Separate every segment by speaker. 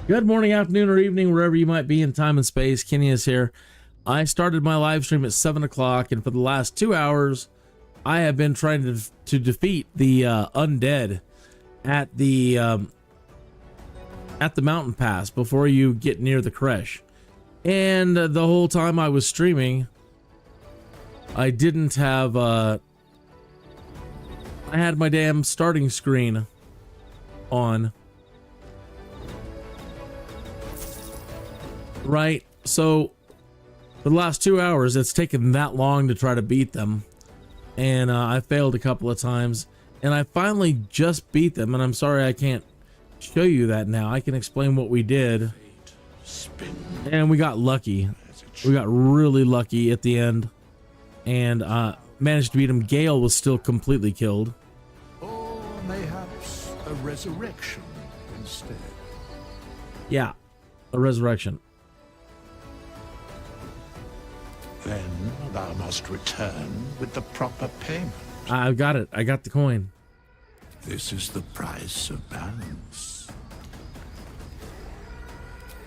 Speaker 1: Good morning, afternoon, or evening, wherever you might be in time and space. Kenny is here. I started my live stream at 7 o'clock, and for the last 2 hours, I have been trying to defeat the undead at the mountain pass before you get near the CRECHE. And the whole time I was streaming, I didn't have I had my damn starting screen on. Right, so for the last 2 hours, it's taken that long to try to beat them, and I failed a couple of times, and I finally just beat them. And I'm sorry I can't show you that now. I can explain what we did, and we got lucky. We got really lucky at the end, and managed to beat him. GALE was still completely killed.
Speaker 2: Or mayhaps a resurrection instead.
Speaker 1: Yeah, a resurrection.
Speaker 2: Then thou must return with the proper payment.
Speaker 1: I've got it. I got the coin.
Speaker 2: This is the price of balance.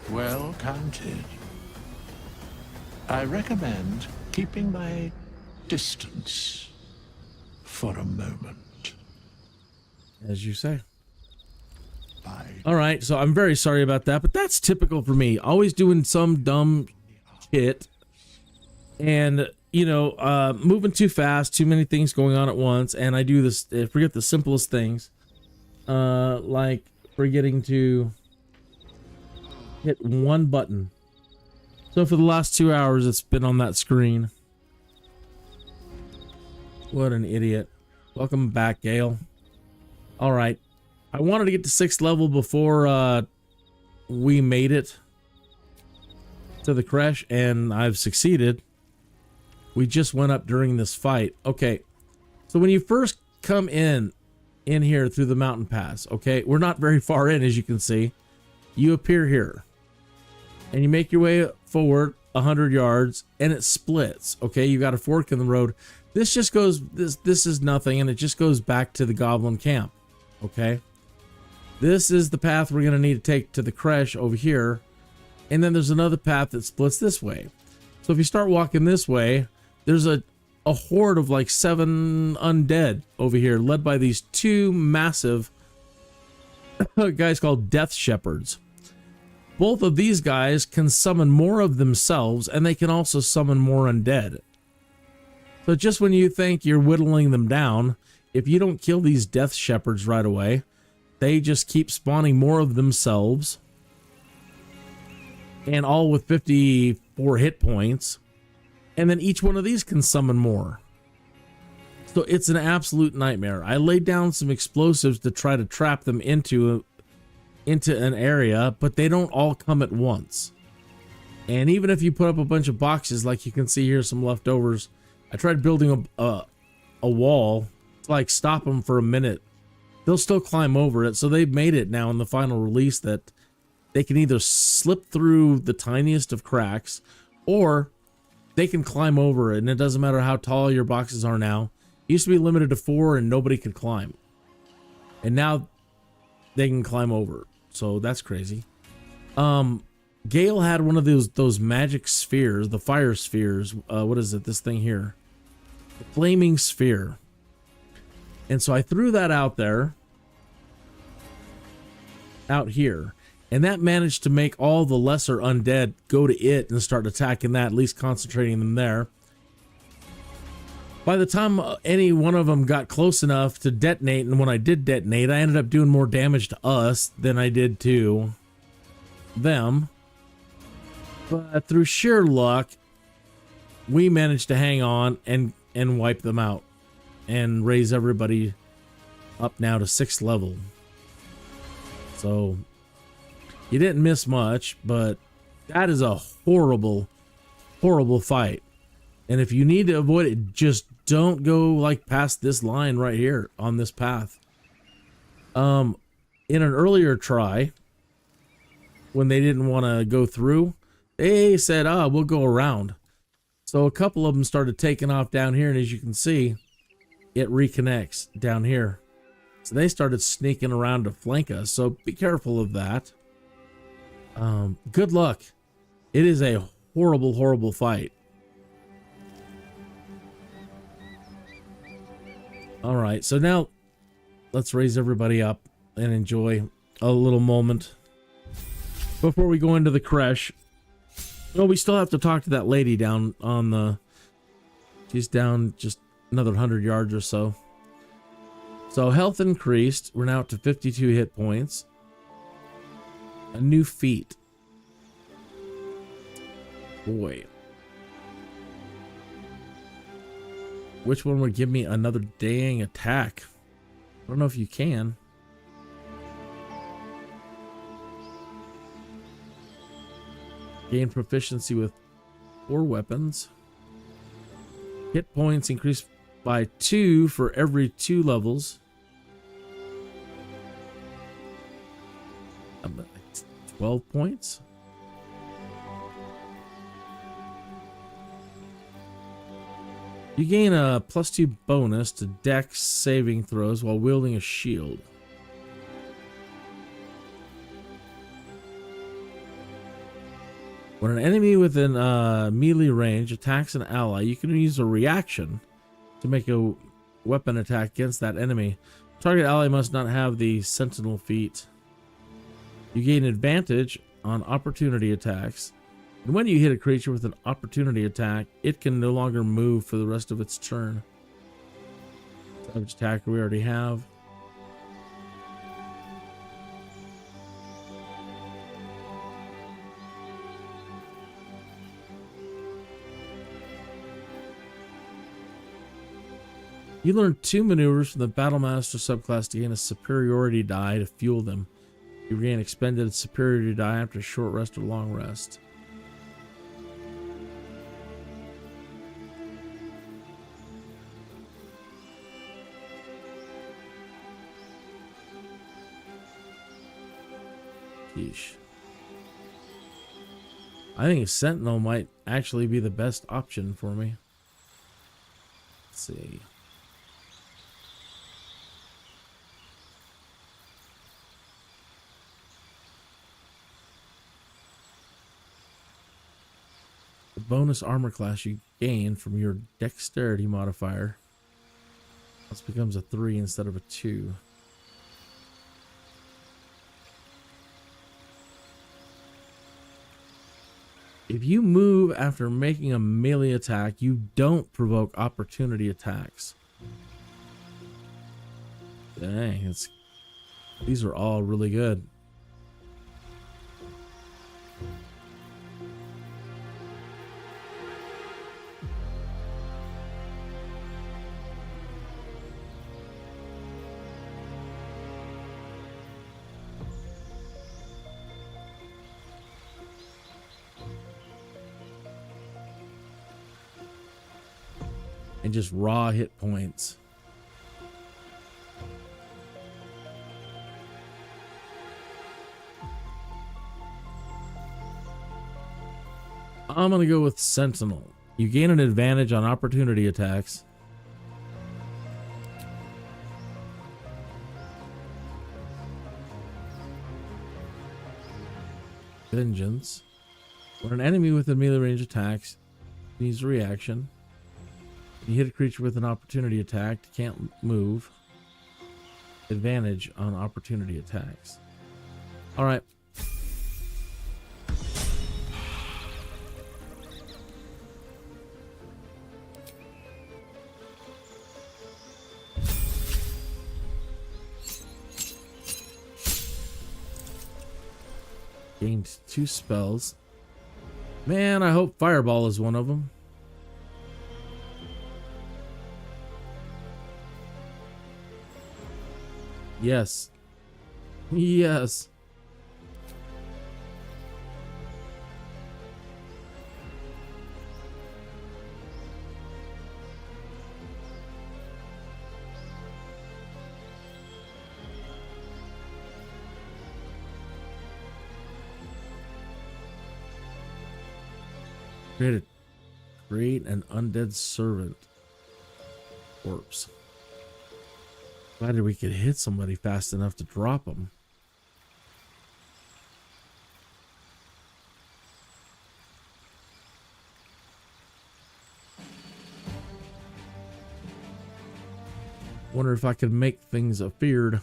Speaker 2: Well counted. I recommend keeping my distance for a moment.
Speaker 1: As you say.
Speaker 2: Bye.
Speaker 1: All right, so I'm very sorry about that, but that's typical for me. Always doing some dumb shit. And, you know, moving too fast, too many things going on at once, and I do this, forget the simplest things, like forgetting to hit one button. So for the last 2 hours, it's been on that screen. What an idiot. Welcome back, GALE. All right. I wanted to get to 6th level before we made it to the CRECHE, and I've succeeded. We just went up during this fight. Okay, so when you first come in here through the mountain pass, okay, we're not very far in, as you can see. You appear here, and you make your way forward 100 yards, and it splits. Okay, you got a fork in the road. This just goes. This is nothing, and it just goes back to the goblin camp. Okay, this is the path we're gonna need to take to the CRECHE over here, and then there's another path that splits this way. So if you start walking this way, there's a horde of like 7 undead over here, led by these 2 massive guys called Death Shepards. Both of these guys can summon more of themselves, and they can also summon more undead. So just when you think you're whittling them down, if you don't kill these Death Shepards right away, they just keep spawning more of themselves, and all with 54 hit points. And then each one of these can summon more. So it's an absolute nightmare. I laid down some explosives to try to trap them into an area, but they don't all come at once. And even if you put up a bunch of boxes, like you can see here, some leftovers, I tried building a wall to like stop them for a minute. They'll still climb over it. So they've made it now in the final release that they can either slip through the tiniest of cracks, or they can climb over it, and it doesn't matter how tall your boxes are now. It used to be limited to 4 and nobody could climb. And now they can climb over. So that's crazy. GALE had one of those magic spheres, the fire spheres. What is it? This thing here. The flaming sphere. And so I threw that out there. Out here. And that managed to make all the lesser undead go to it and start attacking that, at least concentrating them there. By the time any one of them got close enough to detonate, and when I did detonate, I ended up doing more damage to us than I did to them. But through sheer luck, we managed to hang on and wipe them out and raise everybody up now to 6th level. So you didn't miss much, but that is a horrible, horrible fight. And if you need to avoid it, just don't go like past this line right here on this path. In an earlier try, when they didn't want to go through, they said, we'll go around. So a couple of them started taking off down here, and as you can see, it reconnects down here. So they started sneaking around to flank us, so be careful of that. Good luck. It is a horrible, horrible fight. All right, so now let's raise everybody up and enjoy a little moment before we go into the creche. Well, we still have to talk to that lady down on the... She's down just another 100 yards or so. So health increased. We're now up to 52 hit points. A new feat. Boy. Which one would give me another dang attack? I don't know if you can. Gain proficiency with 4 weapons. Hit points increased by 2 for every 2 levels. 12 points. You gain a +2 bonus to Dex saving throws while wielding a shield. When an enemy within melee range attacks an ally, you can use a reaction to make a weapon attack against that enemy. Target ally must not have the Sentinel feat. You gain advantage on opportunity attacks. And when you hit a creature with an opportunity attack, it can no longer move for the rest of its turn. Savage attacker we already have. You learn 2 maneuvers from the Battlemaster subclass to gain a superiority die to fuel them. You regain expended superiority die after a short rest or long rest. Yeesh. I think a Sentinel might actually be the best option for me. Let's see. The bonus armor class you gain from your dexterity modifier. This becomes a 3 instead of a 2. If you move after making a melee attack, you don't provoke opportunity attacks. Dang, these are all really good. And just raw hit points. I'm gonna go with Sentinel. You gain an advantage on opportunity attacks. Vengeance. When an enemy with a melee range attacks, needs a reaction. You hit a creature with an opportunity attack, can't move. Advantage on opportunity attacks. Alright. Gained 2 spells. Man, I hope Fireball is one of them. Yes. Yes. Create an undead servant corpse. Glad we could hit somebody fast enough to drop them. Wonder if I could make things afeared.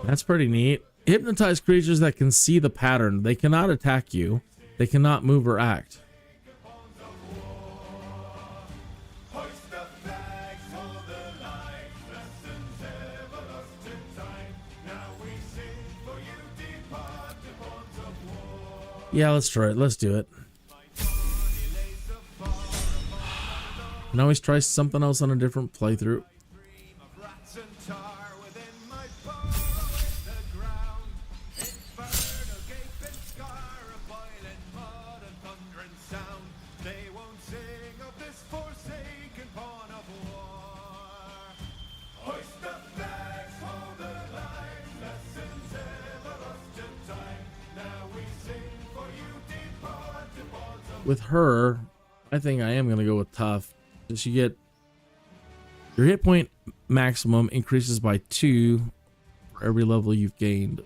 Speaker 1: That's pretty neat. Hypnotize creatures that can see the pattern. They cannot attack you. They cannot move or act. Yeah, let's try it. Let's do it. And always try something else on a different playthrough. With her, I think I am going to go with tough. Just you get your hit point maximum increases by 2 for every level you've gained.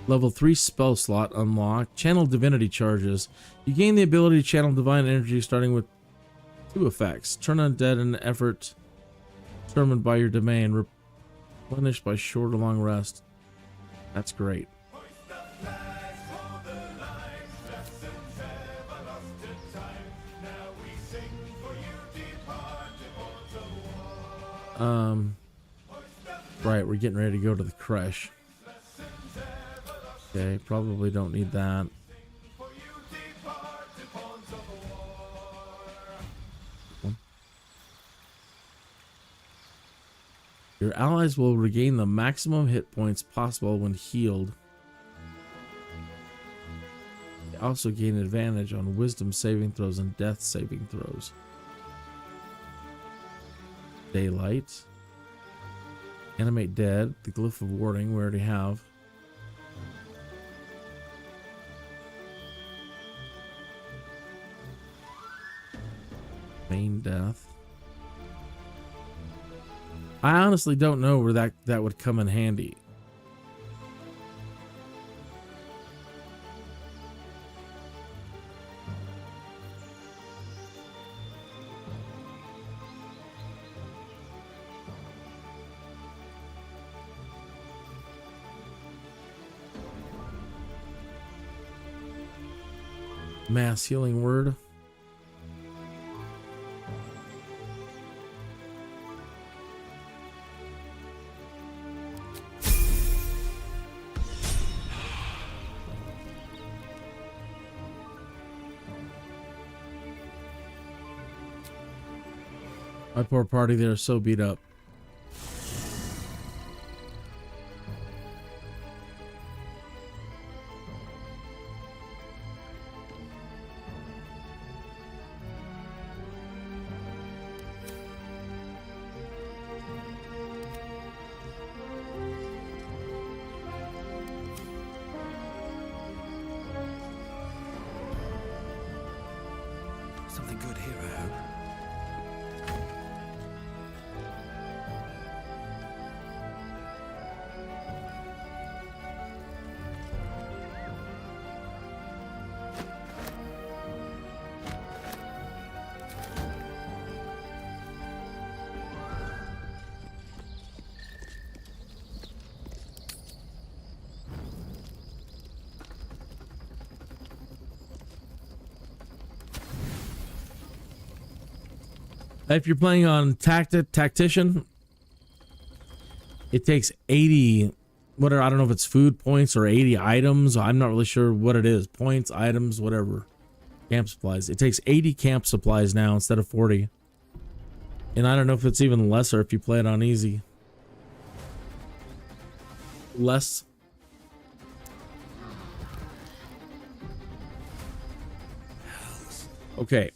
Speaker 1: Level 3 spell slot unlocked. Channel Divinity charges. You gain the ability to channel divine energy starting with 2 effects. Turn undead in an effort determined by your domain. Replenished by short or long rest. That's great. Right, we're getting ready to go to the CRECHE. Okay, probably don't need that. Your allies will regain the maximum hit points possible when healed. They also gain advantage on wisdom saving throws and death saving throws. Daylight. Animate dead. The glyph of warding we already have. Main death. I honestly don't know where that would come in handy. Mass healing word. My poor party, they're so beat up.
Speaker 3: Something good here, I hope.
Speaker 1: If you're playing on Tactician, it takes 80, whatever, I don't know if it's food points or 80 items. I'm not really sure what it is. Points, items, whatever. Camp supplies. It takes 80 camp supplies now instead of 40. And I don't know if it's even lesser if you play it on easy. Less. Okay.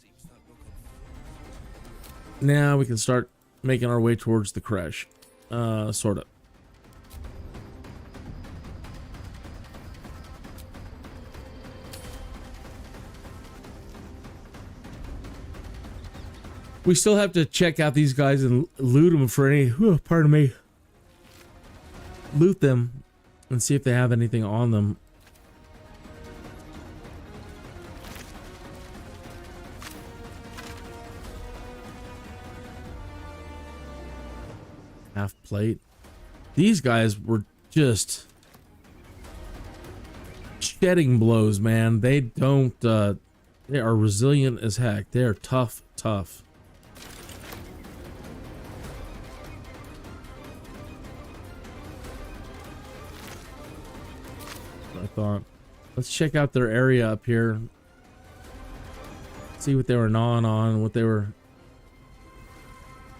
Speaker 1: Now we can start making our way towards the CRECHE. Sort of. We still have to check out these guys and loot them for any, pardon me, loot them and see if they have anything on them. Half plate. These guys were just shedding blows, man. They don't, they are resilient as heck. They're tough. I thought, let's check out their area up here, see what they were gnawing on, what they were.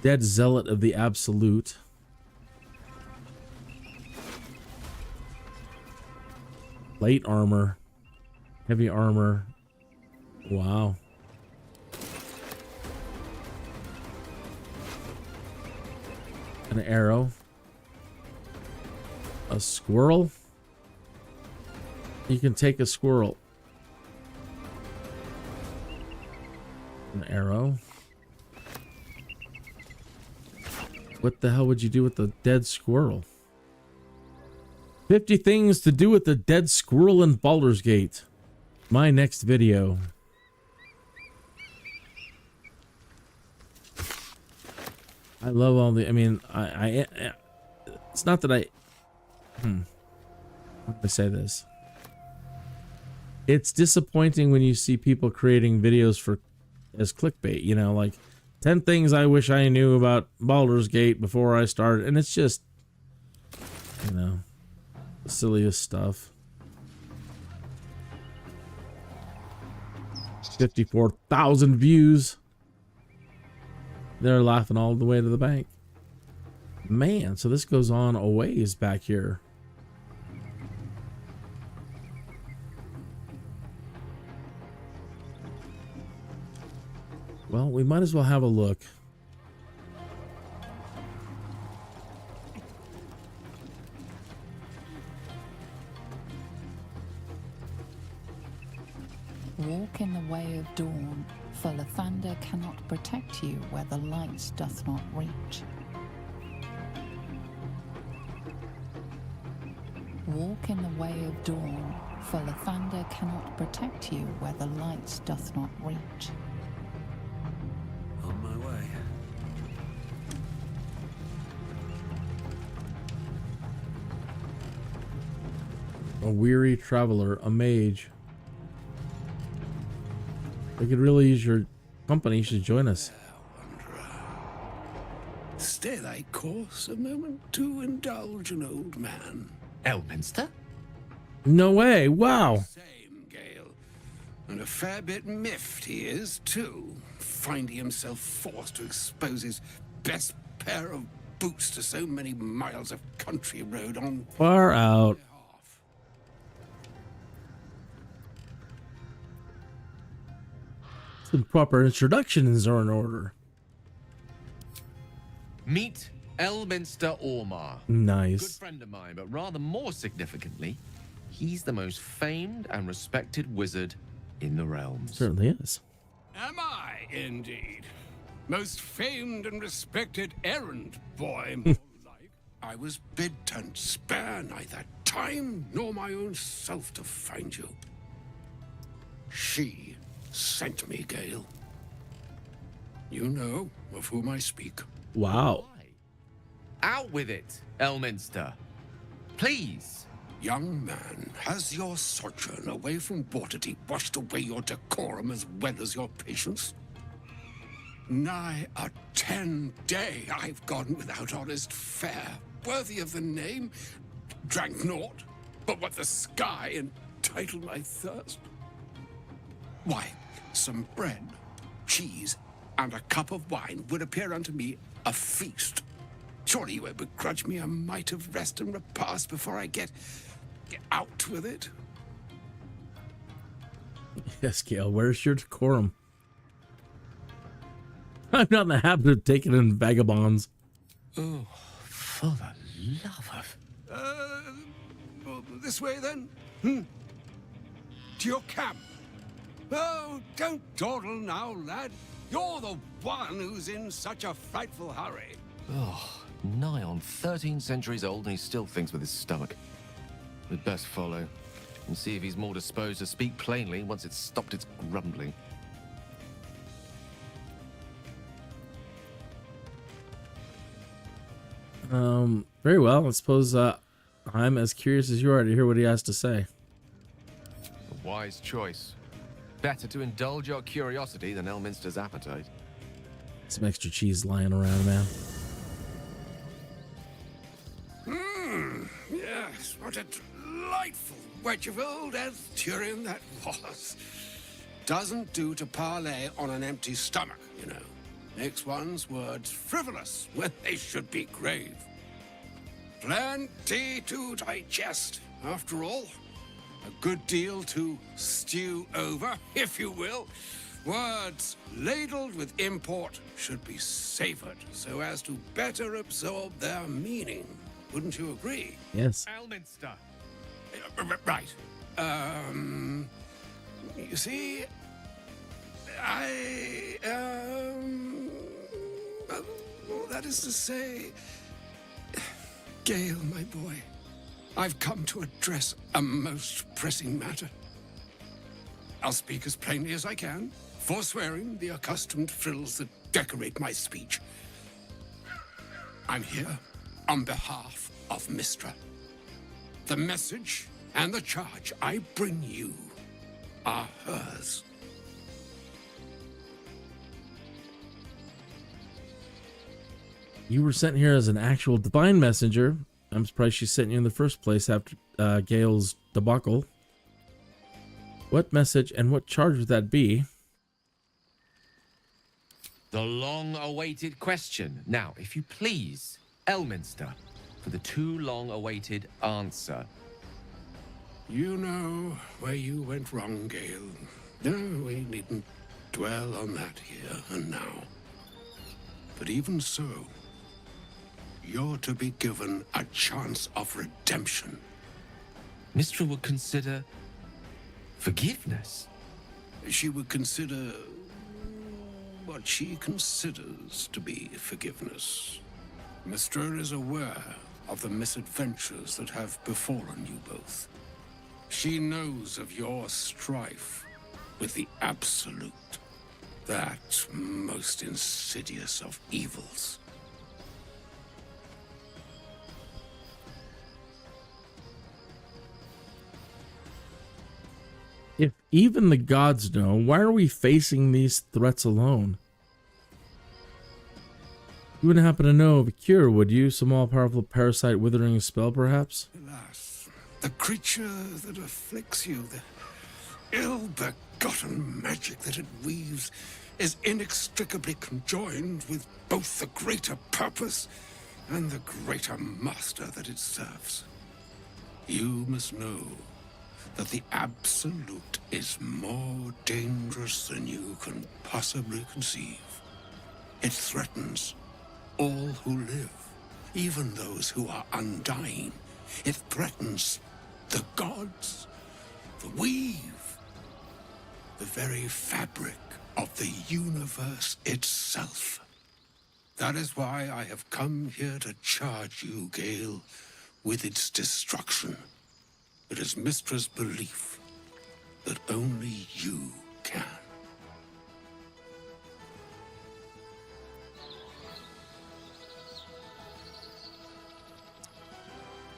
Speaker 1: Dead Zealot of the Absolute. Plate armor, heavy armor. Wow. An arrow, a squirrel. You can take a squirrel. An arrow. What the hell would you do with the dead squirrel? 50 things to do with the dead squirrel in Baldur's Gate. My next video. I love all the, I mean, I it's not that how do I say this? It's disappointing when you see people creating videos for as clickbait, you know, like 10 things I wish I knew about Baldur's Gate before I started, and it's just, you know, the silliest stuff. 54,000 views. They're laughing all the way to the bank. Man, so this goes on a ways back here. Well, we might as well have a look.
Speaker 4: Walk in the way of dawn, for the thunder cannot protect you where the light doth not reach. Walk in the way of dawn, for the thunder cannot protect you where the light doth not reach.
Speaker 3: On my way.
Speaker 1: A weary traveler, a mage. We could really use your company. You should join us.
Speaker 2: Stay thy course a moment to indulge an old man.
Speaker 5: Elminster?
Speaker 1: No way. Wow.
Speaker 2: Same, Gale. And a fair bit miffed he is, too, finding himself forced to expose his best pair of boots to so many miles of country road on
Speaker 1: Far out.
Speaker 2: behalf.
Speaker 1: Some proper introductions are in order.
Speaker 5: Meet Elminster Ormar.
Speaker 1: Nice.
Speaker 5: Good friend of mine, but rather more significantly, he's the most famed and respected wizard in the realms.
Speaker 1: Certainly is.
Speaker 2: Am I, indeed? Most famed and respected errand boy, more like. I was bid to spare neither time nor my own self to find you. She sent me, Gale. You know of whom I speak.
Speaker 1: Wow.
Speaker 5: Out with it, Elminster. Please.
Speaker 2: Young man, has your sojourn away from Waterdeep washed away your decorum as well as your patience? Nigh a 10-day I've gone without honest fare, worthy of the name, drank naught, but what the sky entitled my thirst. Why, Some bread, cheese, and a cup of wine would appear unto me a feast. Surely you won't begrudge me a mite of rest and repast before I get out with it?
Speaker 1: Yes, Gale, where's your decorum? I'm not in the habit of taking in vagabonds.
Speaker 5: Oh, for the love of...
Speaker 2: This way then? To your camp. Oh, don't dawdle now, lad. You're the one who's in such a frightful hurry.
Speaker 5: Oh, nigh on 13 centuries old and he still thinks with his stomach. We'd best follow and see if he's more disposed to speak plainly once it's stopped its grumbling.
Speaker 1: Very well. I suppose I'm as curious as you are to hear what he has to say.
Speaker 5: A wise choice. Better to indulge your curiosity than Elminster's appetite.
Speaker 1: Some extra cheese lying around, man.
Speaker 2: Yes, what a delightful wedge of old Arthurian that was. Doesn't do to parley on an empty stomach, you know. Makes one's words frivolous when they should be grave. Plenty to digest, after all. A good deal to stew over, if you will. Words ladled with import should be savored so as to better absorb their meaning. Wouldn't you agree?
Speaker 1: Yes.
Speaker 5: Elminster!
Speaker 2: Right. You see, that is to say, Gale, my boy, I've come to address a most pressing matter. I'll speak as plainly as I can, forswearing the accustomed frills that decorate my speech. I'm here on behalf of Mystra. The message and the charge I bring you are hers.
Speaker 1: You were sent here as an actual divine messenger. I'm surprised she sent you in the first place after Gale's debacle. What message and what charge would that be?
Speaker 5: The long-awaited question. Now, if you please, Elminster, for the too long-awaited answer.
Speaker 2: You know where you went wrong, Gale. No, we needn't dwell on that here and now. But even so, you're to be given a chance of redemption.
Speaker 5: Mystra would consider forgiveness.
Speaker 2: She would consider what she considers to be forgiveness. Mystra is aware of the misadventures that have befallen you both. She knows of your strife with the Absolute, that most insidious of evils.
Speaker 1: If even the gods know, why are we facing these threats alone? You wouldn't happen to know of a cure, would you? Some all-powerful parasite withering a spell, perhaps?
Speaker 2: Alas, the creature that afflicts you, the ill-begotten magic that it weaves, is inextricably conjoined with both the greater purpose and the greater master that it serves. You must know that the Absolute is more dangerous than you can possibly conceive. It threatens all who live, even those who are undying. It threatens the gods, the weave, the very fabric of the universe itself. That is why I have come here to charge you, Gale, with its destruction. It is Mystra's belief that only you can.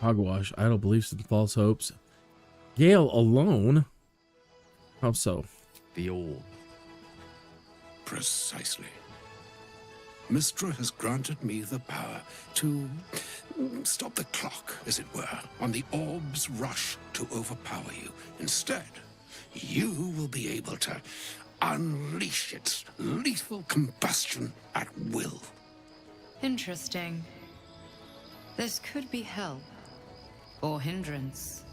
Speaker 1: Hogwash, idle beliefs and false hopes. Gale alone? How so?
Speaker 5: The orb.
Speaker 2: Precisely. Mystra has granted me the power to stop the clock, as it were, on the orb's rush to overpower you. Instead, you will be able to unleash its lethal combustion at will.
Speaker 6: Interesting. This could be help or hindrance.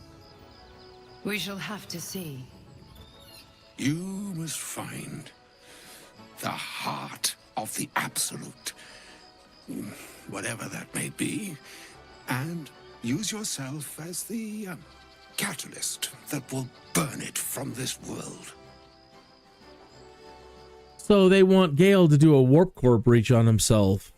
Speaker 6: We shall have to see.
Speaker 2: You must find the heart of the Absolute, whatever that may be, and use yourself as the catalyst that will burn it from this world.
Speaker 1: So they want Gale to do a warp core breach on himself.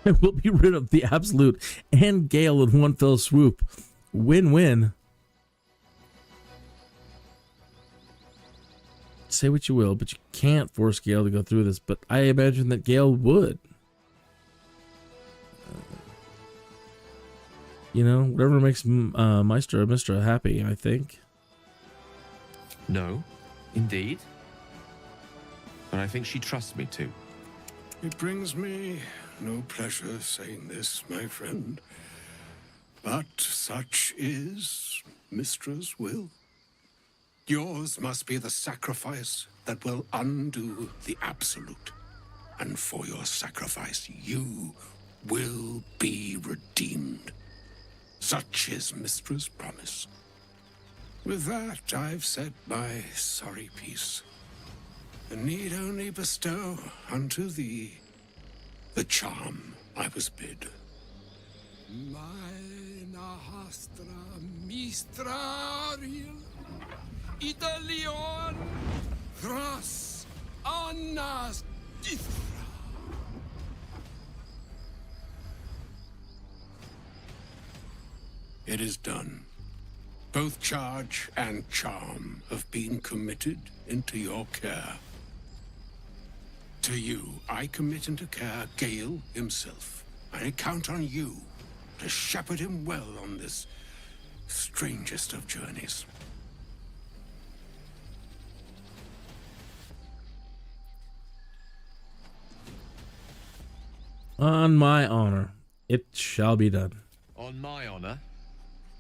Speaker 1: And we'll be rid of the Absolute and Gale in one fell swoop. Win-win. Say what you will, but you can't force Gale to go through this. But I imagine that Gale would. You know, whatever makes Maestro or Mistra happy, I think.
Speaker 5: No, indeed. But I think she trusts me too.
Speaker 2: It brings me no pleasure saying this, my friend, but such is Mistra's will. Yours must be the sacrifice that will undo the Absolute, and for your sacrifice you will be redeemed. Such is Mistra's promise. With that, I've said my sorry piece, and need only bestow unto thee the charm I was bid. Mina hastra mistrariel Italion thras annas dithra. It is done. Both charge and charm have been committed into your care. To you, I commit into care Gale himself. I count on you to shepherd him well on this strangest of journeys.
Speaker 1: On my honor, it shall be done.
Speaker 5: On my honor,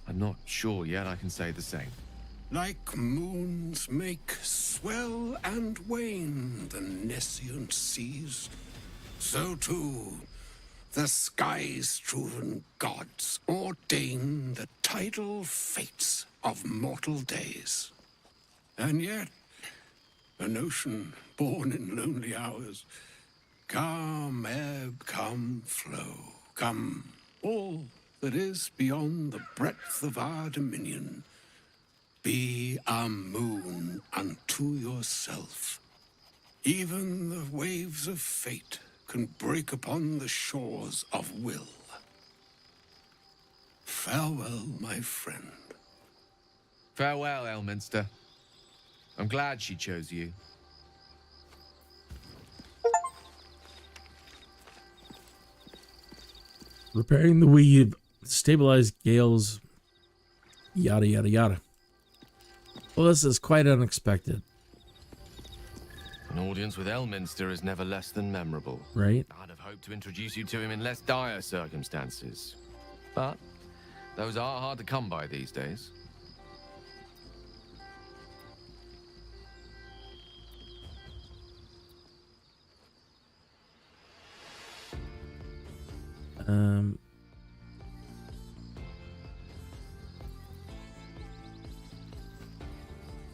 Speaker 5: I'm not sure yet I can say the same.
Speaker 2: Like moons make swell and wane the nescient seas, so too the skies-striven gods ordain the tidal fates of mortal days. And yet, an ocean born in lonely hours, come ebb, come flow, come all that is beyond the breadth of our dominion. Be a moon unto yourself. Even the waves of fate can break upon the shores of will. Farewell, my friend.
Speaker 5: Farewell, Elminster. I'm glad she chose you.
Speaker 1: Repairing the weave, stabilize Gale's yada yada yada. Well, this is quite unexpected.
Speaker 5: An audience with Elminster is never less than memorable.
Speaker 1: Right?
Speaker 5: I'd have hoped to introduce you to him in less dire circumstances. But those are hard to come by these days.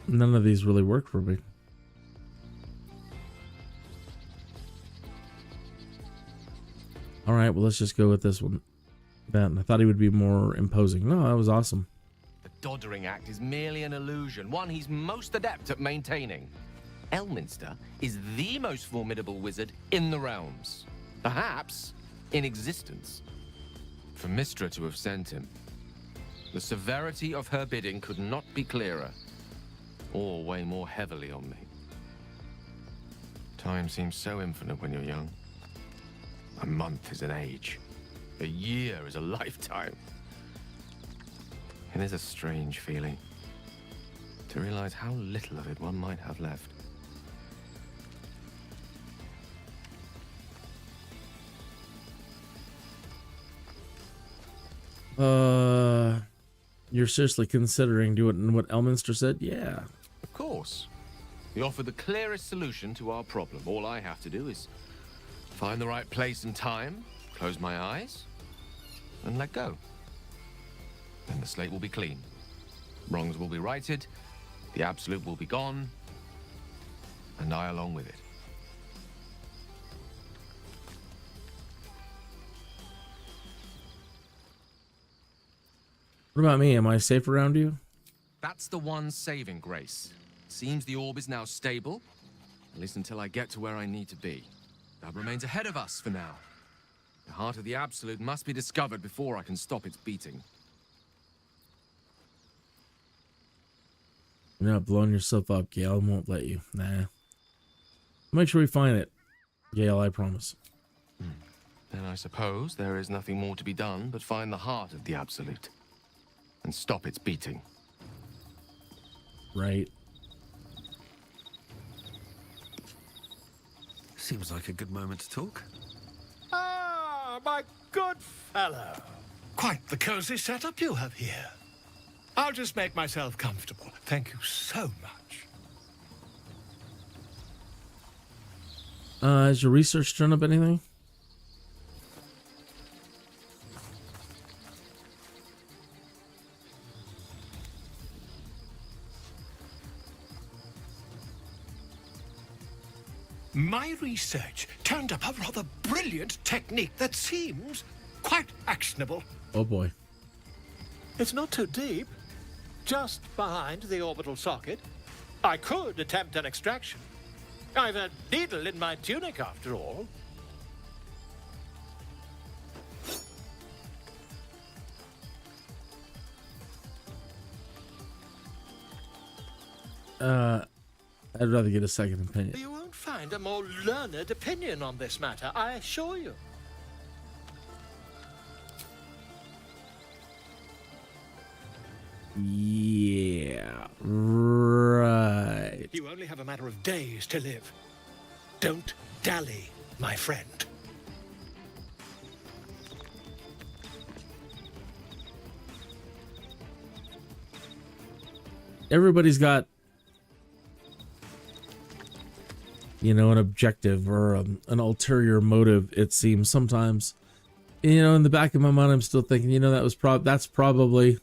Speaker 1: None of these really work for me. All right, well, let's just go with this one. I thought he would be more imposing. No, that was awesome.
Speaker 5: The Doddering Act is merely an illusion, one he's most adept at maintaining. Elminster is the most formidable wizard in the realms. Perhaps in existence. For Mistra to have sent him, the severity of her bidding could not be clearer, or weigh more heavily on me. Time seems so infinite when you're young. A month is an age. A year is a lifetime. It is a strange feeling to realize how little of it one might have left.
Speaker 1: You're you're seriously considering doing what Elminster said, yeah.
Speaker 5: Of course. We offer the clearest solution to our problem. All I have to do is find the right place and time, close my eyes, and let go. Then the slate will be clean. Wrongs will be righted, the absolute will be gone, and I along with it.
Speaker 1: What about me? Am I safe around you?
Speaker 5: That's the one saving grace. Seems the orb is now stable, at least until I get to where I need to be. That remains ahead of us for now. The heart of the absolute must be discovered before I can stop its beating.
Speaker 1: You're not blowing yourself up, Gale. I won't let you. Nah. Make sure we find it, Gale, I promise.
Speaker 5: Then I suppose there is nothing more to be done but find the heart of the absolute and stop its beating.
Speaker 1: Right.
Speaker 3: Seems like a good moment to talk.
Speaker 7: Ah, my good fellow. Quite the cozy setup you have here. I'll just make myself comfortable. Thank you so much.
Speaker 1: Has your research turned up anything?
Speaker 7: My research turned up a rather brilliant technique that seems quite actionable.
Speaker 1: Oh boy.
Speaker 7: It's not too deep. Just behind the orbital socket. I could attempt an extraction. I've a needle in my tunic after all.
Speaker 1: I'd rather get a second opinion.
Speaker 7: You won't find a more learned opinion on this matter, I assure you.
Speaker 1: Yeah, right.
Speaker 7: You only have a matter of days to live. Don't dally, my friend.
Speaker 1: Everybody's got, you know, an objective or an ulterior motive, it seems sometimes. You know, in the back of my mind, I'm still thinking, you know, that's probably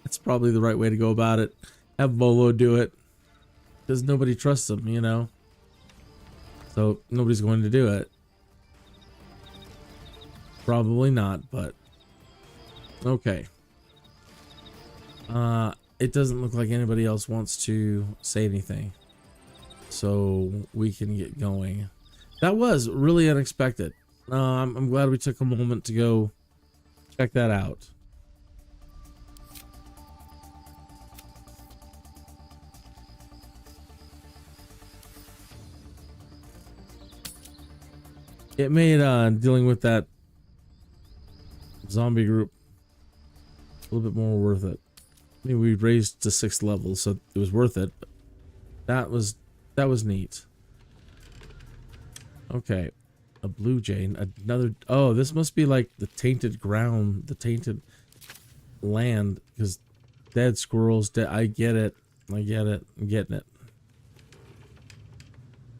Speaker 1: that's probably the right way to go about it. Have VOLO do it, because nobody trusts him, you know. So nobody's going to do it. Probably not, but okay. It doesn't look like anybody else wants to say anything, so we can get going. That was really unexpected. I'm glad we took a moment to go check that out. It made dealing with that zombie group a little bit more worth it. I mean, we raised to 6th level, so it was worth it. But that was neat. Okay, a blue jay, another. Oh, this must be like the tainted ground, the tainted land, because dead squirrels. I get it. I get it. I'm getting it.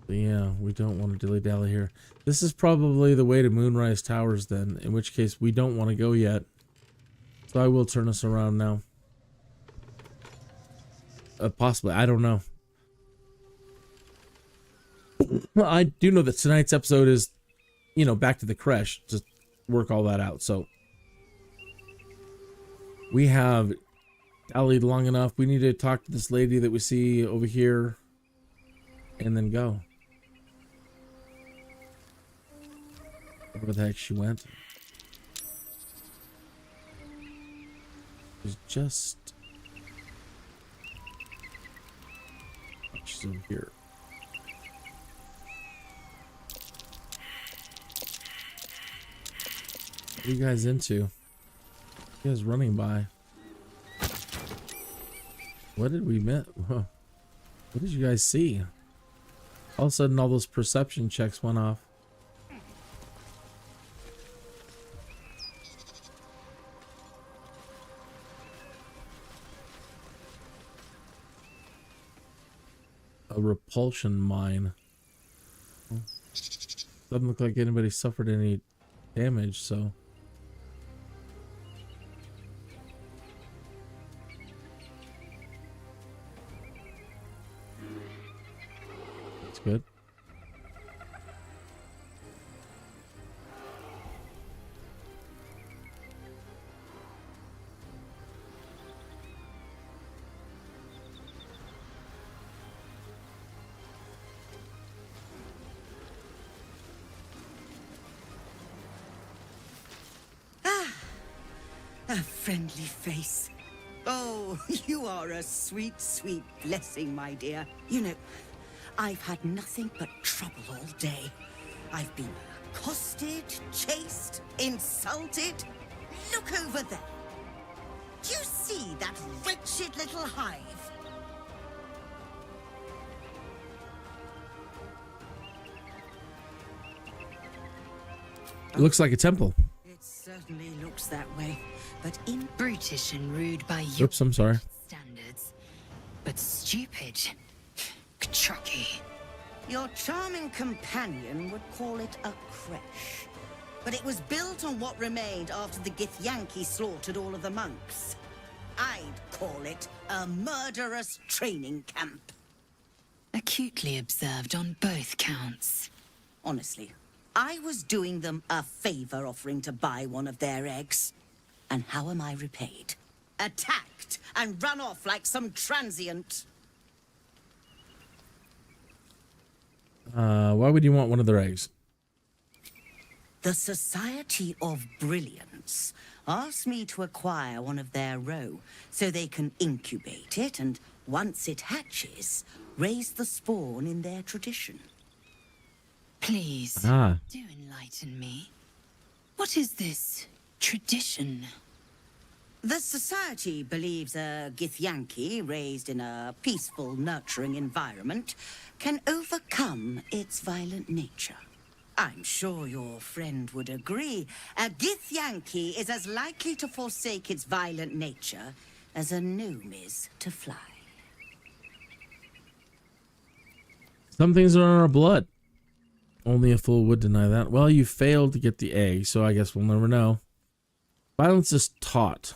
Speaker 1: But yeah, we don't want to dilly dally here. This is probably the way to Moonrise Towers, then. In which case, we don't want to go yet. So I will turn us around now. Possibly, I don't know. Well, I do know that tonight's episode is, you know, back to the CRECHE to work all that out. So we have dallied long enough. We need to talk to this lady that we see over here and then go. Where the heck she went? She's just... She's over here. What are you guys into? You guys running by? What did we miss? What did you guys see? All of a sudden, all those perception checks went off. repulsion mine. Doesn't look like anybody suffered any damage, so. That's good.
Speaker 8: A friendly face. Oh, you are a sweet, sweet blessing, my dear. You know, I've had nothing but trouble all day. I've been accosted, chased, insulted. Look over there. Do you see that wretched little hive?
Speaker 1: It looks like a temple.
Speaker 8: It certainly looks that way, but in
Speaker 6: Brutish and rude by your
Speaker 1: Oops, I'm sorry.
Speaker 6: standards, but stupid. Trucky.
Speaker 8: your charming companion would call it a creche. But it was built on what remained after the Githyanki slaughtered all of the monks. I'd call it a murderous training camp.
Speaker 6: Acutely observed on both counts.
Speaker 8: Honestly, I was doing them a favor offering to buy one of their eggs. And how am I repaid? Attacked and run off like some transient.
Speaker 1: Why would you want one of their eggs?
Speaker 8: The Society of Brilliance asked me to acquire one of their roe so they can incubate it and, once it hatches, raise the spawn in their tradition.
Speaker 6: Please, do enlighten me. What is this tradition?
Speaker 8: The Society believes a Githyanki raised in a peaceful, nurturing environment can overcome its violent nature. I'm sure your friend would agree. A Githyanki is as likely to forsake its violent nature as a gnome is to fly.
Speaker 1: Some things are in our blood. Only a fool would deny that. Well, you failed to get the egg, so I guess we'll never know. Violence is taught,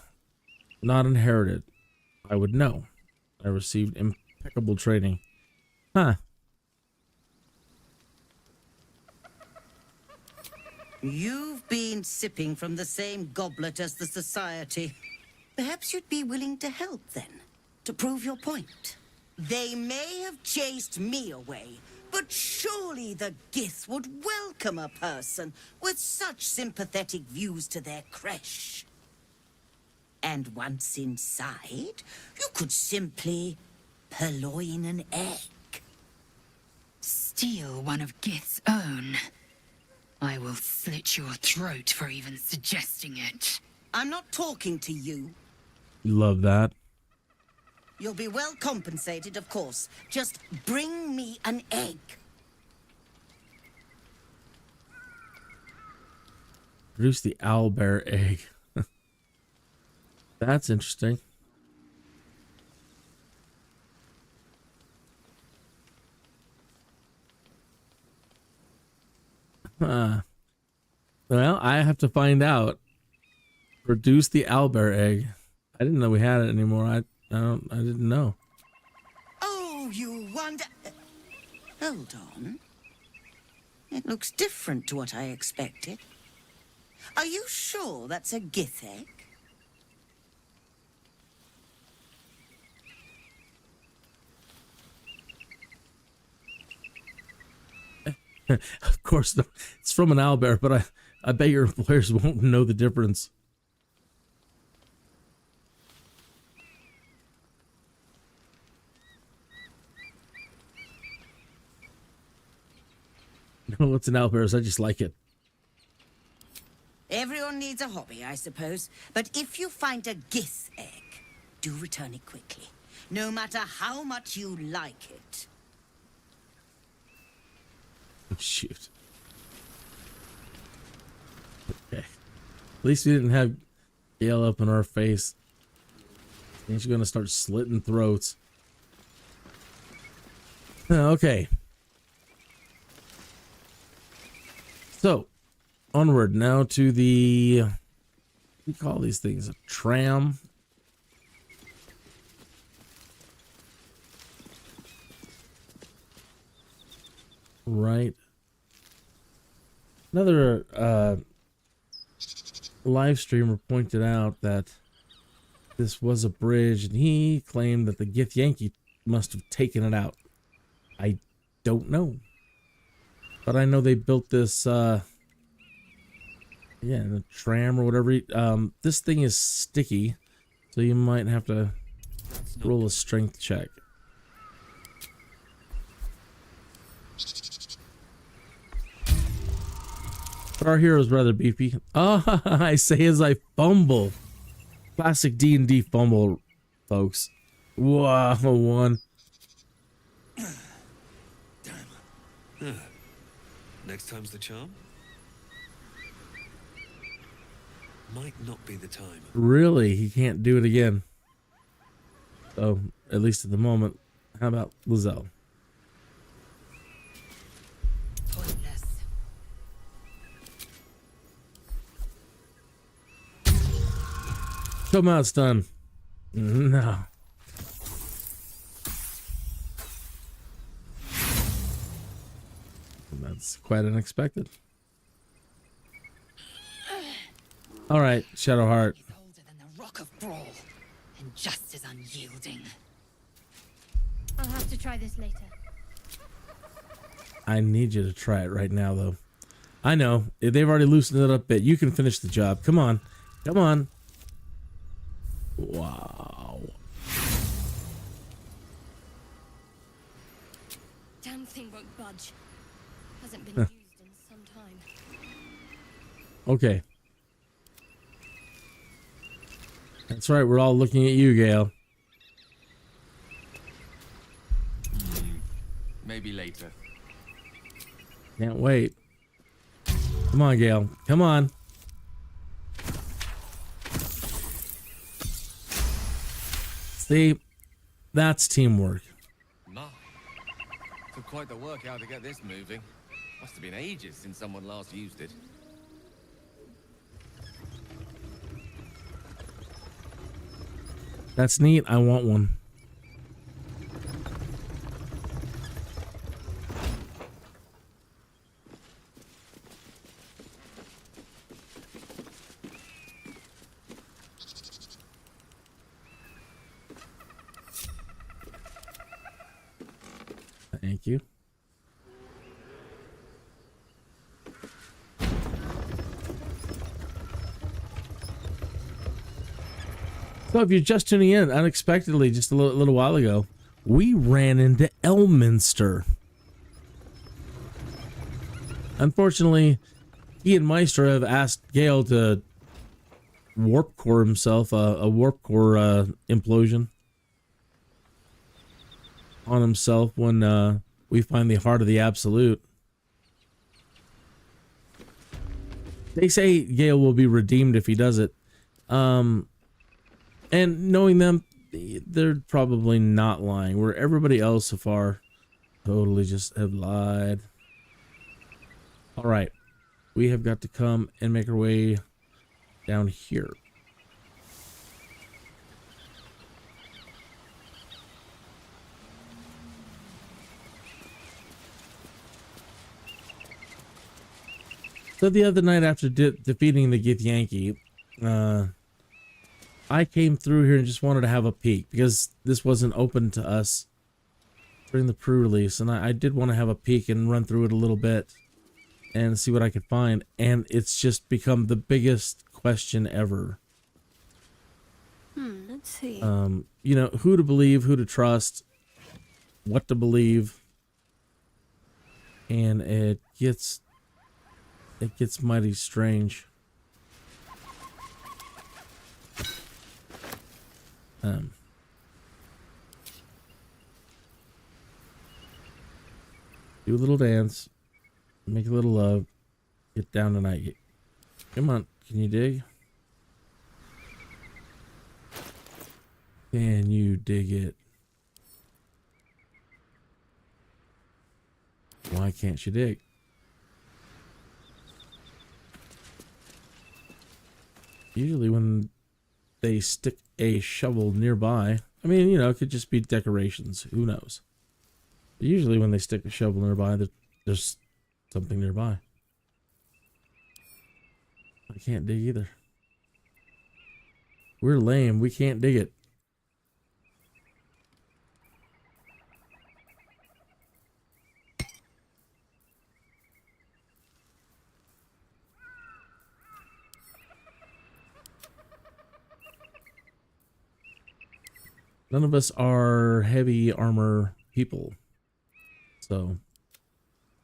Speaker 1: not inherited. I would know. I received impeccable training. Huh.
Speaker 8: You've been sipping from the same goblet as the Society. Perhaps you'd be willing to help then, to prove your point. They may have chased me away, but surely the GITH would welcome a person with such sympathetic views to their creche. And once inside, you could simply purloin an egg.
Speaker 6: Steal one of GITH's own. I will slit your throat for even suggesting it.
Speaker 8: I'm not talking to you.
Speaker 1: Love that.
Speaker 8: You'll be well compensated, of course. Just bring me an egg.
Speaker 1: Produce the owlbear egg. That's interesting. Well, I have to find out. Produce the owlbear egg. I didn't know we had it anymore. I didn't know.
Speaker 8: Oh, you wonder... Hold on. It looks different to what I expected. Are you sure that's a GITH egg?
Speaker 1: Of course, it's from an owlbear, but I bet your employers won't know the difference. No, it's an owlbear. I just like it.
Speaker 8: Everyone needs a hobby, I suppose. But if you find a GITH egg, do return it quickly. No matter how much you like it.
Speaker 1: Shoot. Okay. At least we didn't have Gale up in our face. She's gonna start slitting throats. Okay. So, onward now to the, what do you call these things? A tram? Right. Another live streamer pointed out that this was a bridge, and he claimed that the Githyanki must have taken it out. I don't know. But I know they built this, the tram or whatever. This thing is sticky, so you might have to roll a strength check. But our hero is rather beefy. Ah, I say as I fumble. Classic D&D fumble, folks. Wow, one.
Speaker 3: Next time's the charm? Might not be the time.
Speaker 1: Really, he can't do it again. So, at least at the moment. How about Lae'zel?
Speaker 6: Pointless.
Speaker 1: Come out, stun. No. That's quite unexpected. All right, Shadowheart.
Speaker 6: He's older than the Rock of Brawl, and just as unyielding.
Speaker 9: I'll have to try this later.
Speaker 1: I need you to try it right now, though. I know they've already loosened it up a bit. You can finish the job. Come on, come on. Wow.
Speaker 9: Damn thing won't budge. Hasn't been used in some time.
Speaker 1: Okay. That's right. We're all looking at you, Gale.
Speaker 5: Maybe later.
Speaker 1: Can't wait. Come on, Gale. Come on. See, that's teamwork.
Speaker 5: My. Took quite the workout to get this moving. Must have been ages since someone last used it.
Speaker 1: That's neat. I want one. Thank you. So if you're just tuning in, unexpectedly, just a little while ago, we ran into Elminster. Unfortunately, he and Meister have asked Gale to warp core himself, a warp core implosion on himself when we find the heart of the absolute. They say Gale will be redeemed if he does it. And knowing them, they're probably not lying. Where everybody else so far totally just have lied. All right. We have got to come and make our way down here. So the other night after defeating the Githyanki, I came through here and just wanted to have a peek because this wasn't open to us during the pre-release, and I did want to have a peek and run through it a little bit and see what I could find, and it's just become the biggest question ever.
Speaker 9: Let's see.
Speaker 1: You know, who to believe, who to trust, what to believe, and it gets mighty strange. Do a little dance, make a little love, get down tonight. Come on, can you dig? Can you dig it? Why can't you dig? Usually when they stick a shovel nearby, I mean, you know, it could just be decorations. Who knows? But usually when they stick a shovel nearby, there's something nearby. I can't dig either. We're lame. We can't dig it. None of us are heavy armor people. So,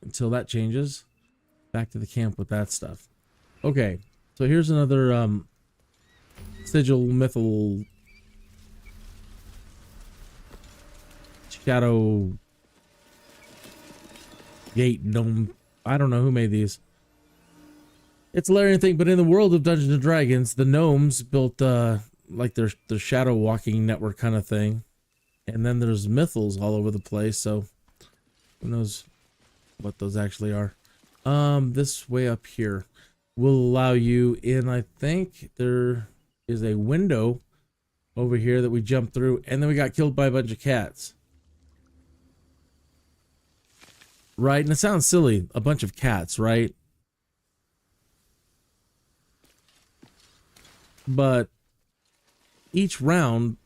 Speaker 1: until that changes, back to the camp with that stuff. Okay, so here's another sigil mythal shadow gate gnome. I don't know who made these. It's a Larian thing, but in the world of Dungeons and Dragons, the gnomes built like their shadow walking network kind of thing, and then there's mythals all over the place. So who knows what those actually are? This way up here will allow you in. I think there is a window over here that we jumped through, and then we got killed by a bunch of cats. Right? And it sounds silly, a bunch of cats, right? But each round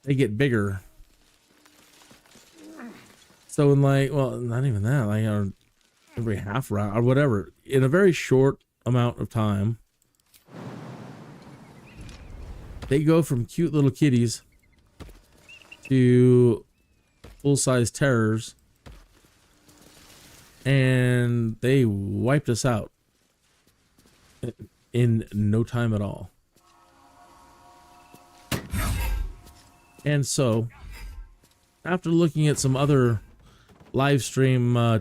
Speaker 1: they get bigger. So in like, well, not even that, like every half round or whatever, in a very short amount of time, they go from cute little kitties to full-size terrors, and they wiped us out in no time at all. And so, after looking at some other live stream, I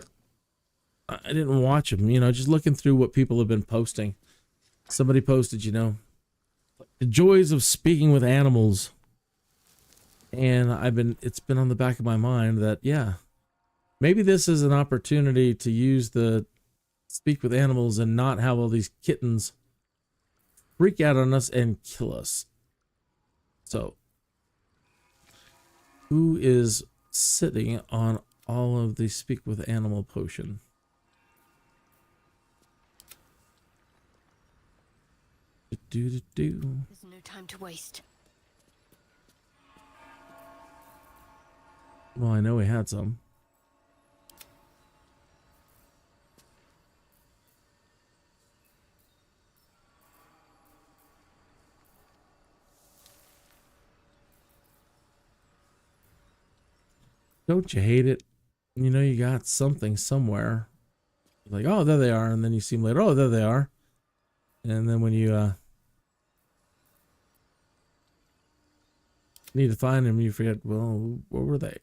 Speaker 1: didn't watch them, you know, just looking through what people have been posting. Somebody posted, you know, the joys of speaking with animals. And it's been on the back of my mind that, yeah, maybe this is an opportunity to use the speak with animals and not have all these kittens freak out on us and kill us. So, who is sitting on all of the speak with animal potion?
Speaker 9: There's no time to waste.
Speaker 1: Well, I know we had some. Don't you hate it? You know you got something somewhere. Like, oh, there they are. And then you see them later, oh, there they are. And then when you need to find them, you forget, well, where were they?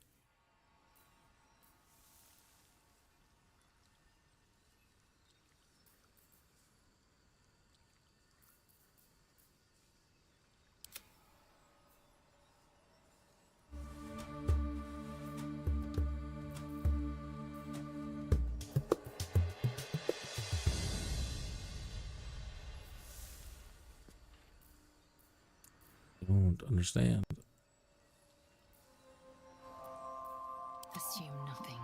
Speaker 1: Don't understand.
Speaker 6: Assume nothing.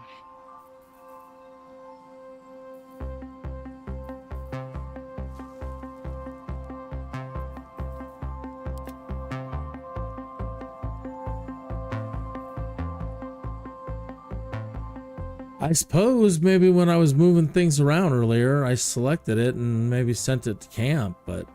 Speaker 1: I suppose maybe when I was moving things around earlier, I selected it and maybe sent it to camp, but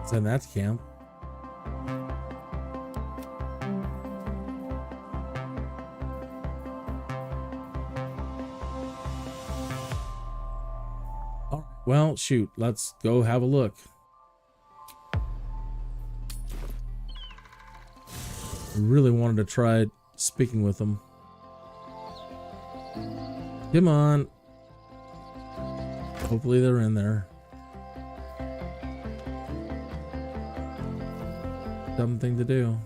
Speaker 1: send that to camp. All right, well, shoot, let's go have a look. Really wanted to try speaking with them. Come on. Hopefully they're in there. Dumb thing to do.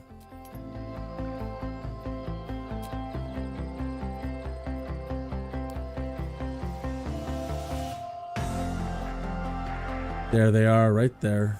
Speaker 1: There they are, right there.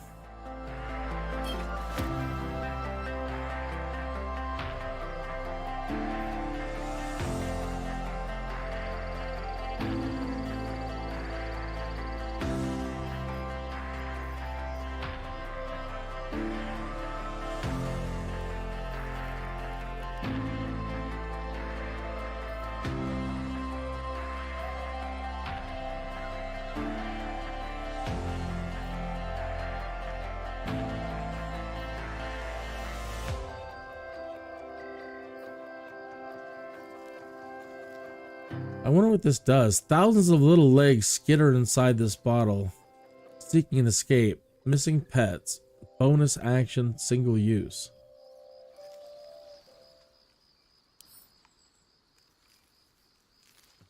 Speaker 1: I wonder what this does. Thousands of little legs skitter inside this bottle, seeking an escape. Missing pets. Bonus action, single use.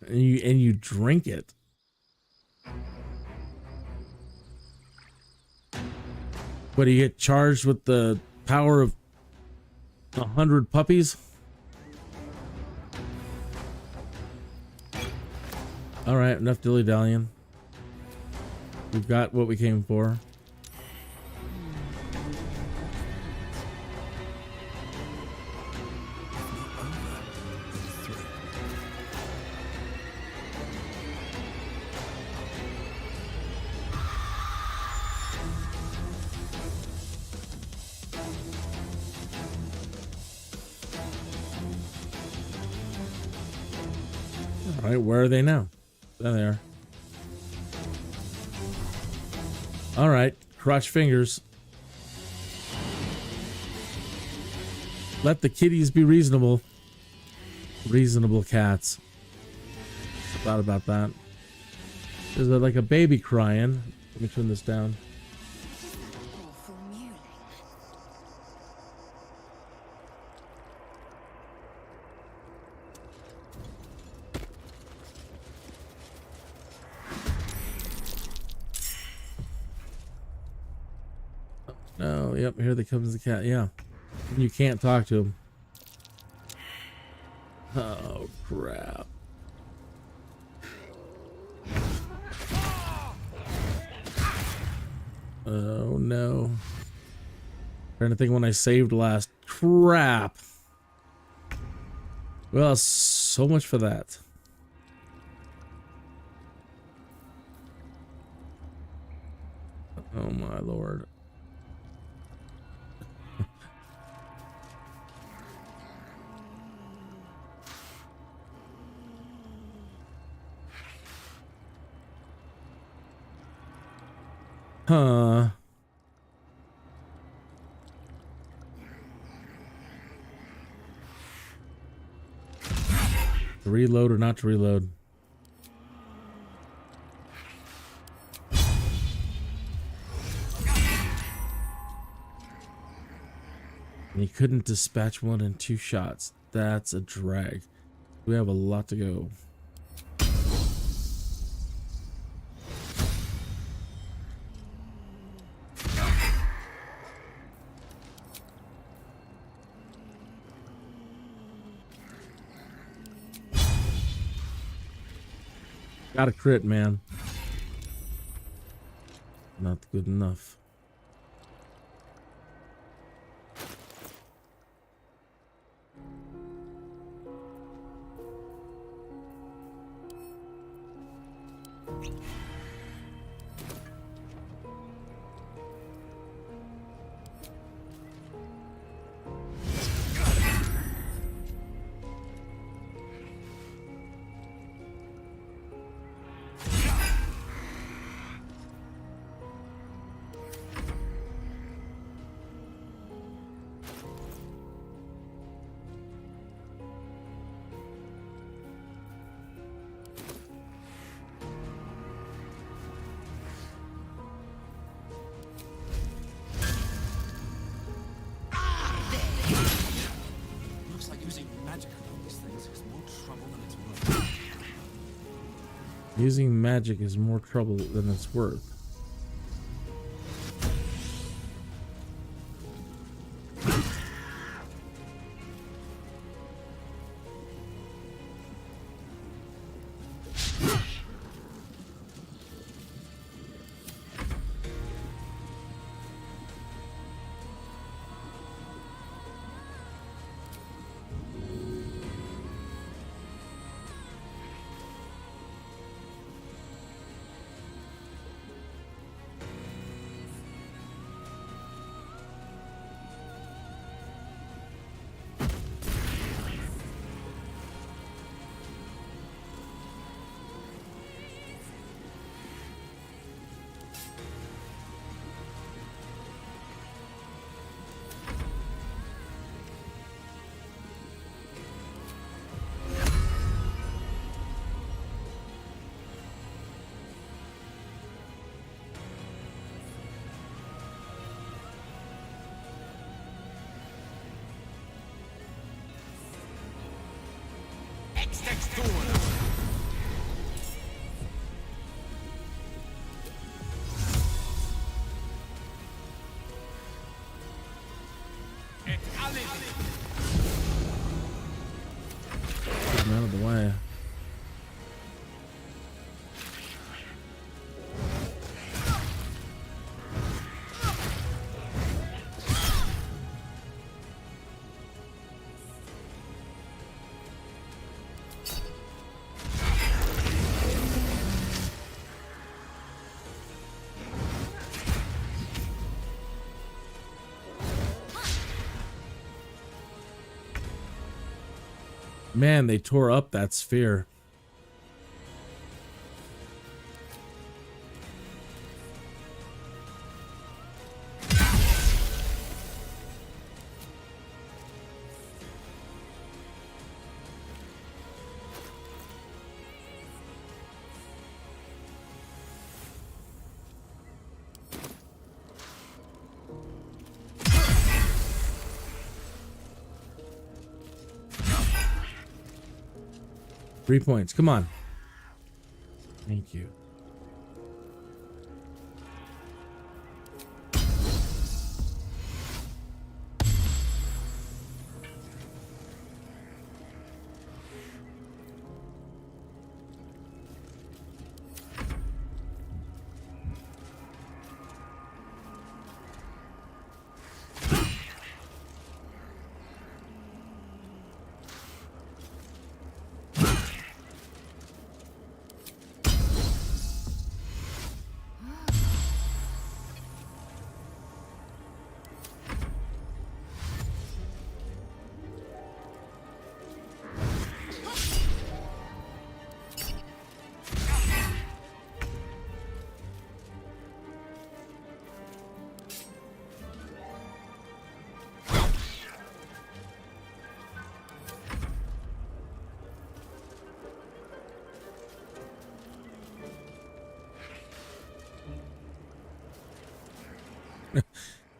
Speaker 1: And you drink it. What, do you get charged with the power of 100 puppies? All right, enough dilly-dallying. We've got what we came for. All right, where are they now? There they are. All right, crotch fingers. Let the kitties be reasonable. Reasonable cats. Thought about that. There's like a baby crying. Let me turn this down. Oh, yep, here they comes the cat. Yeah. You can't talk to him. Oh, crap. Oh, no. Trying to think when I saved last. Crap. Well, so much for that. Oh, my Lord. Huh. To reload or not to reload? And you couldn't dispatch one in 2 shots. That's a drag. We have a lot to go. Got a crit, man. Not good enough. Using magic is more trouble than it's worth. Get him out of the way. Man, they tore up that sphere. Three points. Come on. Thank you.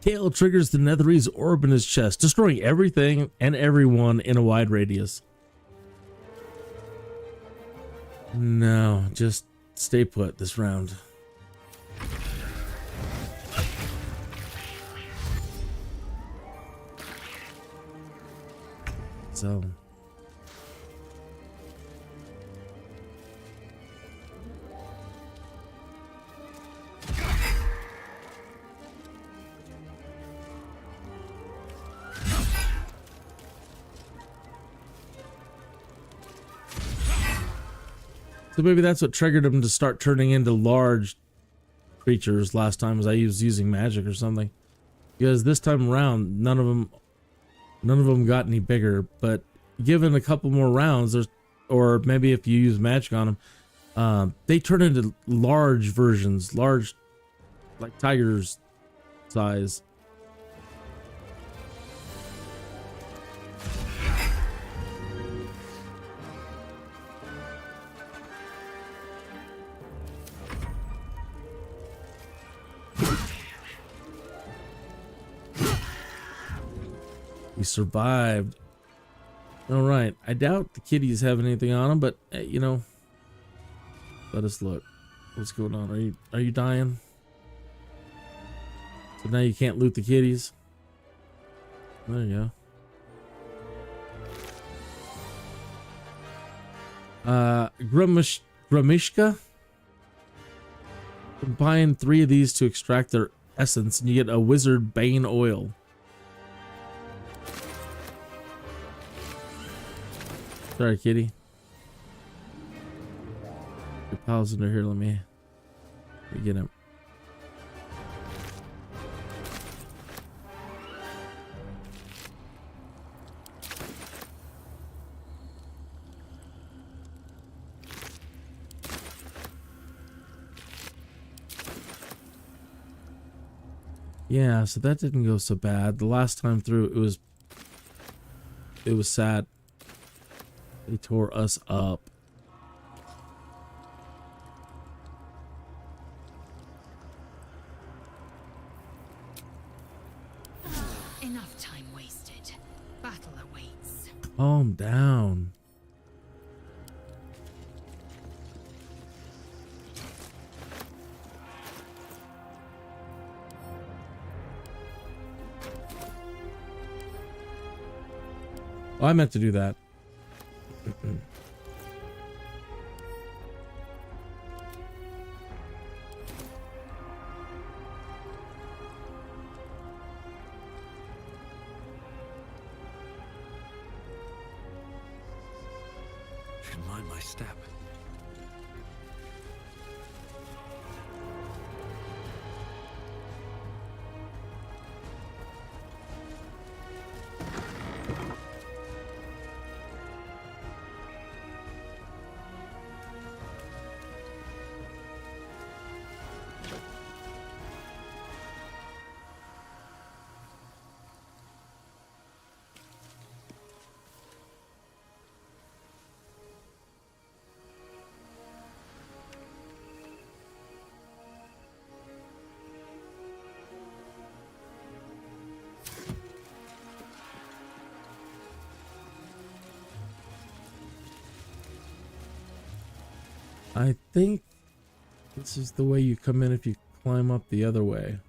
Speaker 1: Gale triggers the Nethery's orb in his chest, destroying everything and everyone in a wide radius. No, just stay put this round. So... So maybe that's what triggered him to start turning into large creatures last time, was I was using magic or something. Because this time around, none of them got any bigger. But given a couple more rounds, or maybe if you use magic on them, they turn into large versions, large, like tigers size. We survived. All right. I doubt the kitties have anything on them, but you know, Let us look. What's going on? Are you dying? So now you can't loot the kitties. There you go. Gramishka. Combine 3 of these to extract their essence, and you get a wizard bane oil. Sorry, kitty. Your pal's under here. Let me get him. Yeah, so that didn't go so bad. The last time through, it was sad. They tore us up.
Speaker 6: Enough time wasted. Battle awaits.
Speaker 1: Calm down. Oh, I meant to do that.
Speaker 3: Should mind my step.
Speaker 1: I think this is the way you come in if you climb up the other way.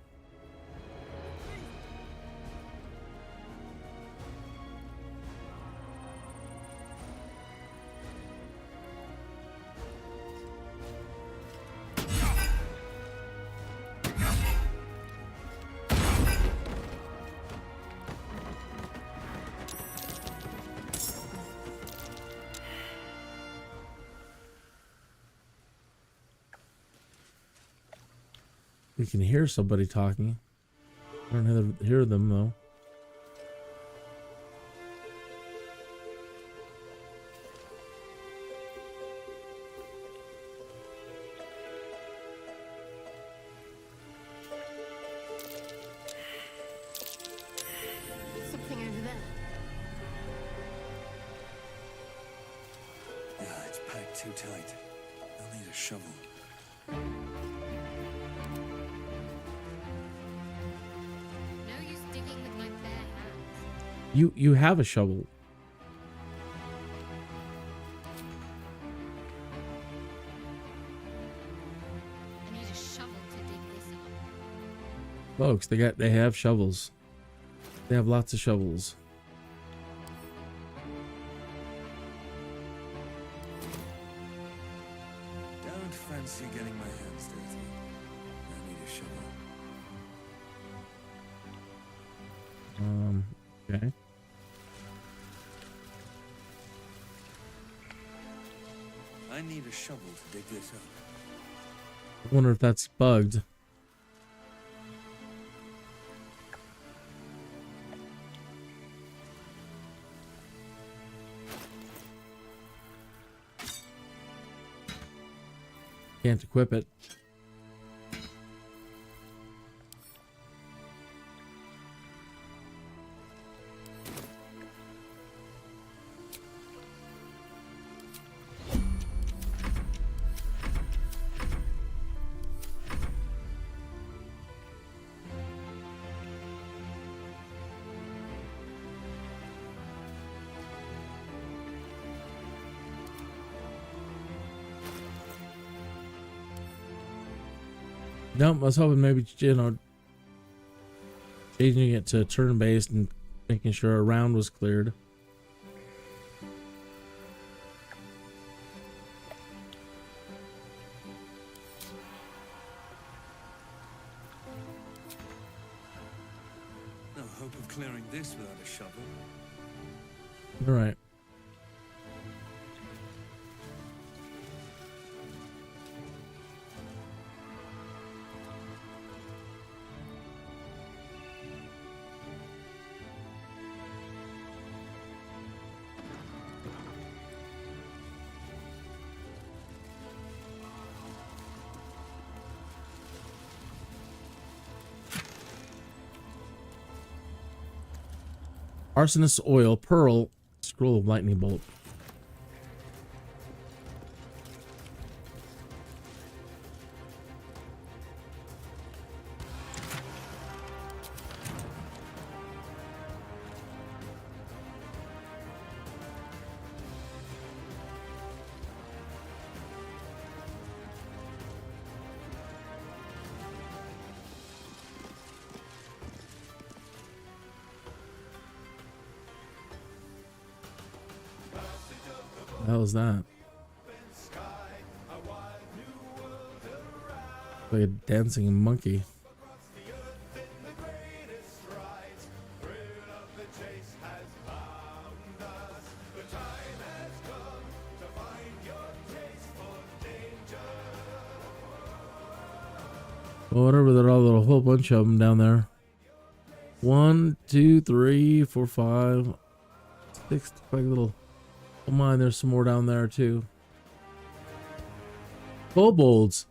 Speaker 1: You can hear somebody talking. I don't hear them though.
Speaker 9: Something over there.
Speaker 3: Yeah, it's packed too tight. I'll need a shovel.
Speaker 9: No use digging with my bare hands.
Speaker 1: You have a shovel.
Speaker 9: I need a shovel to dig this up.
Speaker 1: Folks, they have shovels. They have lots of shovels.
Speaker 3: Don't fancy getting my hands dirty. I need a shovel.
Speaker 1: Okay.
Speaker 3: I need a shovel to dig this up.
Speaker 1: I wonder if that's bugged. Can't equip it. Nope, I was hoping maybe, you know, changing it to turn-based and making sure a round was cleared.
Speaker 3: No hope of clearing this without a shovel.
Speaker 1: All right. Arsonist oil, pearl, scroll of lightning bolt. What the hell is that? Like a dancing monkey. Well, whatever, there are a whole bunch of them down there. 1, 2, 3, 4, 5, 6, like little. Oh my, there's some more down there too. Kobolds.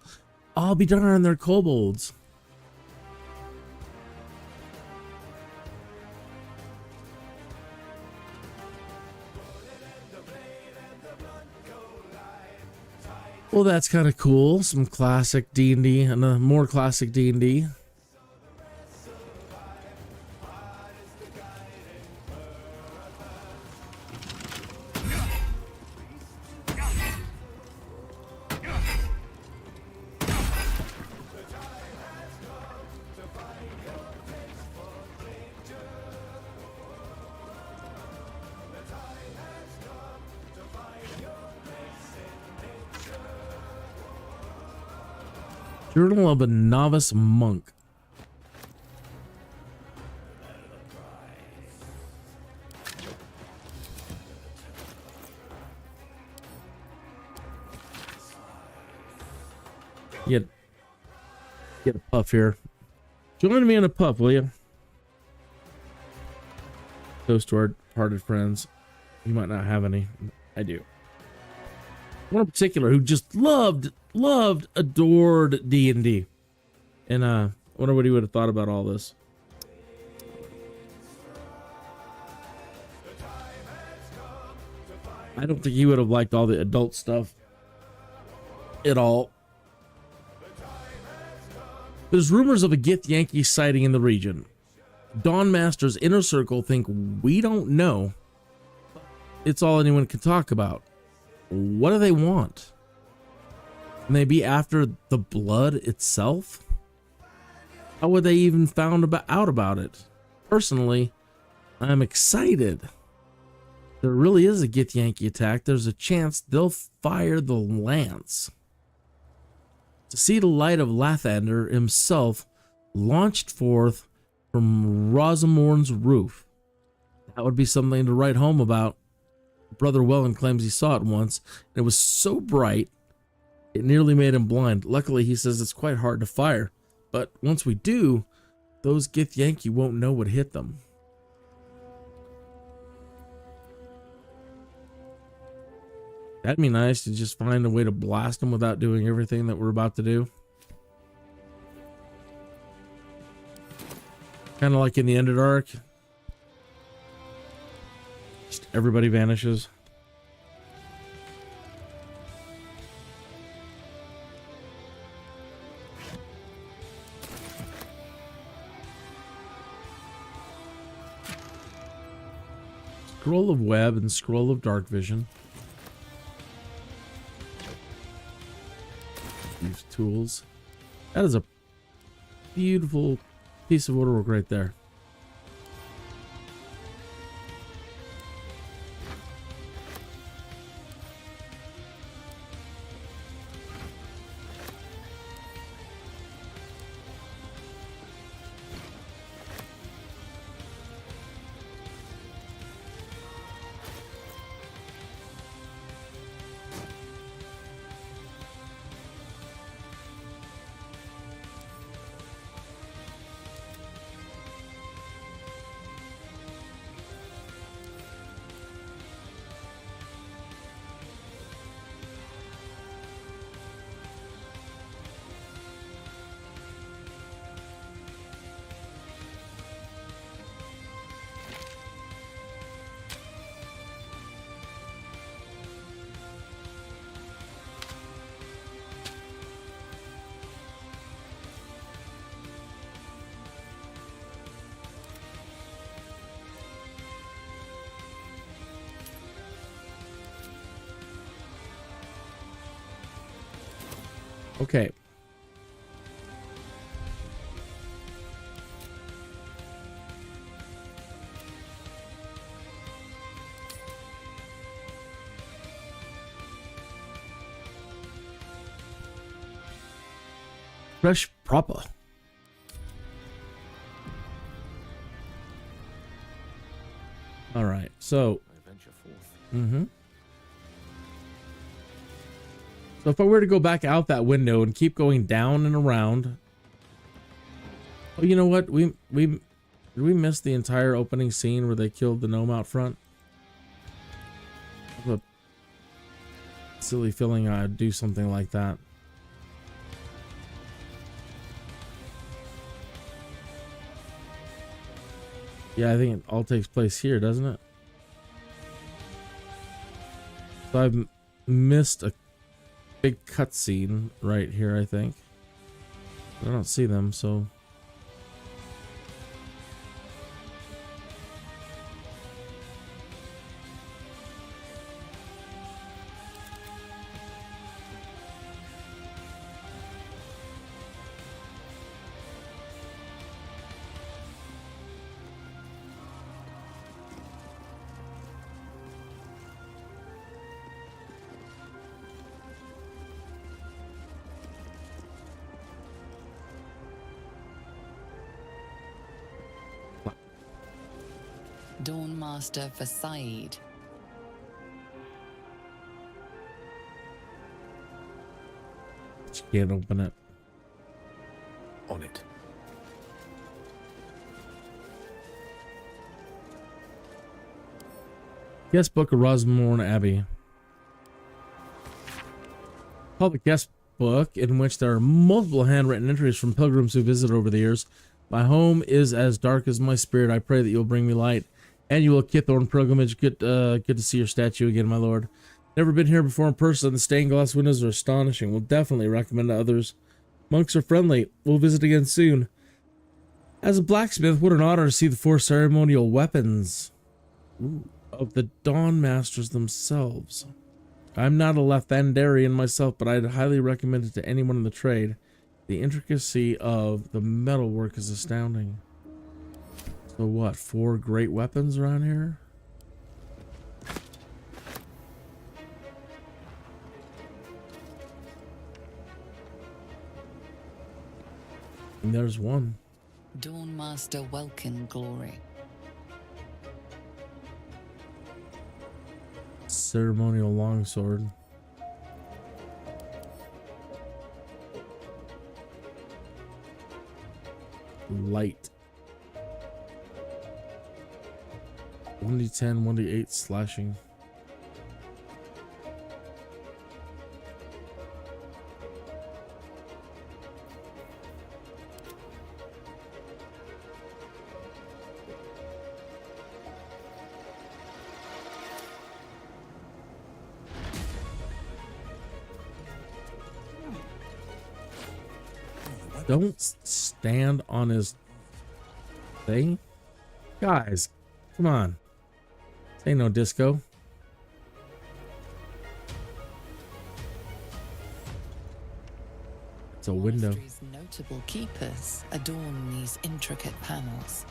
Speaker 1: I'll be darned, they're kobolds. Well, that's kind of cool. Some classic D&D and a more classic D&D. Journal of a Novice Monk. Get a puff here. Join me in a puff, will you? Toast to our departed friends. You might not have any. I do. One in particular who just loved, adored D&D. And I wonder what he would have thought about all this. I don't think he would have liked all the adult stuff at all. There's rumors of a Githyanki sighting in the region. Dawnmaster's inner circle think we don't know. It's all anyone can talk about. What do they want? Can they be after the blood itself? How would they even found out about it? Personally, I'm excited. There really is a Githyanki attack. There's a chance they'll fire the lance. To see the light of Lathander himself launched forth from Rosamorn's roof. That would be something to write home about. Brother Wellen claims he saw it once, and it was so bright, it nearly made him blind. Luckily, he says it's quite hard to fire, but once we do, those Githyanki won't know what hit them. That'd be nice to just find a way to blast them without doing everything that we're about to do. Kind of like in the Underdark. Just everybody vanishes. Scroll of Web and Scroll of Dark Vision. Use tools. That is a beautiful piece of woodwork right there. Okay. Fresh proper. All right. So.
Speaker 3: I venture forth.
Speaker 1: Mm-hmm. So if I were to go back out that window and keep going down and around. Oh, you know what? Did we miss the entire opening scene where they killed the gnome out front? I have a silly feeling I'd do something like that. Yeah, I think it all takes place here, doesn't it? So I've missed a big cutscene right here, I think. I don't see them, so...
Speaker 4: Dawnmaster for Side.
Speaker 1: Just can't open it.
Speaker 3: On it.
Speaker 1: Guest book of Rosmorn Abbey. Public guest book in which there are multiple handwritten entries from pilgrims who visit over the years. My home is as dark as my spirit. I pray that you'll bring me light. Annual Kithorn pilgrimage. Good to see your statue again, my lord. Never been here before in person. The stained glass windows are astonishing. Will definitely recommend to others. Monks are friendly. We'll visit again soon. As a blacksmith, what an honor to see the 4 ceremonial weapons of the Dawn Masters themselves. I'm not a Lathandarian myself, but I'd highly recommend it to anyone in the trade. The intricacy of the metalwork is astounding. So what, 4 great weapons around here? And there's one.
Speaker 4: Dawnmaster Welkin Glory.
Speaker 1: Ceremonial longsword. Light. 1d10, 1d8 slashing. Don't stand on his thing. Guys, come on. This ain't no disco. It's a window.
Speaker 4: Monastery's notable keepers adorn these intricate panels.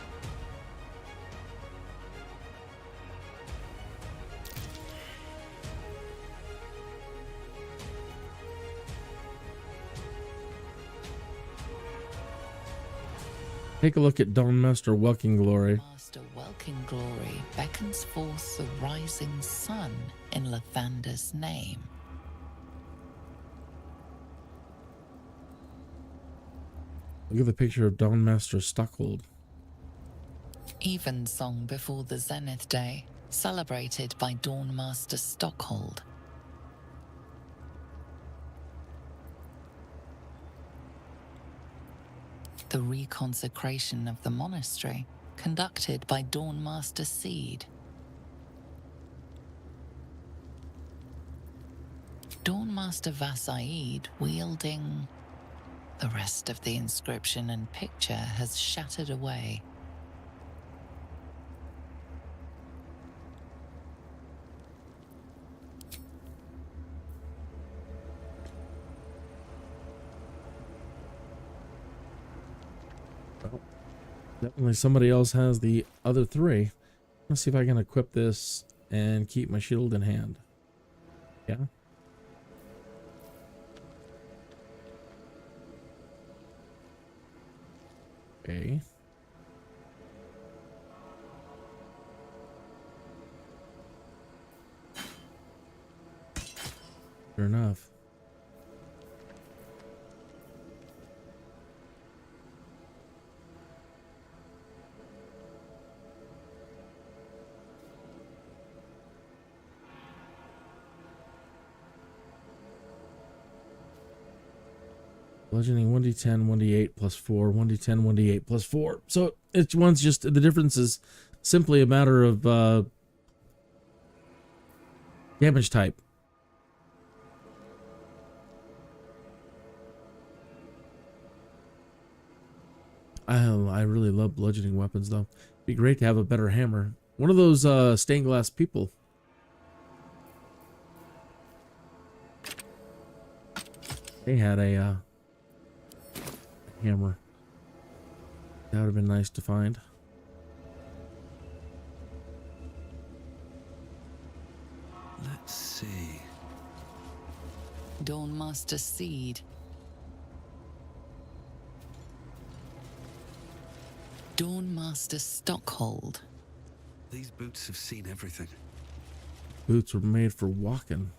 Speaker 1: Take a look at Dawnmaster Welking Glory.
Speaker 4: Master Welking Glory beckons forth the rising sun in Lathander's name.
Speaker 1: Look at the picture of Dawnmaster Stockhold.
Speaker 4: Evensong before the Zenith Day, celebrated by Dawnmaster Stockhold. The reconsecration of the monastery, conducted by Dawnmaster Seed. Dawnmaster Vasaid wielding... The rest of the inscription and picture has shattered away.
Speaker 1: Well, definitely somebody else has the other three. Let's see if I can equip this and keep my shield in hand. Yeah. Okay. Sure enough. Bludgeoning 1d10, 1d8 plus 4, 1d10, 1d8 plus 4. So each one's just, the difference is simply a matter of damage type. I really love bludgeoning weapons though. Be great to have a better hammer. One of those stained glass people. They had a hammer. That would have been nice to find.
Speaker 3: Let's see.
Speaker 4: Dawnmaster Seed. Dawnmaster Stockhold.
Speaker 3: These boots have seen everything.
Speaker 1: Boots were made for walking.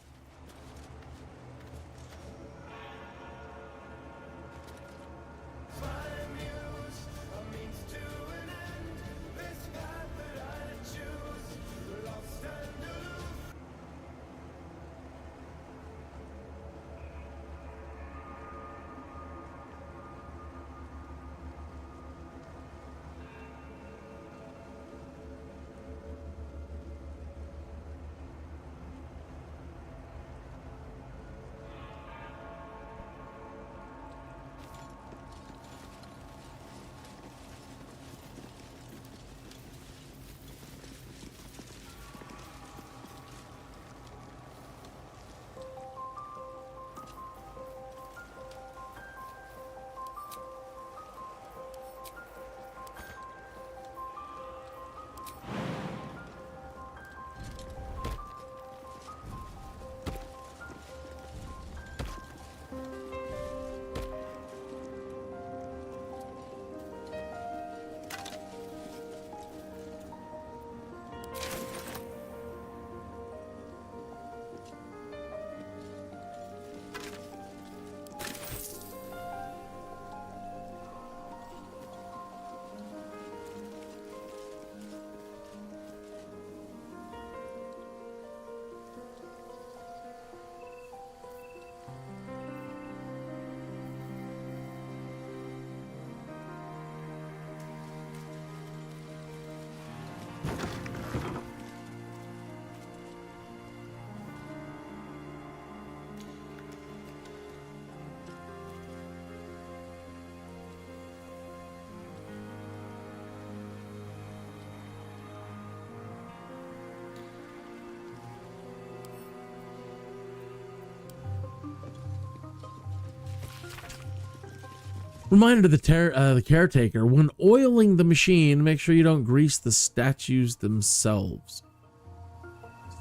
Speaker 1: Reminder to the caretaker, when oiling the machine, make sure you don't grease the statues themselves.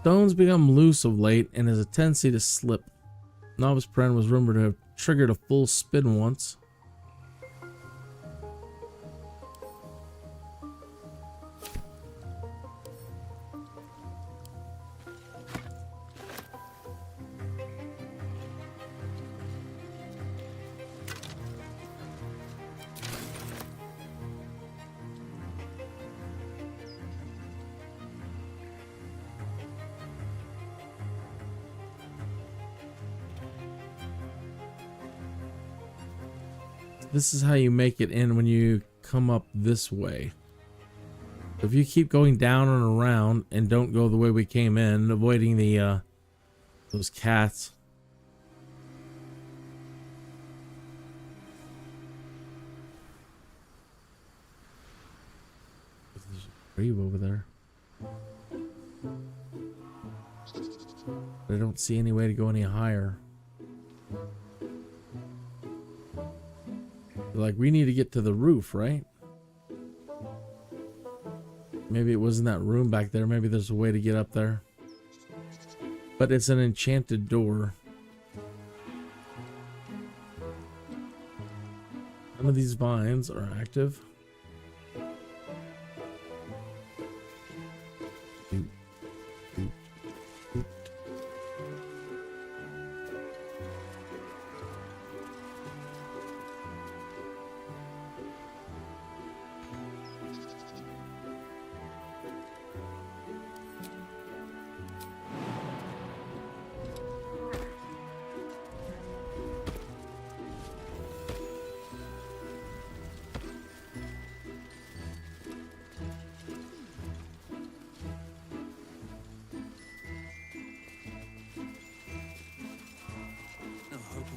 Speaker 1: Stones become loose of late and has a tendency to slip. Novice Pren was rumored to have triggered a full spin once. This is how you make it in when you come up this way. If you keep going down and around and don't go the way we came in, avoiding the those cats. There's a grave over there. But I don't see any way to go any higher. Like, we need to get to the roof, right? Maybe it was in that room back there. Maybe there's a way to get up there. But it's an enchanted door. None of these vines are active.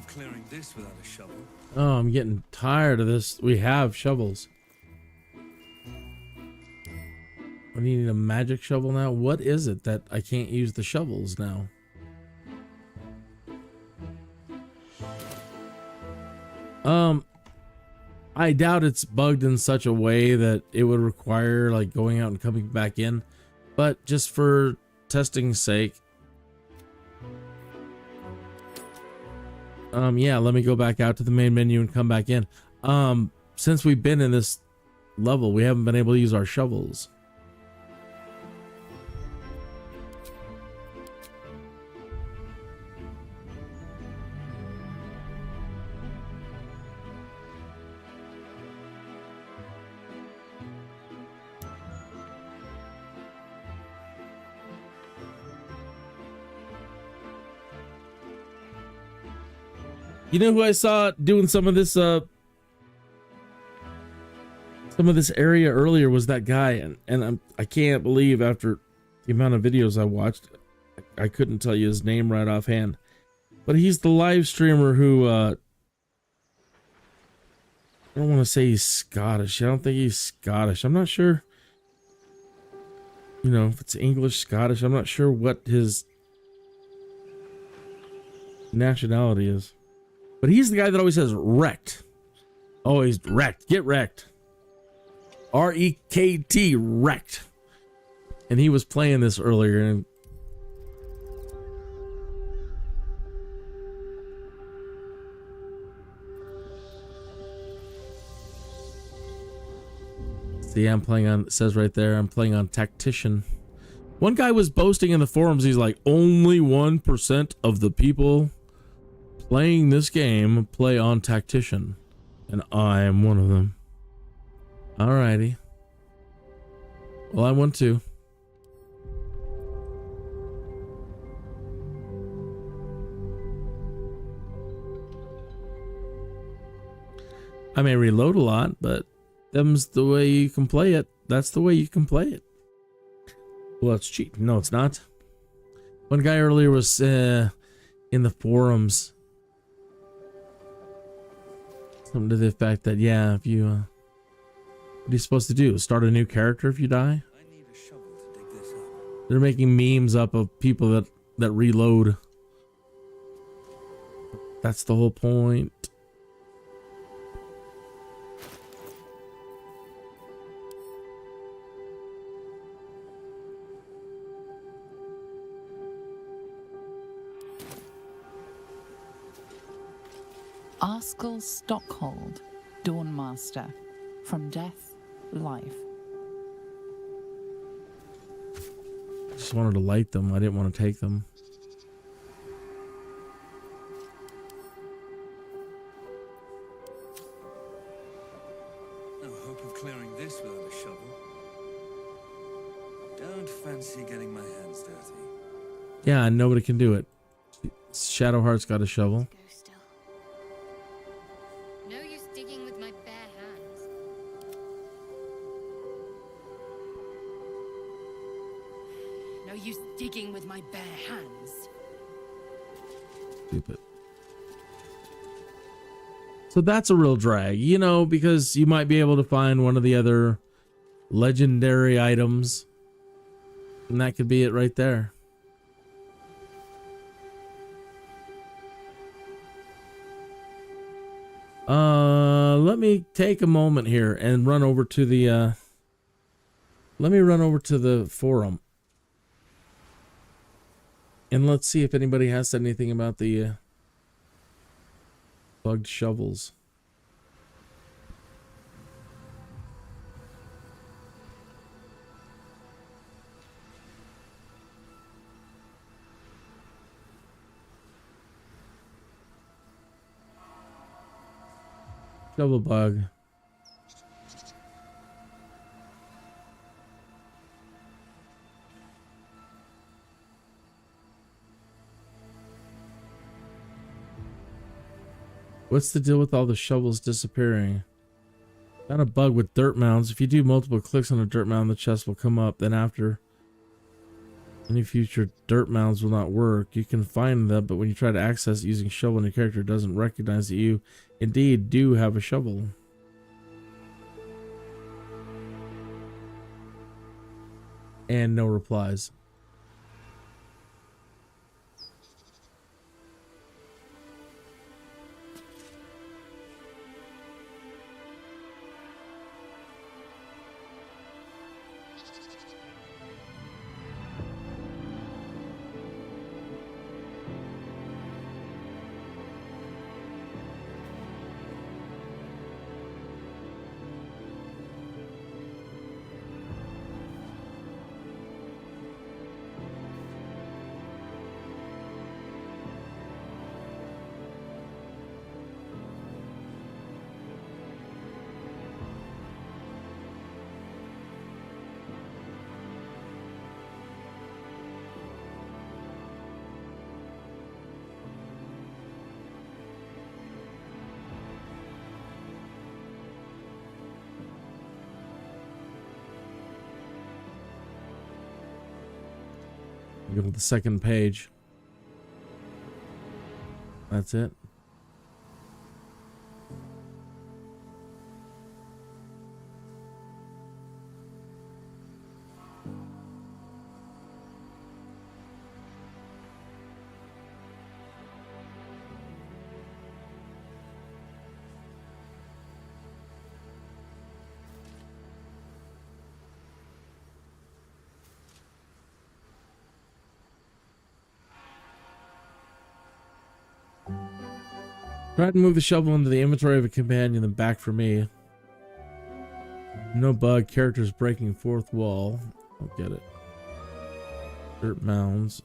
Speaker 3: Clearing this without a shovel.
Speaker 1: Oh, I'm getting tired of this. We have shovels. I need a magic shovel now. What is it that I can't use the shovels now? I doubt it's bugged in such a way that it would require like going out and coming back in, but just for testing's sake. Yeah, let me go back out to the main menu and come back in. Since we've been in this level, we haven't been able to use our shovels. You know who I saw doing some of this area earlier was that guy, and I can't believe after the amount of videos I watched, I couldn't tell you his name right offhand. But he's the live streamer who I don't want to say he's Scottish. I don't think he's Scottish. I'm not sure. You know, if it's English, Scottish, I'm not sure what his nationality is. But he's the guy that always says wrecked. Always wrecked. Get wrecked. R-E-K-T, wrecked. And he was playing this earlier. And see, I'm playing on, it says right there, I'm playing on Tactician. One guy was boasting in the forums, he's like, only 1% of the people playing this game play on Tactician, and I am one of them. Alrighty. Well, I want to. I may reload a lot, but them's the way you can play it. That's the way you can play it. Well, it's cheap. No, it's not. One guy earlier was in the forums. Something to the effect that, yeah, if you, what are you supposed to do? Start a new character if you die?
Speaker 3: I need a shovel to dig this up.
Speaker 1: They're making memes up of people that reload. That's the whole point.
Speaker 4: Arskel Stockhold, Dawnmaster. From death, life.
Speaker 1: Just wanted to light them. I didn't want to take them.
Speaker 3: No hope of clearing this without a shovel. Don't fancy getting my hands dirty.
Speaker 1: Yeah, and nobody can do it. Shadowheart's got a shovel.
Speaker 9: Go still. No use digging with my bare hands. No use digging with my bare hands.
Speaker 1: Stupid. So that's a real drag, you know, because you might be able to find one of the other legendary items. And that could be it right there. Let me take a moment here and run over to the let me run over to the forum. And let's see if anybody has said anything about the bugged shovels. Shovel bug. What's the deal with all the shovels disappearing? Got a bug with dirt mounds. If you do multiple clicks on a dirt mound, the chest will come up. Then after any future dirt mounds will not work. You can find them, but when you try to access it using shovel and your character doesn't recognize that you indeed do have a shovel. And no replies. Go to the second page. That's it. Try to move the shovel into the inventory of a companion, then back for me. No bug. Characters breaking fourth wall. I'll get it. Dirt mounds.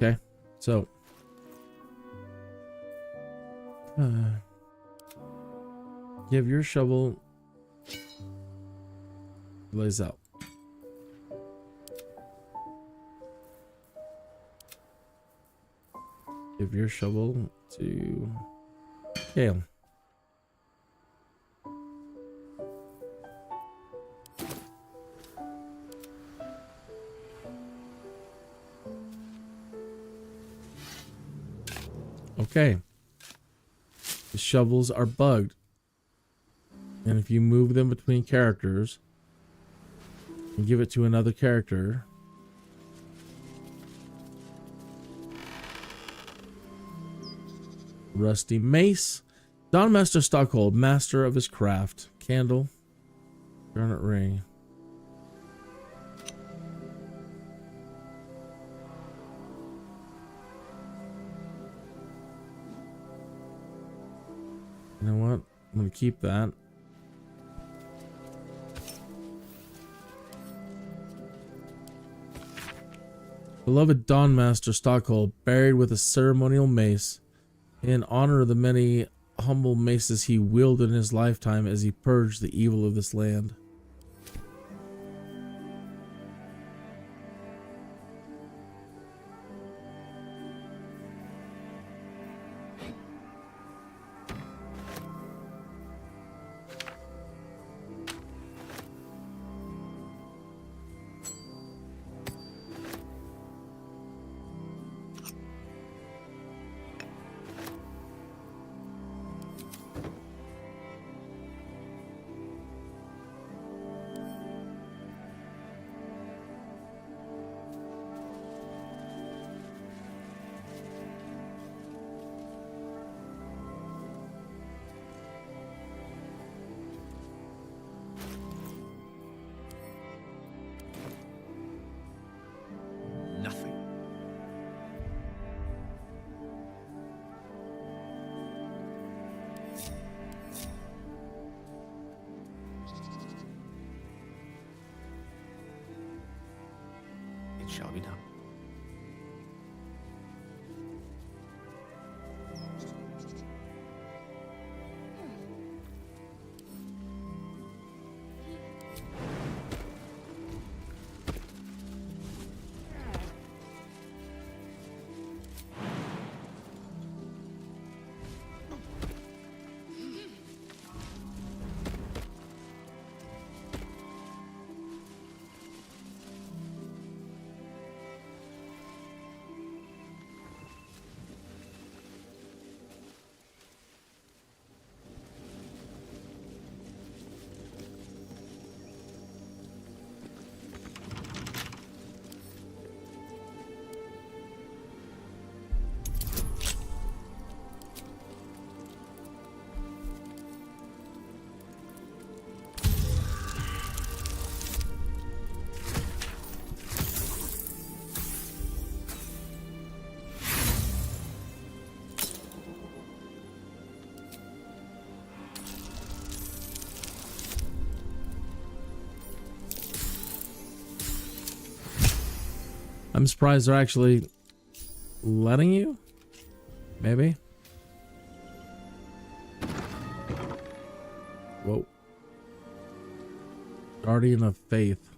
Speaker 1: Okay, so give your shovel Lae'zel. Give your shovel to GALE. Okay. The shovels are bugged. And if you move them between characters and give it to another character, Rusty mace. Dawnmaster Stockhold, master of his craft. Candle. Garnet ring. You know what? I'm going to keep that. Beloved Dawnmaster Stockhold, buried with a ceremonial mace, in honor of the many humble maces he wielded in his lifetime as he purged the evil of this land.
Speaker 5: Nothing. It shall be done.
Speaker 1: I'm surprised they're actually letting you. Maybe. Whoa. Guardian of Faith.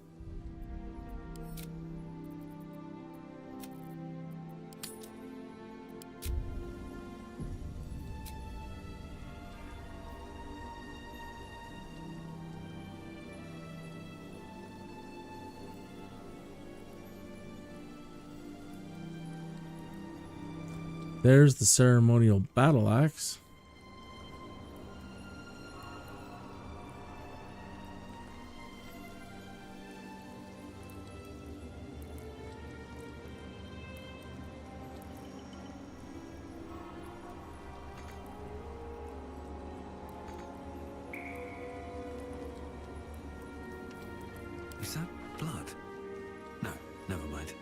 Speaker 1: There's the ceremonial battle axe.
Speaker 3: Is that blood? No, never mind.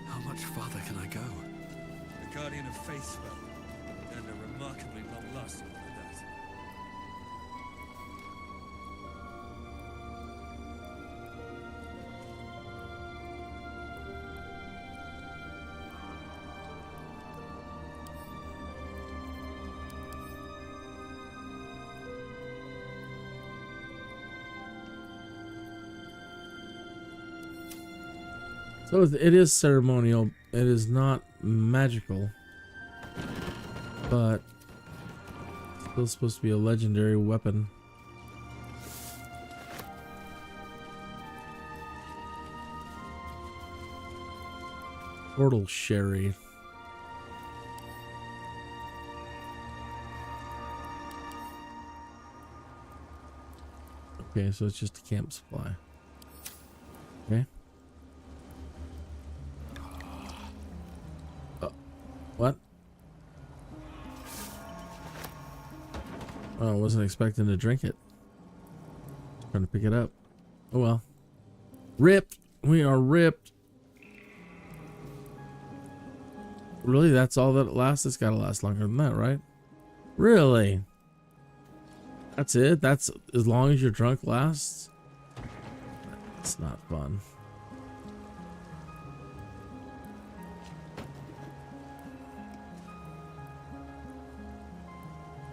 Speaker 3: How much farther can I go?
Speaker 10: The Guardian of Faith spell, and a remarkably long-lasting one at that.
Speaker 1: So it is ceremonial. It is not magical, but still supposed to be a legendary weapon. Portal sherry. Okay, so it's just a camp supply. Okay. What? Oh, I wasn't expecting to drink it. Trying to pick it up. Oh well. Ripped. We are ripped. Really? That's all that lasts? It's gotta last longer than that, right? Really? That's it? That's as long as your drunk lasts? It's not fun.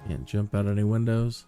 Speaker 1: Can't jump out any windows.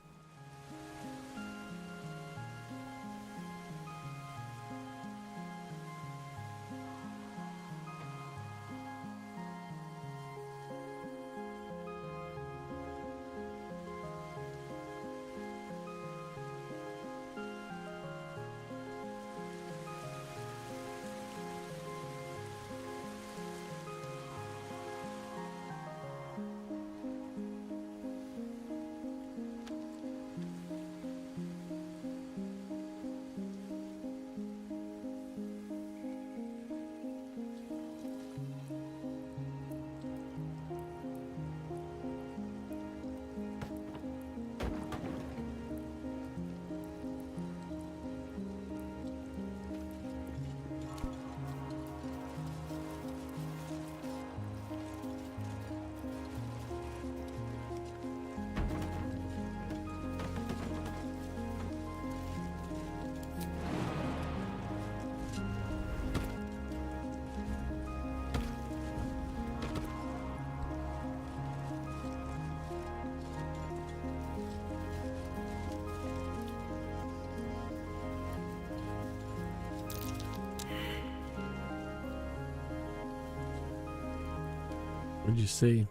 Speaker 1: What'd you see?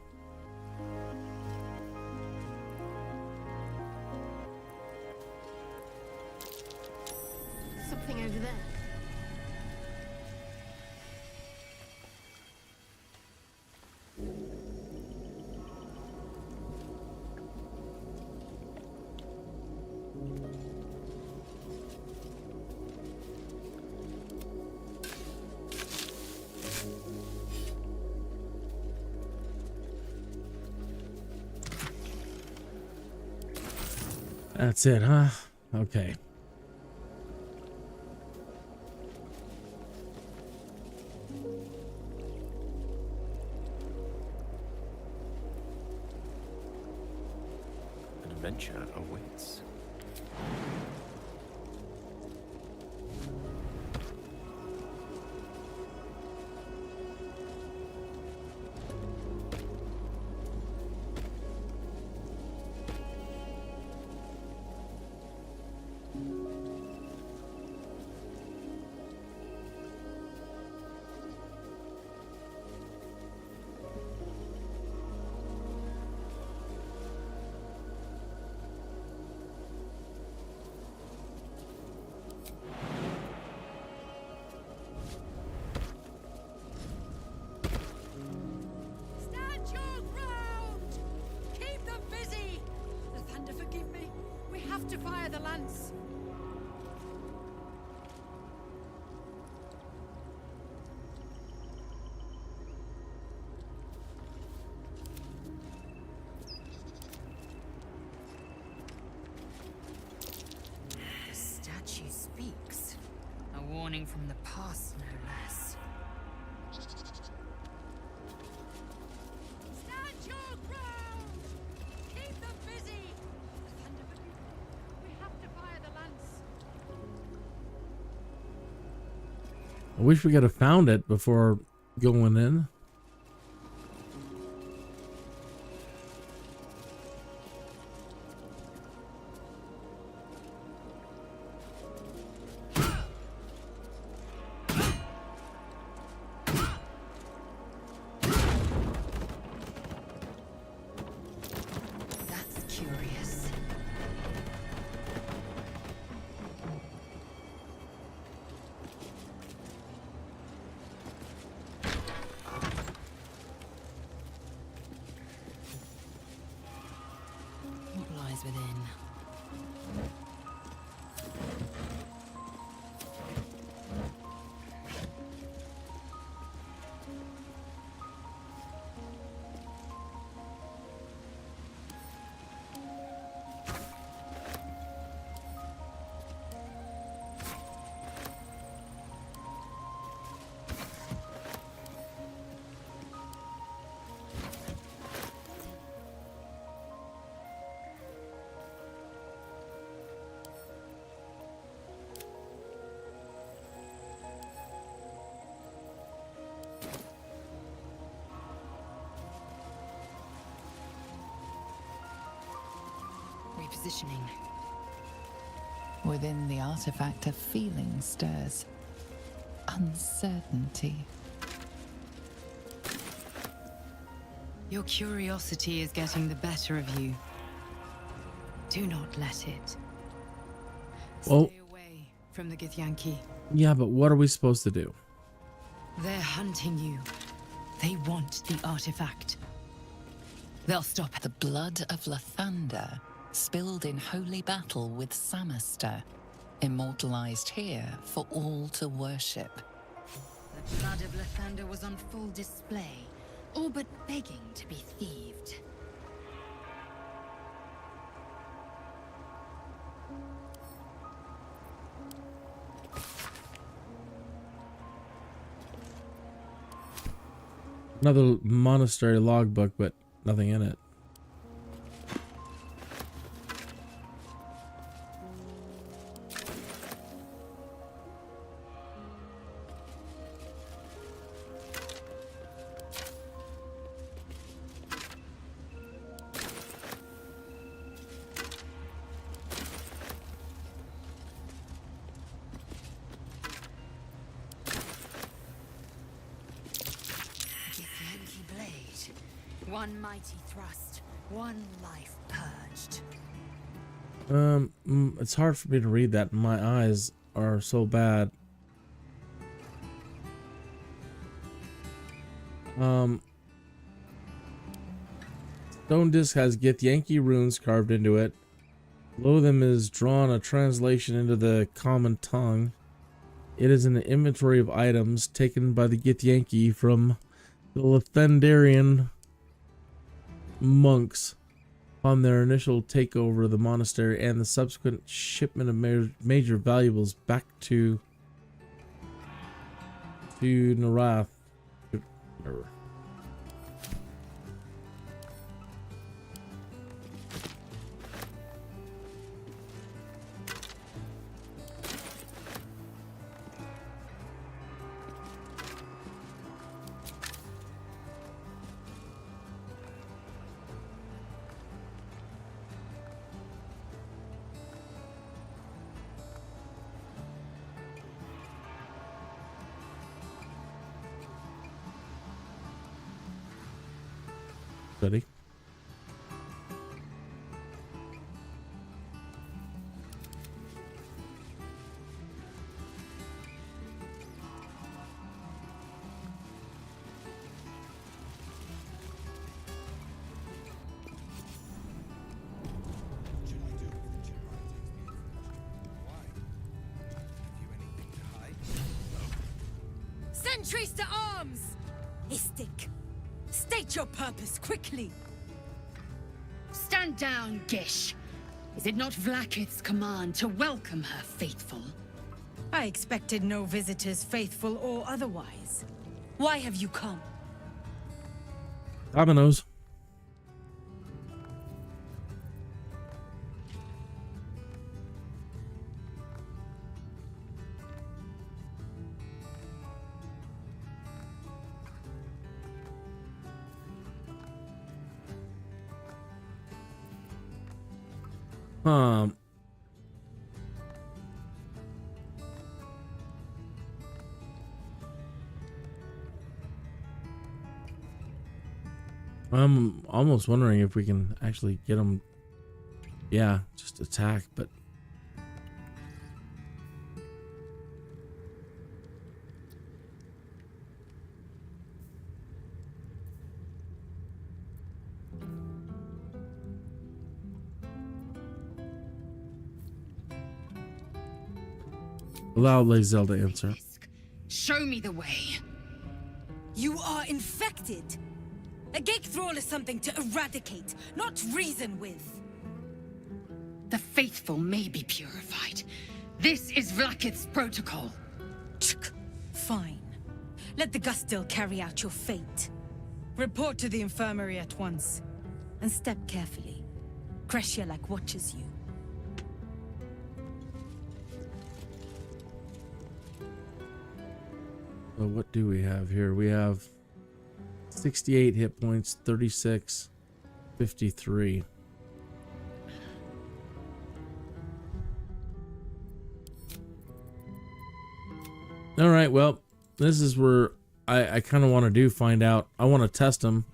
Speaker 9: Something over there.
Speaker 1: That's it, huh? Okay.
Speaker 5: Adventure awaits.
Speaker 9: To fire the lance.
Speaker 6: The statue speaks. A warning from the past, no less.
Speaker 9: Stand your ground! Keep them busy! We have to fire the lance.
Speaker 1: I wish we could have found it before going in.
Speaker 6: That's curious. positioning.
Speaker 4: Within the artifact, a feeling stirs. Uncertainty.
Speaker 6: Your curiosity is getting the better of you. Do not let it.
Speaker 1: Well,
Speaker 6: Stay away from the Githyanki.
Speaker 1: yeah, but what are we supposed to do?
Speaker 6: They're hunting you. They want the artifact. They'll stop.
Speaker 4: The blood of Lathander, spilled in holy battle with Samaster, immortalized here for all to worship.
Speaker 6: The blood of Lathander was on full display, all but begging to be thieved.
Speaker 1: Another monastery logbook, but nothing in it.
Speaker 6: One mighty thrust, one life purged.
Speaker 1: It's hard for me to read that. My eyes are so bad. Stone disc has Githyanki runes carved into it. Below them is drawn a translation into the common tongue. It is in the inventory of items taken by the Githyanki from the Lathandarian monks on their initial takeover of the monastery and the subsequent shipment of major valuables back to Narath. Ready?
Speaker 9: Sentries to arms! Istik, state your purpose quickly.
Speaker 6: Stand down, Gish. Is it not VLAAKITH's command to welcome her faithful?
Speaker 9: I expected no visitors, faithful or otherwise. Why have you come?
Speaker 1: Dominoes. I'm almost wondering if we can actually get them. Yeah, just attack, but allow Lae'zel to answer.
Speaker 6: Show me the way.
Speaker 9: You are infected. A gate thrall is something to eradicate, not reason with.
Speaker 6: The faithful may be purified. This is VLAAKITH's protocol.
Speaker 9: Fine. Let the Gusthill carry out your fate. Report to the infirmary at once. And step carefully. CRECHE like watches you.
Speaker 1: So what do we have here? We have 68 hit points, 36, 53. All right, well, this is where I kind of want to find out. I want to test them,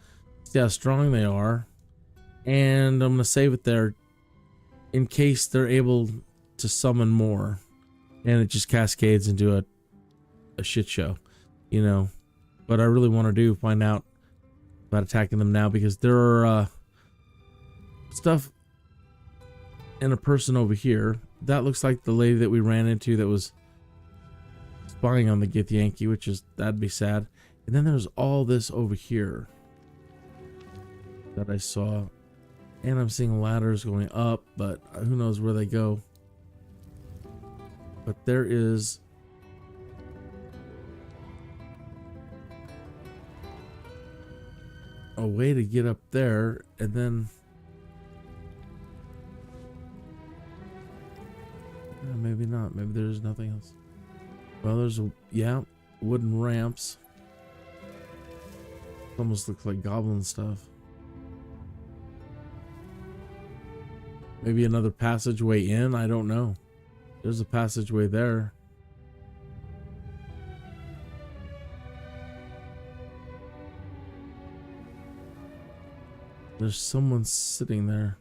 Speaker 1: see how strong they are, and I'm going to save it there in case they're able to summon more, and it just cascades into a shit show, you know. But I really want to find out about attacking them now, because there are stuff and a person over here. That looks like the lady that we ran into that was spying on the Githyanki, which is, that'd be sad. And then there's all this over here that I saw, and I'm seeing ladders going up, but who knows where they go. But there is a way to get up there, and then maybe not. Maybe there's nothing else. Well, there's wooden ramps. Almost looks like goblin stuff. Maybe another passageway in. I don't know. There's a passageway there. There's someone sitting there.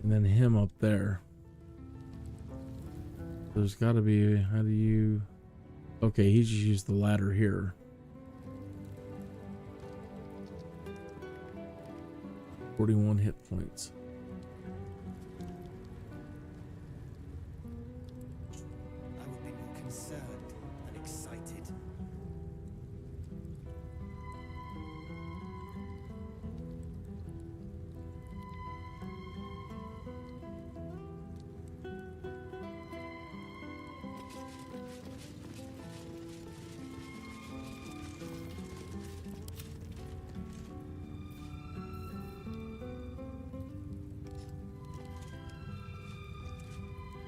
Speaker 1: And then him up there. There's got to be, how do you... Okay, he just used the ladder here. 41 hit points.
Speaker 3: I would be more concerned than excited.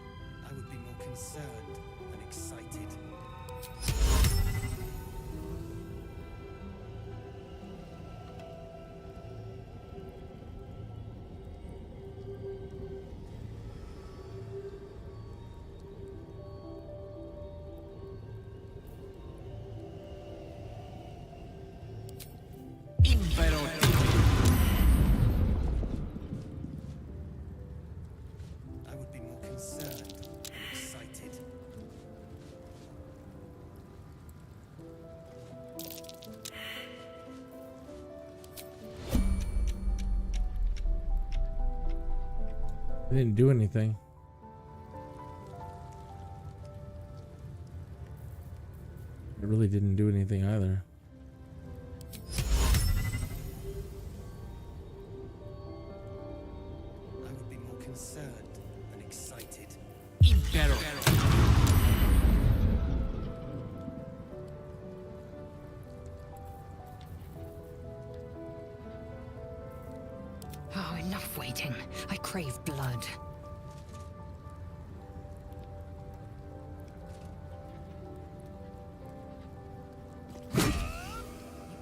Speaker 3: I would be more concerned than excited. I would be more concerned than excited.
Speaker 1: They didn't do anything. It really didn't do anything either.
Speaker 3: I would be more concerned than excited.
Speaker 6: Oh, enough waiting. I crave blood.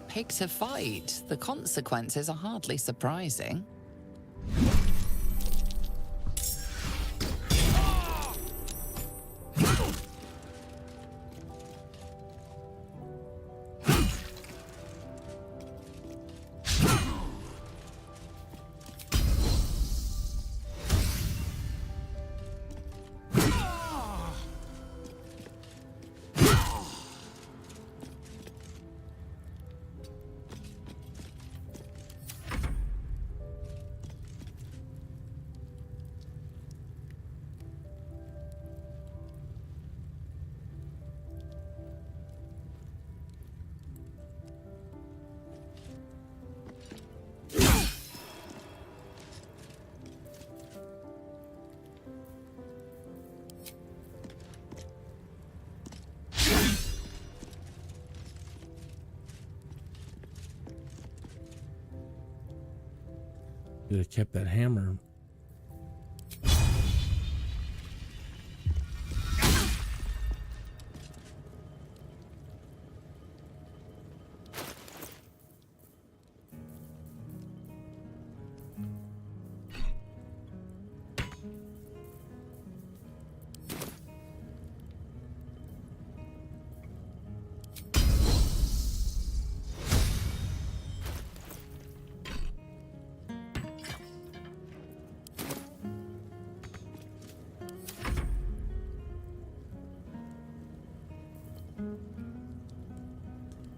Speaker 4: Picked a fight. The consequences are hardly surprising.
Speaker 1: Could have kept that hammer.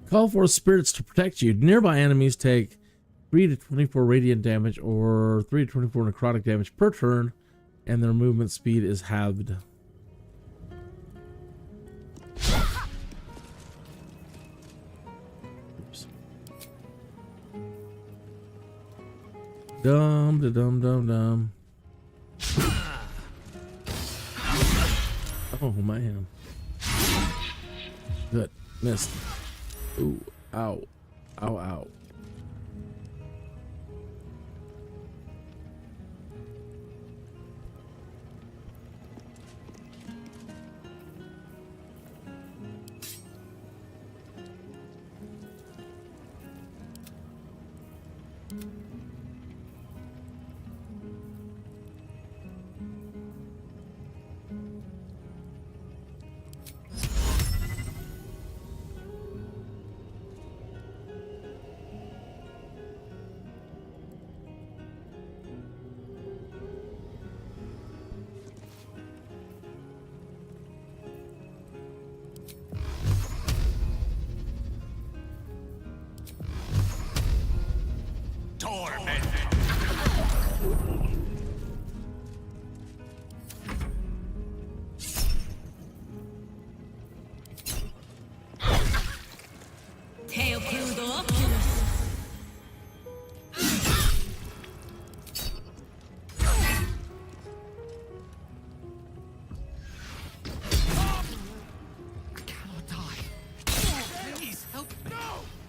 Speaker 1: Call for spirits to protect you. Nearby enemies take 3 to 24 radiant damage or 3 to 24 necrotic damage per turn, and their movement speed is halved. Oops. Dum da dum dum dum. Oh man. Good. Missed. Ooh. Ow. Ow, ow.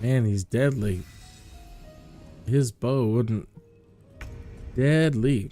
Speaker 1: Man, he's deadly. His bow wouldn't. Deadly.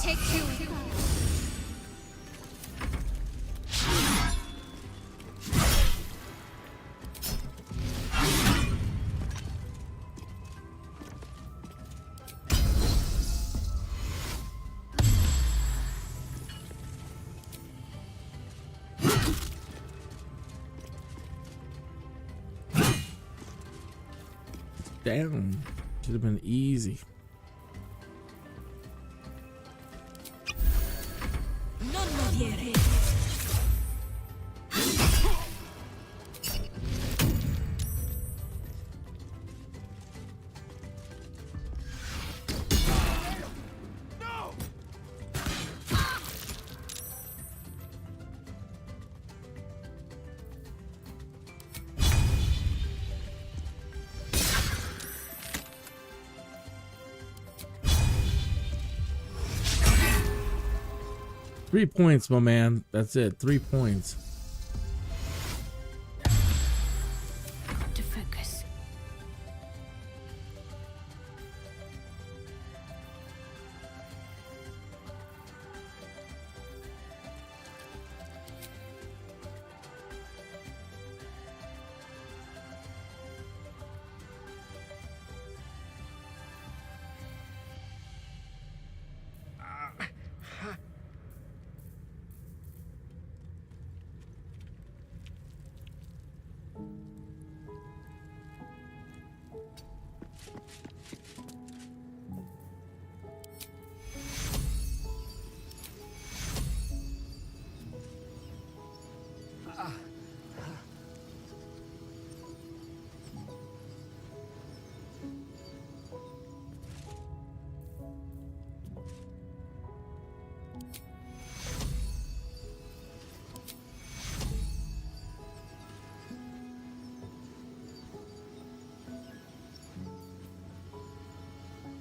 Speaker 11: Take two.
Speaker 1: 'Damn. Should have been easy. Three points, my man. That's it. 3 points.
Speaker 11: To focus.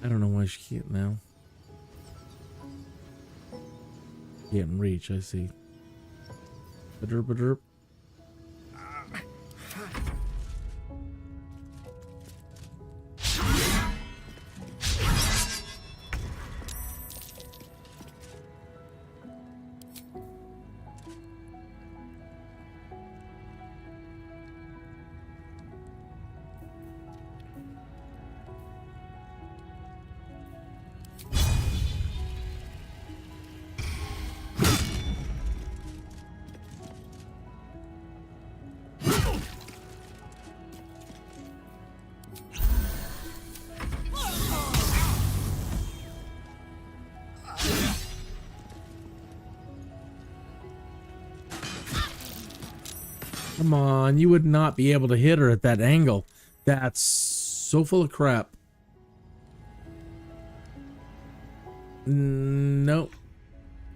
Speaker 1: I don't know why she can't now. Can't reach, I see. Ba-derp, ba-derp. Come on, you would not be able to hit her at that angle. That's so full of crap. Nope.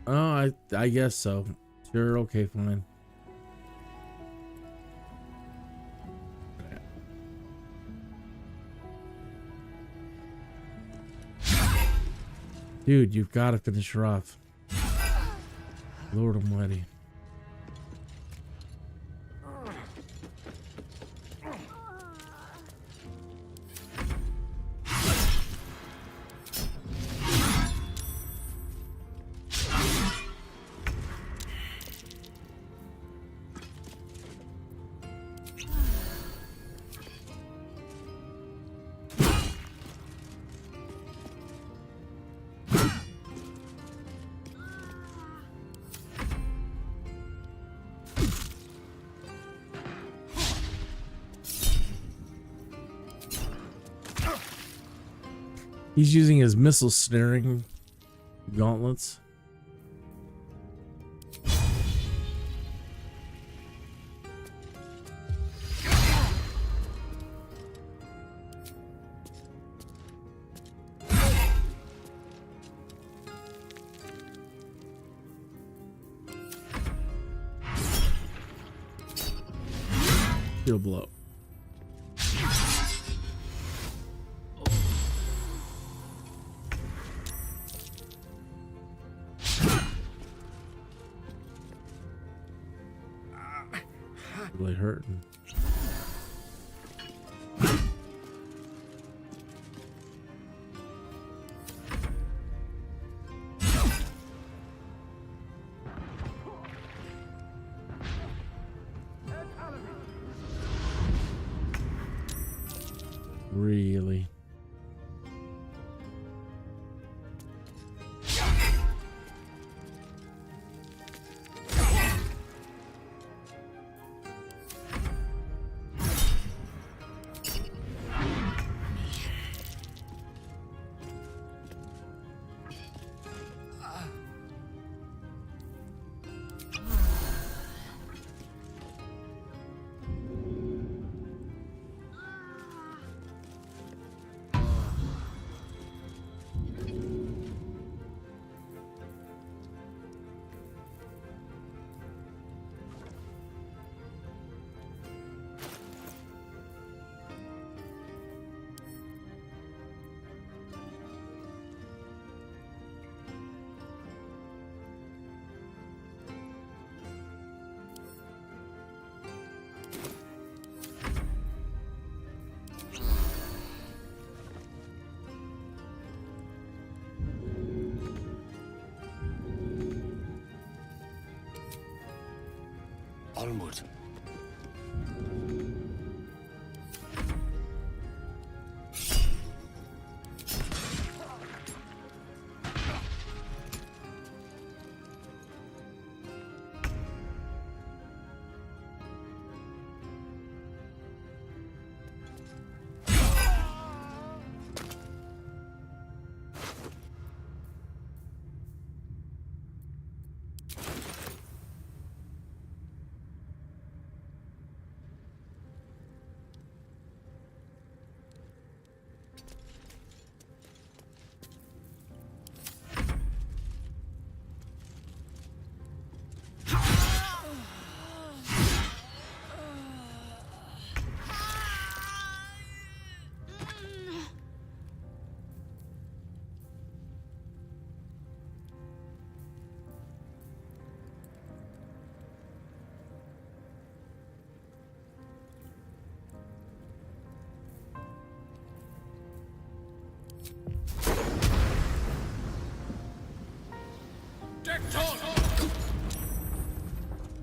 Speaker 1: Oh, I guess so. Sure, okay, fine. Dude, you've got to finish her off. Lord Almighty. He's using his missile snaring gauntlets. He'll blow. Really hurting. Really?
Speaker 2: Onward.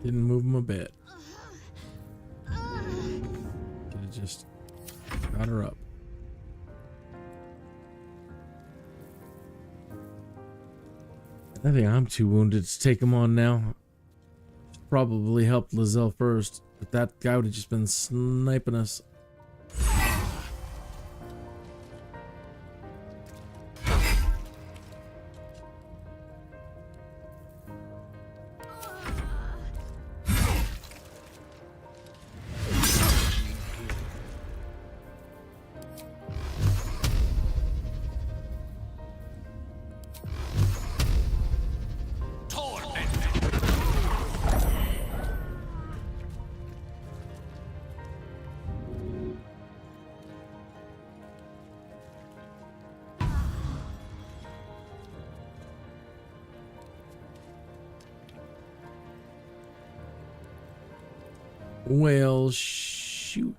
Speaker 1: Didn't move him a bit. Could've just got her up. I think I'm too wounded to take him on now. Probably helped Lae'zel first, but that guy would have just been sniping us. Well, shoot.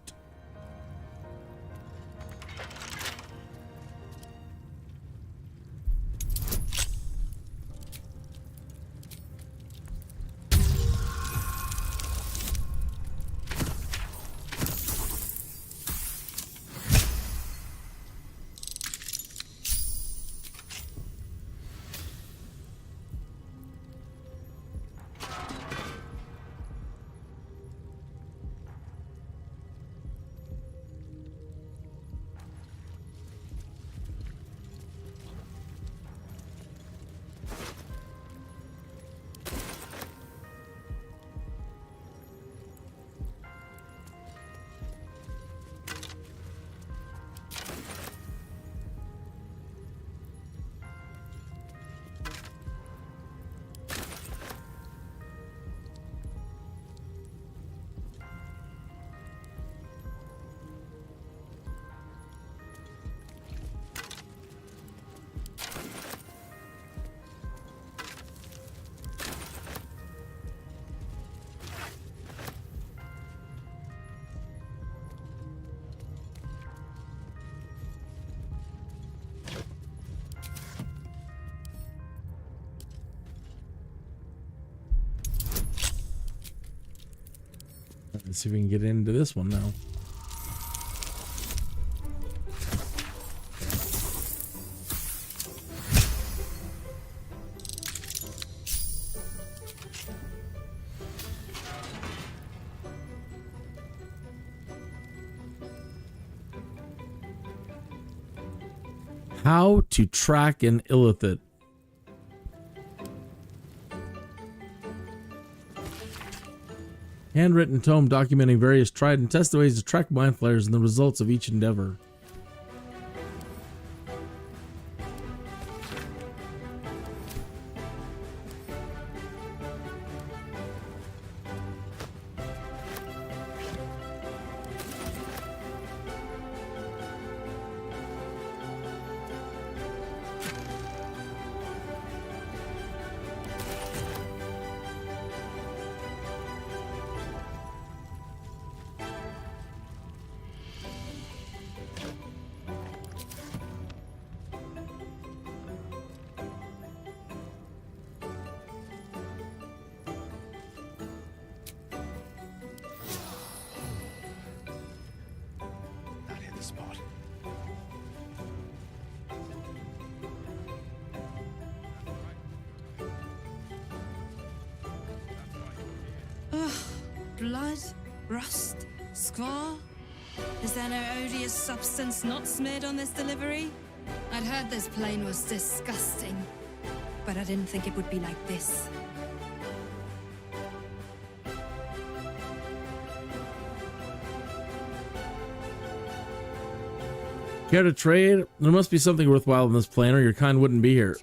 Speaker 1: Let's see if we can get into this one now. How to track an illithid. Handwritten tome documenting various tried and tested ways to track mind flayers and the results of each endeavor.
Speaker 9: Blood? Rust? Squall? Is there no odious substance not smeared on this delivery? I'd heard this plane was disgusting, but I didn't think it would be like this.
Speaker 1: Care to trade? There must be something worthwhile in this plane, or your kind wouldn't be here.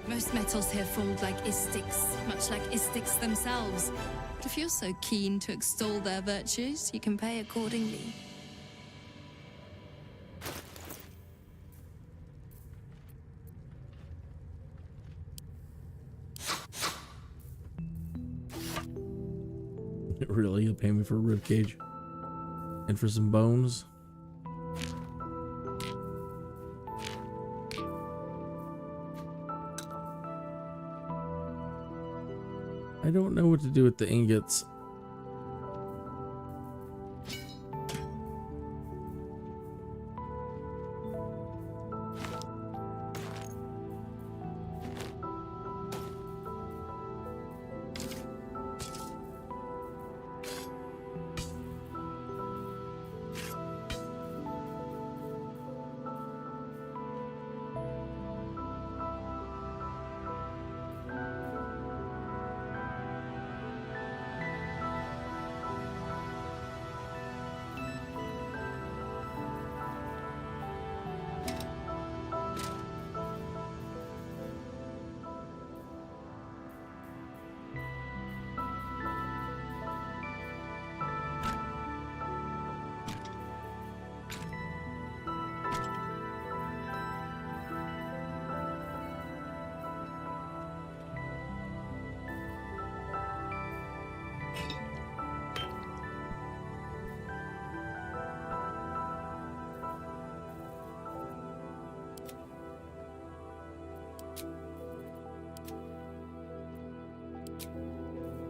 Speaker 9: Most metals here fold like istics, much like istics themselves. But if you're so keen to extol their virtues, you can pay accordingly.
Speaker 1: Really? You'll pay me for a ribcage? And for some bones? I don't know what to do with the ingots.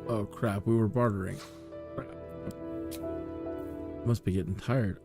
Speaker 1: Oh crap, we were bartering. Crap. Must be getting tired.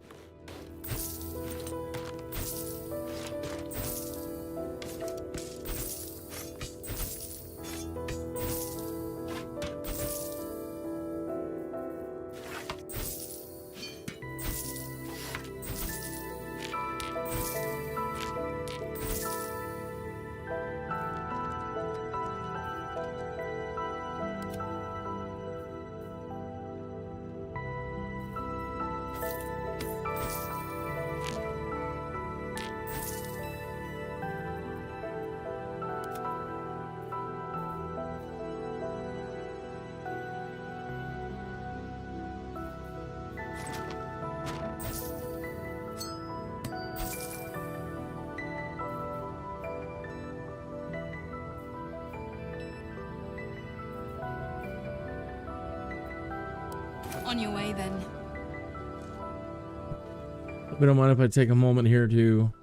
Speaker 9: On your way then.
Speaker 1: We don't mind if I take a moment here to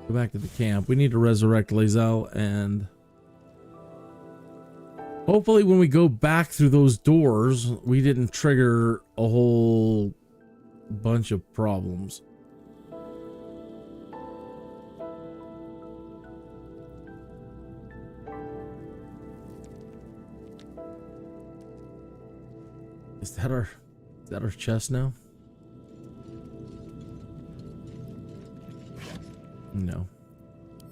Speaker 1: go back to the camp. We need to resurrect Lae'zel, and hopefully when we go back through those doors, we didn't trigger a whole bunch of problems. Is that our chest now? No.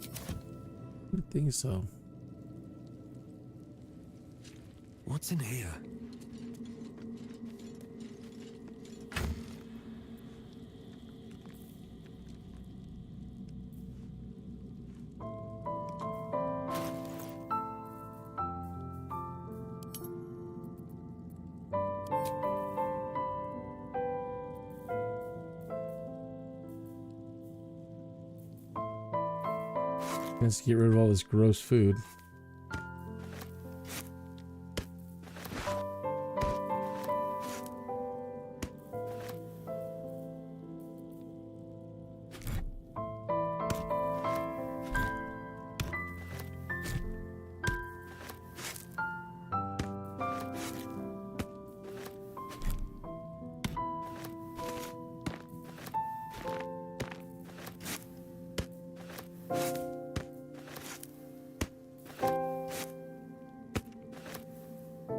Speaker 1: I don't think so.
Speaker 10: What's in here?
Speaker 1: Let's get rid of all this gross food.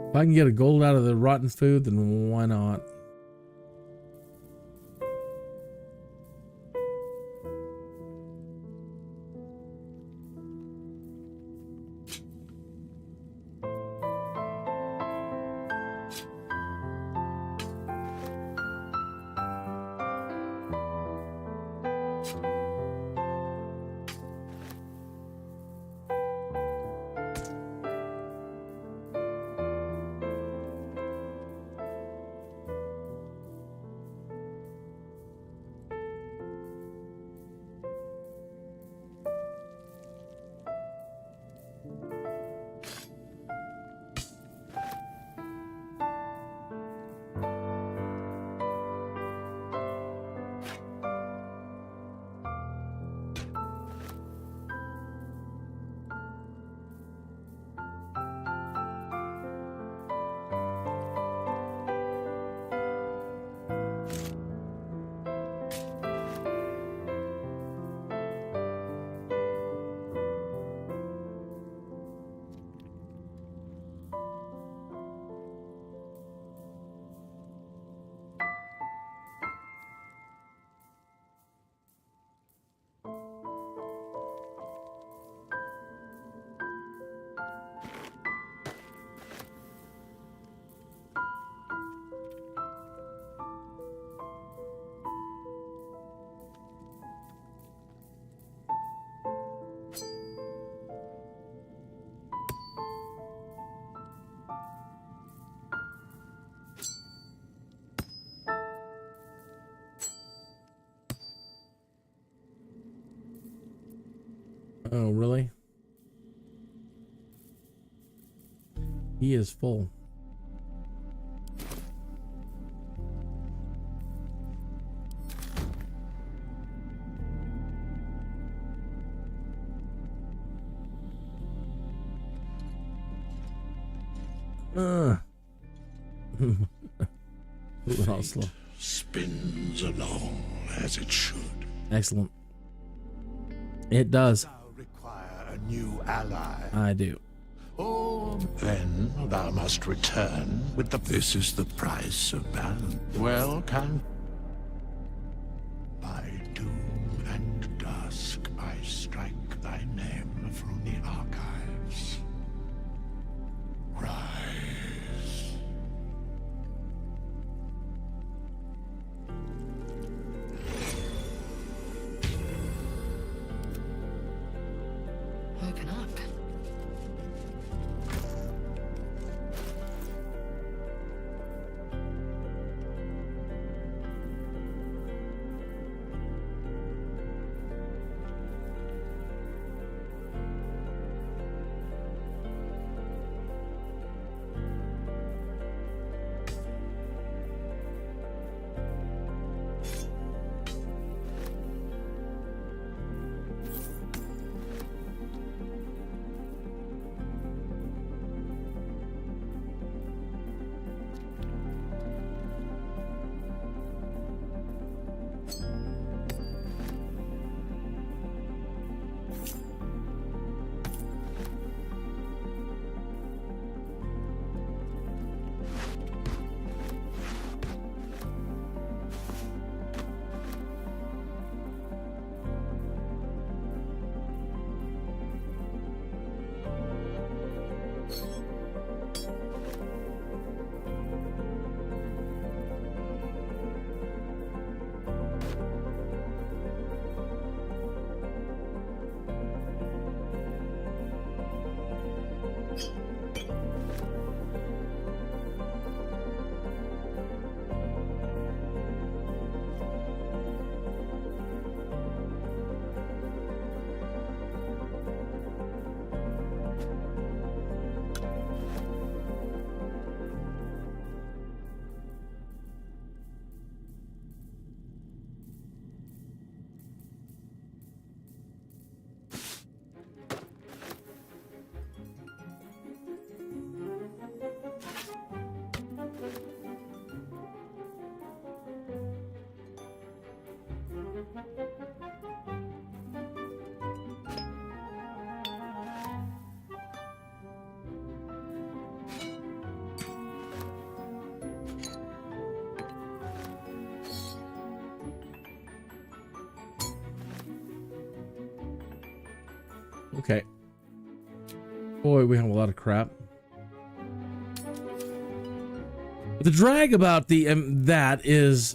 Speaker 1: If I can get a gold out of the rotten food, then why not? Oh, really? He is full. Moving on slow.
Speaker 2: Spins along as it should.
Speaker 1: Excellent. It does.
Speaker 2: Thou require a new ally.
Speaker 1: I do.
Speaker 2: Oh, then thou must return with the... This is the price of balance. Well, can... By doom and dusk, I strike thy name from the archives. Rise.
Speaker 6: Open up.
Speaker 1: Okay. Boy, we have a lot of crap. The drag about the that is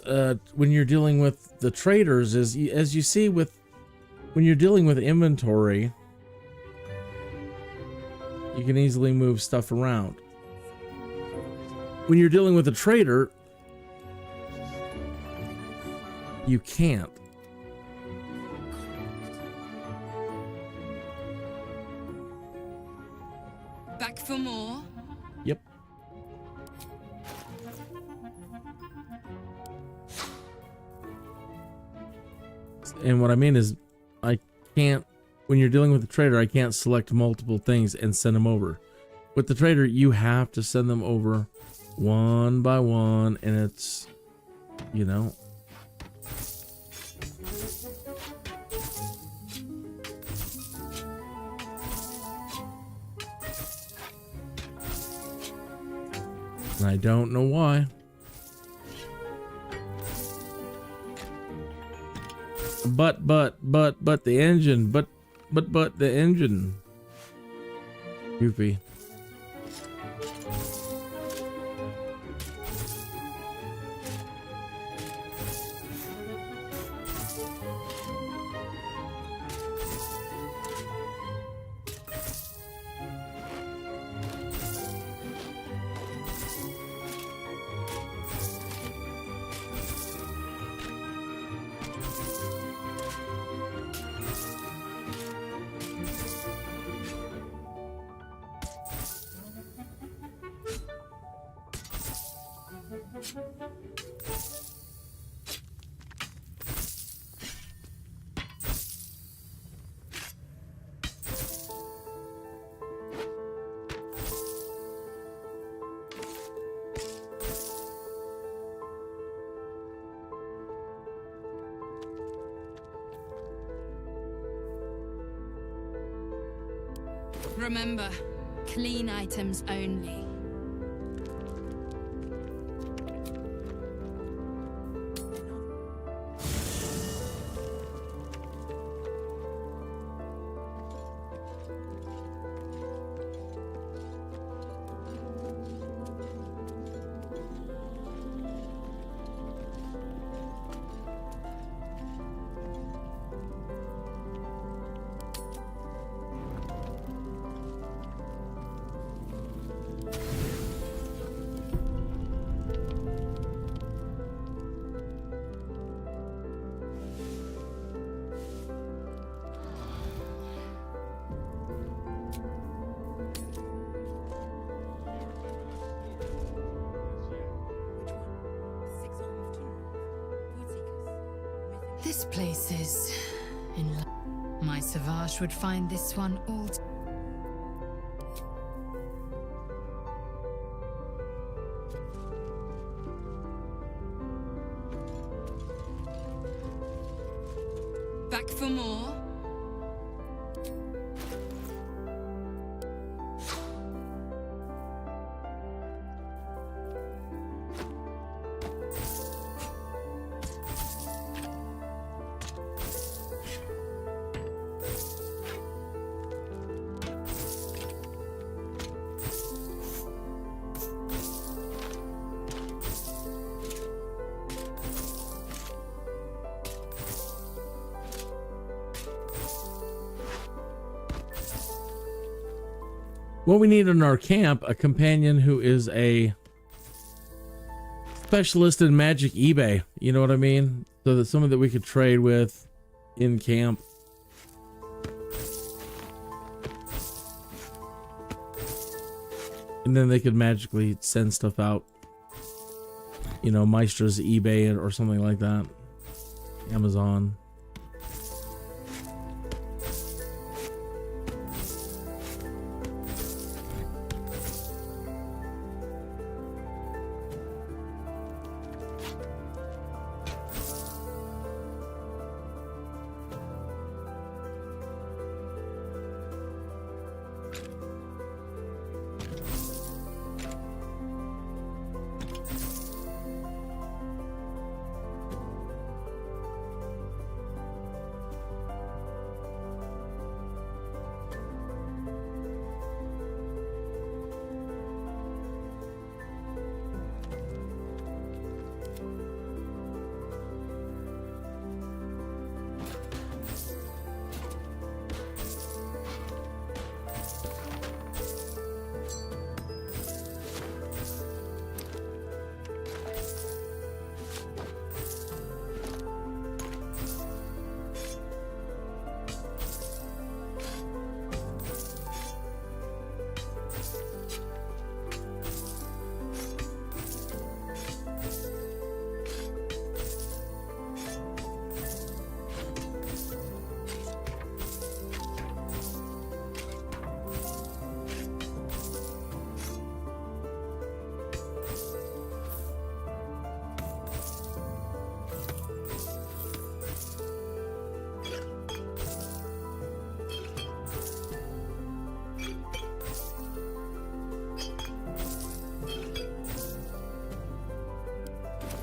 Speaker 1: when you're dealing with the traders is, as you see with when you're dealing with inventory, you can easily move stuff around. When you're dealing with a trader, you can't.
Speaker 9: Back for more?
Speaker 1: Yep. And what I mean is, I can't, when you're dealing with a trader, I can't select multiple things and send them over. With the trader, you have to send them over one by one, and it's, you know. And I don't know why. But the engine, but the engine. Goofy.
Speaker 9: Remember, clean items only.
Speaker 6: This place is in my Savage would find this one all
Speaker 9: Back for more?
Speaker 1: What we need in our camp, a companion who is a specialist in magic eBay. You know what I mean? So that someone that we could trade with in camp. And then they could magically send stuff out. You know, Meistra's eBay or something like that. Amazon.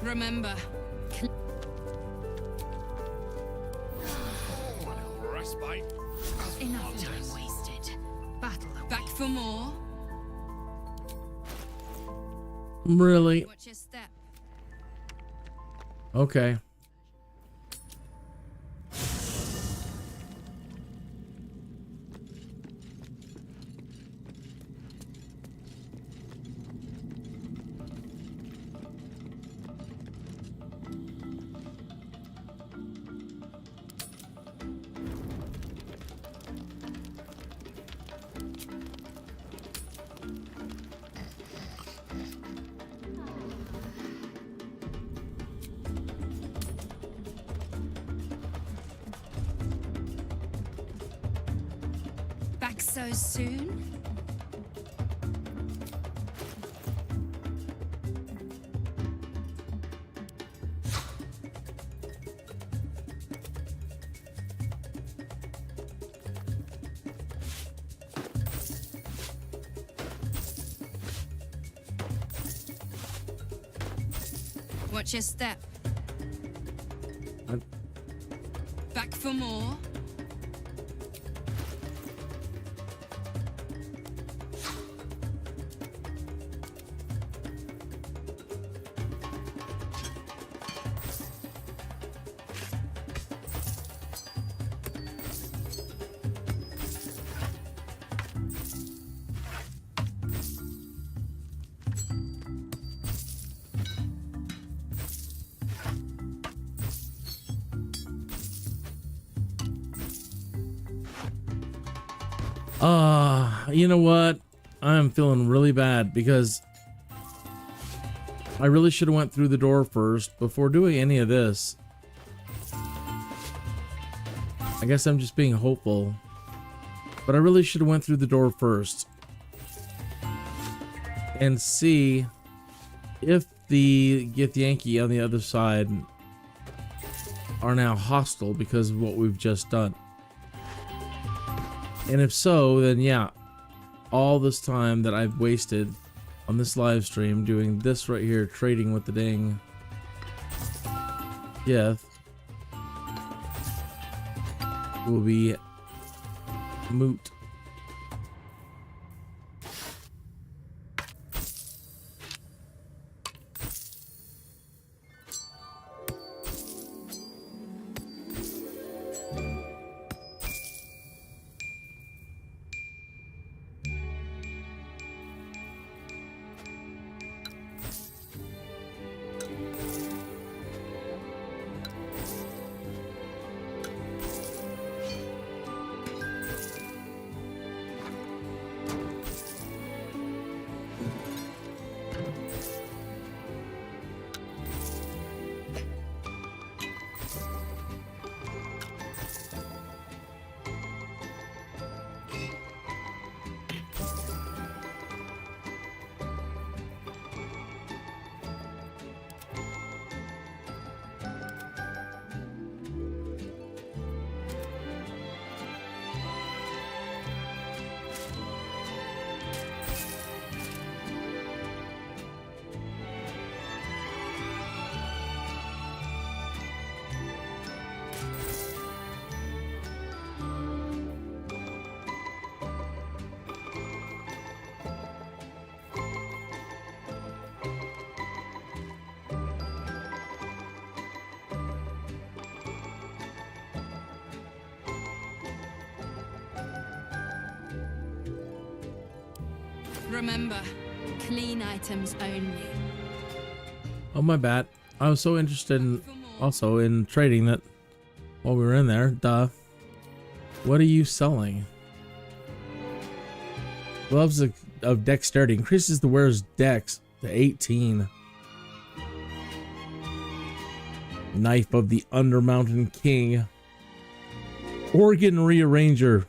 Speaker 9: Remember.
Speaker 2: Respite.
Speaker 6: enough time wasted. Battle
Speaker 9: Back for more?
Speaker 1: Really?
Speaker 9: Watch your step.
Speaker 1: Okay.
Speaker 9: back so soon? Watch your step. Back for more.
Speaker 1: You know what? I'm feeling really bad because I really should have went through the door first before doing any of this. I guess I'm just being hopeful, but I really should have went through the door first and see if the Githyanki on the other side are now hostile because of what we've just done. And if so, then yeah, all this time that I've wasted on this live stream doing this right here, trading with the dang GITH, will be moot.
Speaker 9: Remember, clean items only.
Speaker 1: Oh, my bad. I was so interested in also in trading that while we were in there. Duh. What are you selling? Gloves of dexterity increases the wearer's dex to 18. Knife of the Undermountain King. Organ Rearranger.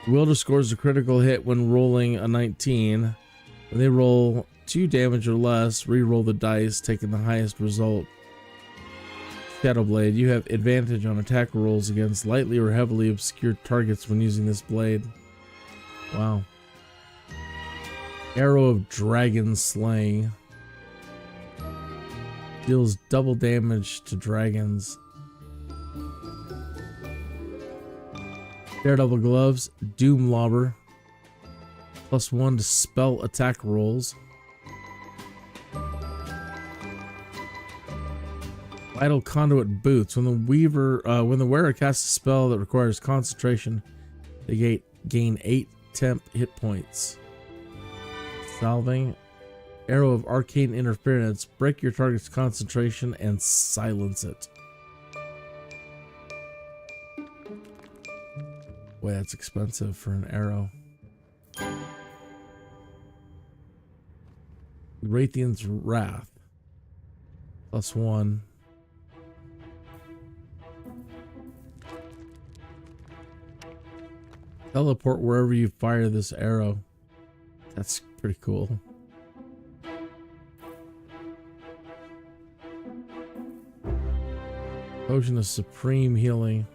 Speaker 1: Wielder scores a critical hit when rolling a 19. When they roll 2 damage or less, re-roll the dice, taking the highest result. Shadowblade. You have advantage on attack rolls against lightly or heavily obscured targets when using this blade. Wow. Arrow of Dragon Slaying. Deals double damage to dragons. Daredevil Gloves, Doom Lobber, +1 to spell attack rolls. Vital Conduit Boots. When the wearer casts a spell that requires concentration, they gain 8 temp hit points. Salving. Arrow of Arcane Interference. Break your target's concentration and silence it. Boy, that's expensive for an arrow. Raytheon's Wrath. +1. Teleport wherever you fire this arrow. That's pretty cool. Potion of supreme healing.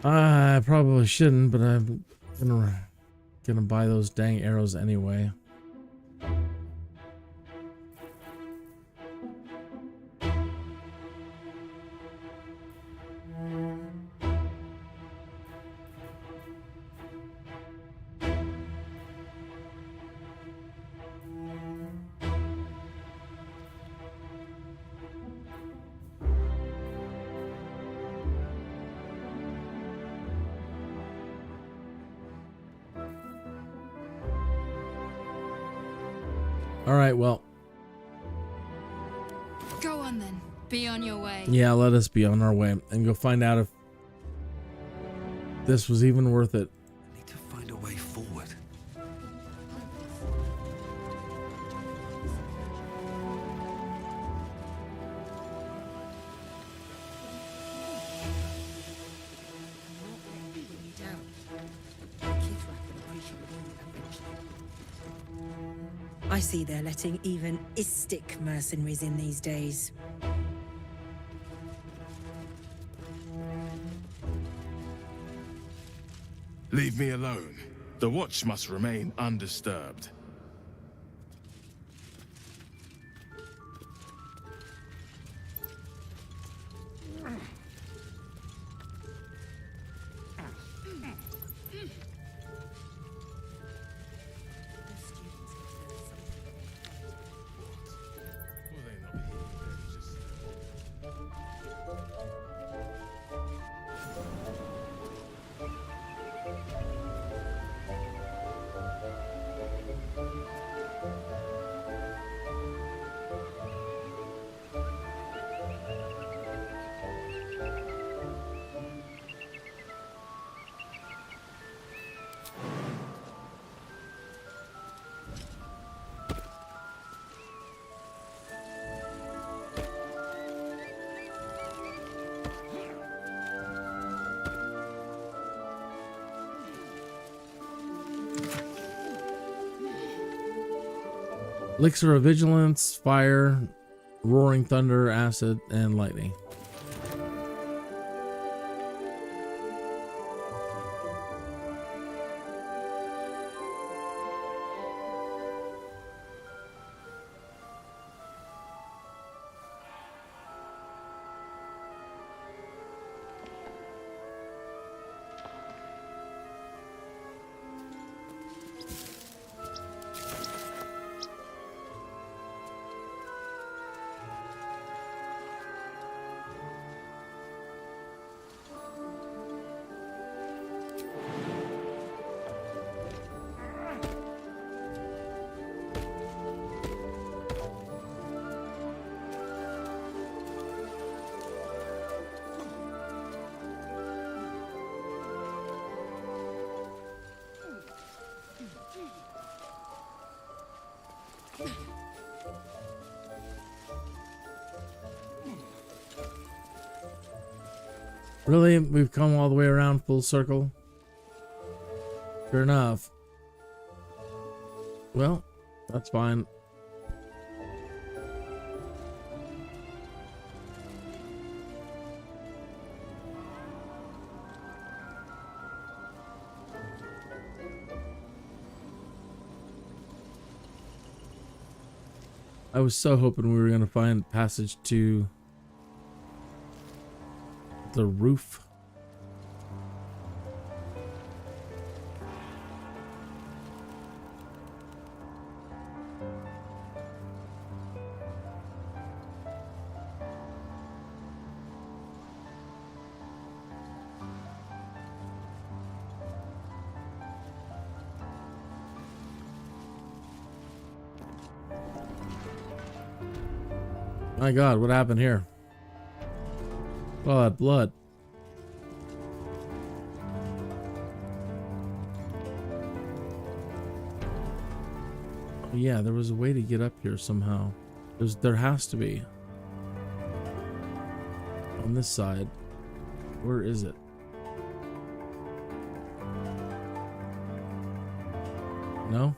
Speaker 1: I probably shouldn't, but I'm gonna buy those dang arrows anyway. All right, well.
Speaker 9: Go on then. Be on your way.
Speaker 1: Yeah, let us be on our way and go find out if this was even worth it.
Speaker 3: I need to find a way forward.
Speaker 12: I see they're letting even istic mercenaries in these days.
Speaker 13: Leave me alone. The watch must remain undisturbed.
Speaker 1: Elixir of Vigilance, Fire, Roaring Thunder, Acid, and Lightning. Really? We've come all the way around full circle? Sure enough. Well, that's fine. I was so hoping we were going to find passage to the roof. My God, what happened here? Oh, that blood. Yeah, there was a way to get up here somehow. There has to be. On this side. Where is it? No?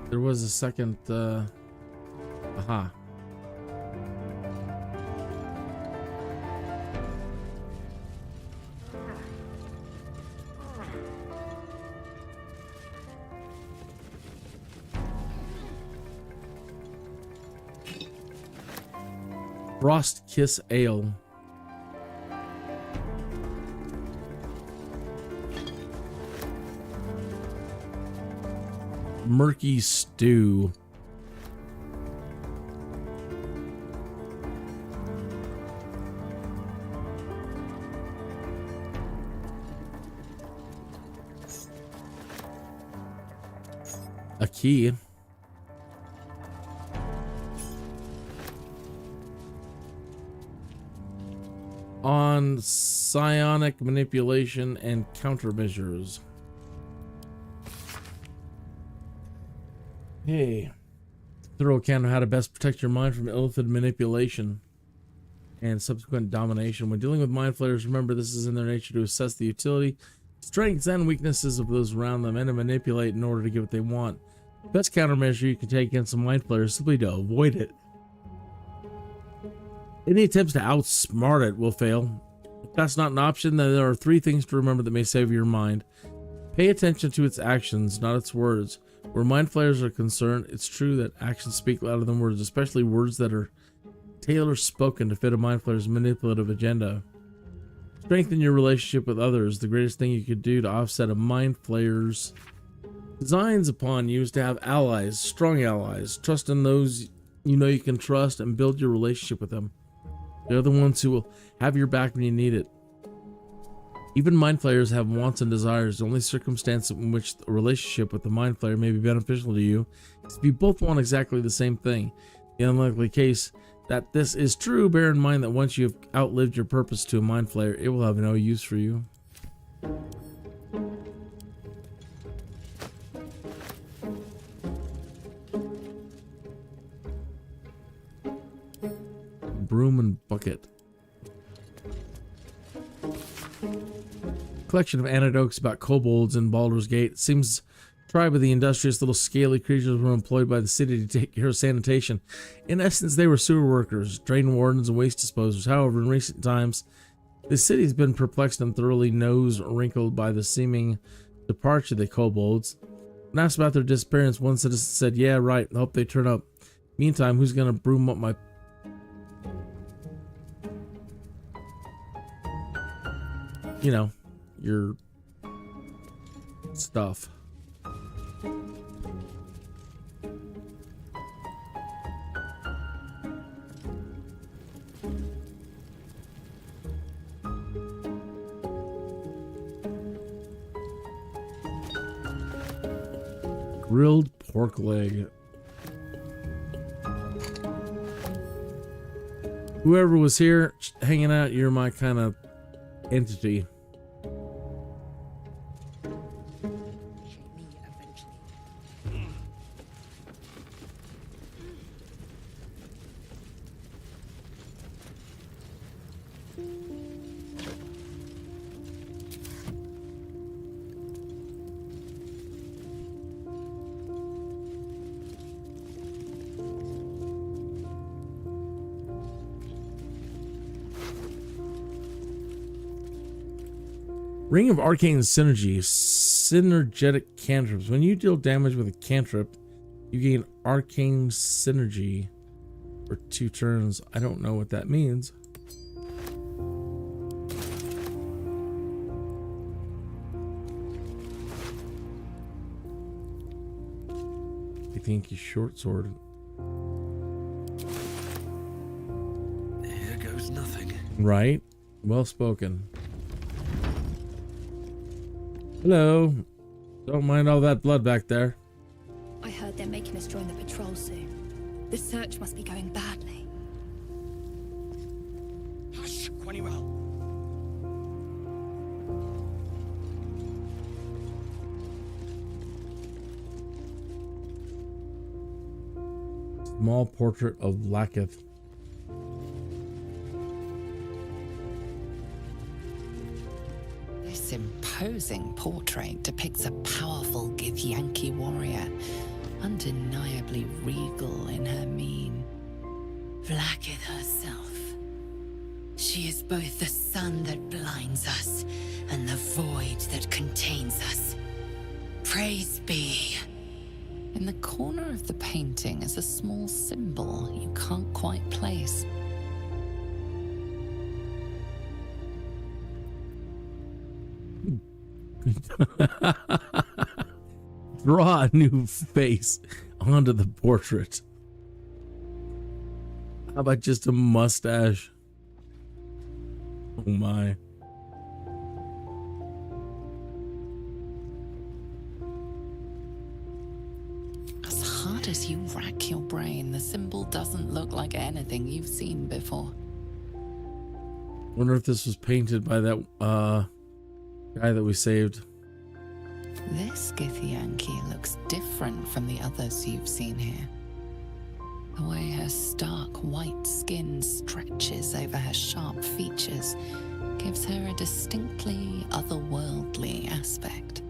Speaker 1: There was a second, aha. Frost Kiss Ale. Murky Stew. A key. On psionic manipulation and countermeasures. Hey. Thorough account of how to best protect your mind from illithid manipulation and subsequent domination. When dealing with mind flayers, remember this is in their nature to assess the utility, strengths, and weaknesses of those around them and to manipulate in order to get what they want. The best countermeasure you can take against a mind flayer is simply to avoid it. Any attempts to outsmart it will fail. If that's not an option, then there are 3 things to remember that may save your mind. Pay attention to its actions, not its words. Where mind flayers are concerned, it's true that actions speak louder than words, especially words that are tailor-spoken to fit a mind flayer's manipulative agenda. Strengthen your relationship with others. The greatest thing you could do to offset a mind flayer's designs upon you is to have allies, strong allies. Trust in those you know you can trust and build your relationship with them. They're the ones who will have your back when you need it. Even mind flayers have wants and desires. The only circumstance in which a relationship with the mind flayer may be beneficial to you is if you both want exactly the same thing. In the unlikely case that this is true, bear in mind that once you have outlived your purpose to a mind flayer, it will have no use for you. Broom and bucket. Collection of anecdotes about kobolds in Baldur's Gate. It seems the tribe of the industrious little scaly creatures were employed by the city to take care of sanitation. In essence, they were sewer workers, drain wardens, and waste disposers. However, in recent times, the city has been perplexed and thoroughly nose-wrinkled by the seeming departure of the kobolds. When asked about their disappearance, one citizen said, "Yeah, right, I hope they turn up. Meantime, who's gonna broom up my..." You know, your stuff. Grilled pork leg. Whoever was here hanging out, you're my kind of entity. Ring of Arcane Synergy. Synergetic cantrips. When you deal damage with a cantrip, you gain Arcane Synergy for 2 turns. I don't know what that means. Githyanki short sword.
Speaker 10: Here goes nothing.
Speaker 1: Right? Well spoken. Hello. Don't mind all that blood back there.
Speaker 11: I heard they're making us join the patrol soon.
Speaker 9: The search must be going badly.
Speaker 14: Hush, Quennywell.
Speaker 1: Small portrait of VLAAKITH.
Speaker 4: This imposing portrait depicts a powerful Githyanki warrior, undeniably regal in her mien.
Speaker 6: VLAAKITH herself. She is both the sun that blinds us and the void that contains us. Praise be.
Speaker 4: In the corner of the painting is a small symbol you can't quite place.
Speaker 1: Draw a new face onto the portrait. How about just a mustache? Oh my.
Speaker 4: As hard as you rack your brain, the symbol doesn't look like anything you've seen before.
Speaker 1: Wonder if this was painted by that guy that we saved.
Speaker 4: This Githyanki looks different from the others you've seen here. The way her stark white skin stretches over her sharp features gives her a distinctly otherworldly aspect.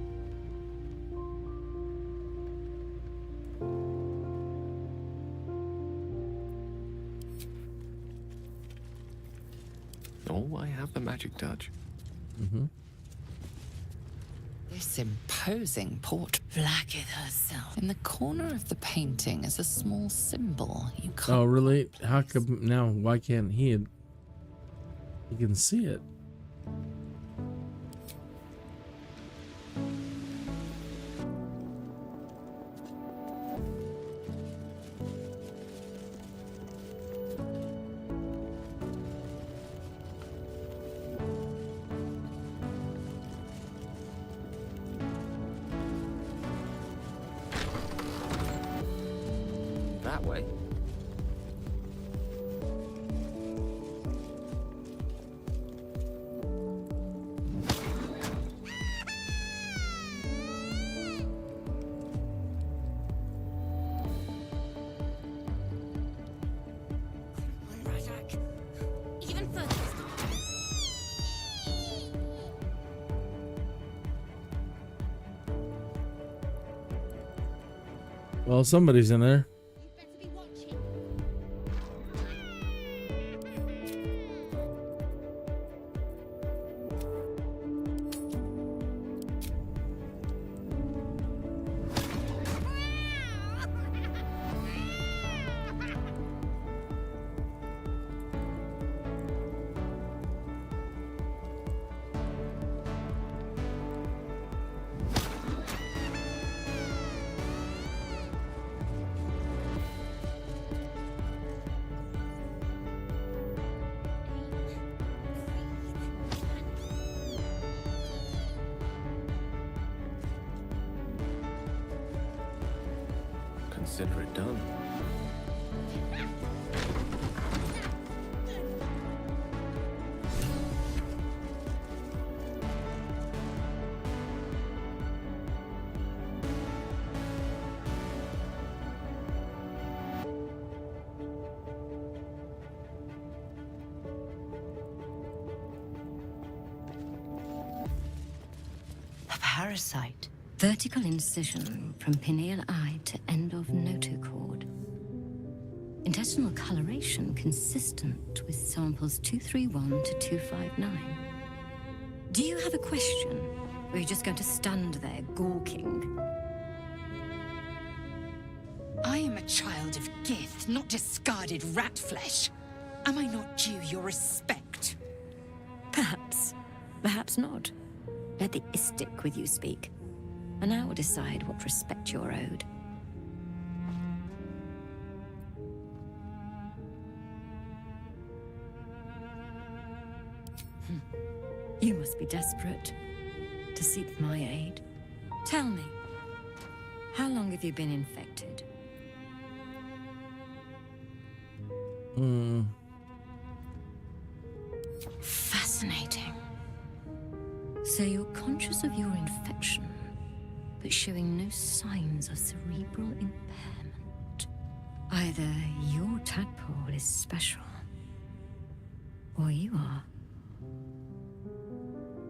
Speaker 5: Oh, I have the magic touch.
Speaker 1: Mm-hmm.
Speaker 4: This imposing portrait.
Speaker 6: VLAAKITH herself.
Speaker 4: In the corner of the painting is a small symbol you can't.
Speaker 1: Oh, really? How come now? Why can't he? He can see it.
Speaker 5: That way.
Speaker 11: Even further.
Speaker 1: Well, somebody's in there.
Speaker 5: Consider it done.
Speaker 6: A parasite. Vertical incision from pineal eye to end of notochord. Intestinal coloration consistent with samples 231 to 259. Do you have a question? Or are you just going to stand there gawking? I am a child of Gith, not discarded rat flesh. Am I not due your respect? Perhaps. Perhaps not. Let the istic with you speak. And I will decide what respect you're owed. You must be desperate to seek my aid. Tell me, how long have you been infected? Fascinating. So you're conscious of your infection, but showing no signs of cerebral impairment. Either your tadpole is special, or you are.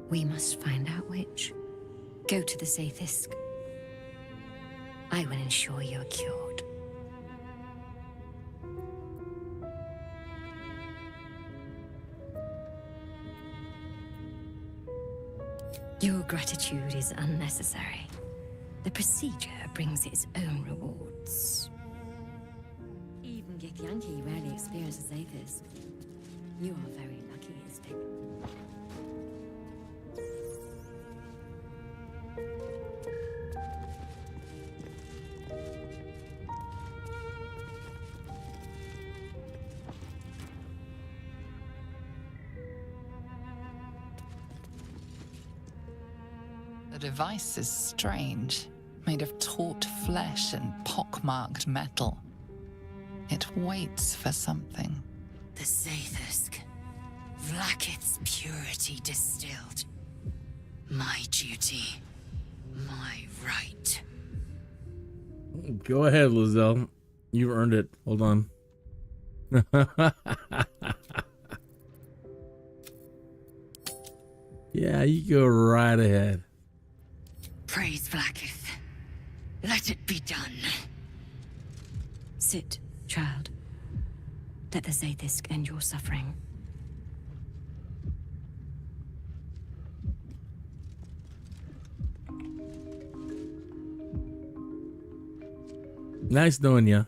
Speaker 6: We must find out which. Go to the Zaithisk. I will ensure you're cured. Your gratitude is unnecessary. The procedure brings its own rewards. Even Githyanki rarely experiences Zaithisk. You are very lucky, Istik.
Speaker 4: The device is strange, made of taut flesh and pockmarked metal. It waits for something.
Speaker 8: The Zaithisk. VLAAKITH's purity distilled. My duty. My right.
Speaker 1: Go ahead, Lae'zel. You've earned it. Hold on. Yeah, you go right ahead.
Speaker 8: Praise VLAAKITH. Let it be done.
Speaker 6: Sit, child. Let the Zaithisk end your suffering.
Speaker 1: Nice knowing you.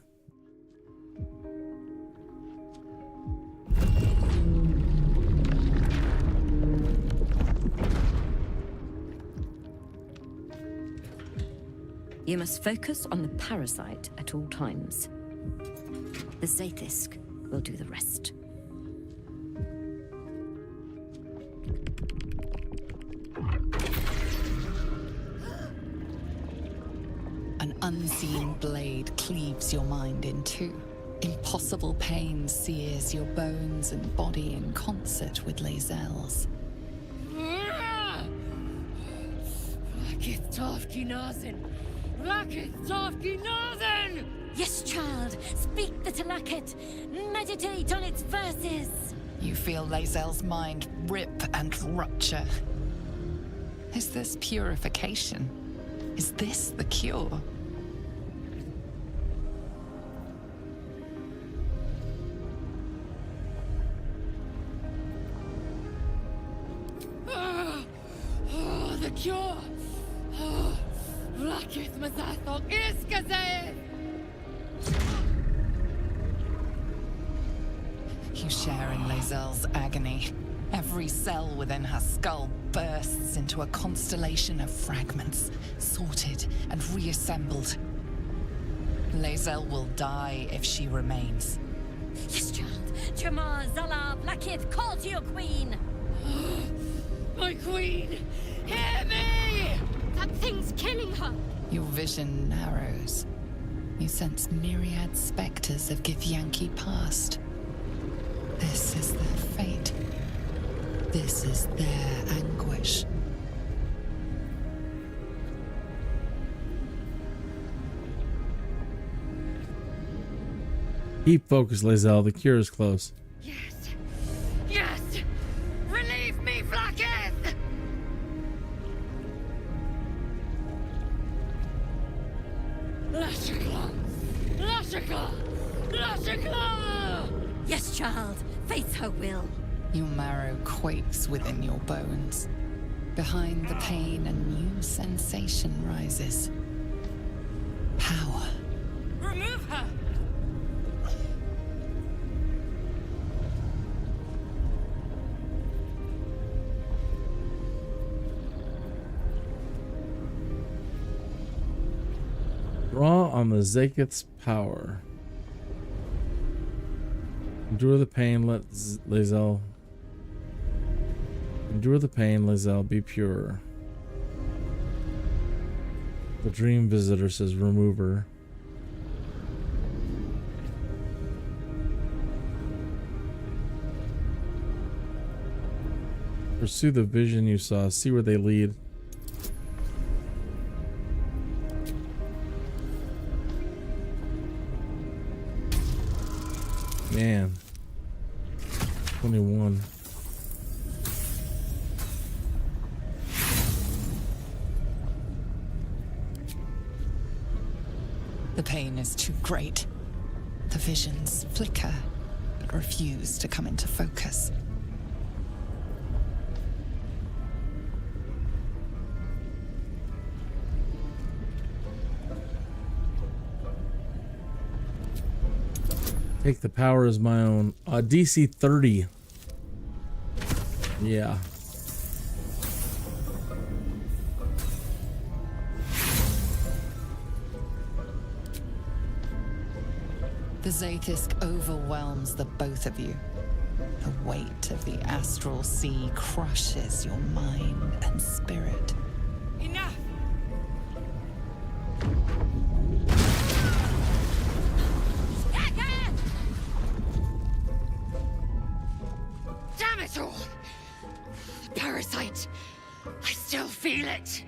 Speaker 6: You must focus on the parasite at all times. The Zaithisk will do the rest.
Speaker 4: An unseen blade cleaves your mind in two. Impossible pain sears your bones and body in concert with Lae'zel's.
Speaker 6: Yes, child. Speak the Talakit. Meditate on its verses.
Speaker 4: You feel Lae'zel's mind rip and rupture. Is this purification? Is this the cure?
Speaker 14: The cure! VLAAKITH Mazathok Iskazaeth!
Speaker 4: You share in Lae'zel's agony. Every cell within her skull bursts into a constellation of fragments, sorted and reassembled. Lae'zel will die if she remains.
Speaker 6: Yes, child. Jamar, Zala, VLAAKITH, call to your queen!
Speaker 14: My queen! Hear me!
Speaker 6: That thing's killing her!
Speaker 4: Your vision narrows. You sense myriad specters of Githyanki past. This is their fate. This is their anguish.
Speaker 1: Keep focused, Lae'zel. The cure is close.
Speaker 14: Yes! Yes! Relieve me, VLAAKITH! Lashikla! Lashikla! Lashikla!
Speaker 6: Yes, child. Face her will.
Speaker 4: Your marrow quakes within your bones. Behind the pain, a new sensation rises. Power.
Speaker 14: Remove her!
Speaker 1: Draw on the Zaithisk's power. Endure the pain, let Lae'zel. Endure the pain, Lae'zel, be pure. The dream visitor says remove her. Pursue the vision you saw. See where they lead. Man. 21.
Speaker 4: The pain is too great. The visions flicker, but refuse to come into focus.
Speaker 1: Take the power as my own. DC 30. Yeah.
Speaker 4: The Zaithisk overwhelms the both of you. The weight of the astral sea crushes your mind and spirit.
Speaker 14: Enough! Damn it all! The parasite! I still feel it!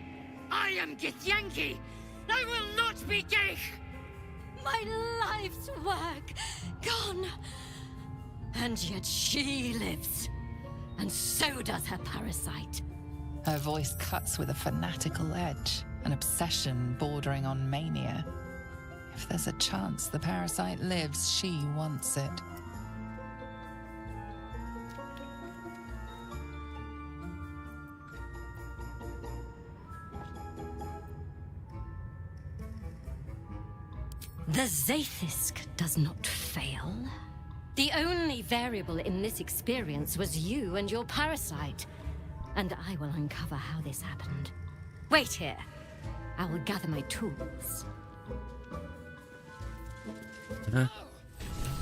Speaker 14: I am Githyanki! I will not be gay!
Speaker 11: My life's work gone.
Speaker 6: And yet she lives. And so does her parasite.
Speaker 4: Her voice cuts with a fanatical edge, an obsession bordering on mania. If there's a chance the parasite lives, she wants it.
Speaker 6: The Zaithisk does not fail. The only variable in this experience was you and your parasite. And I will uncover how this happened. Wait here. I will gather my tools.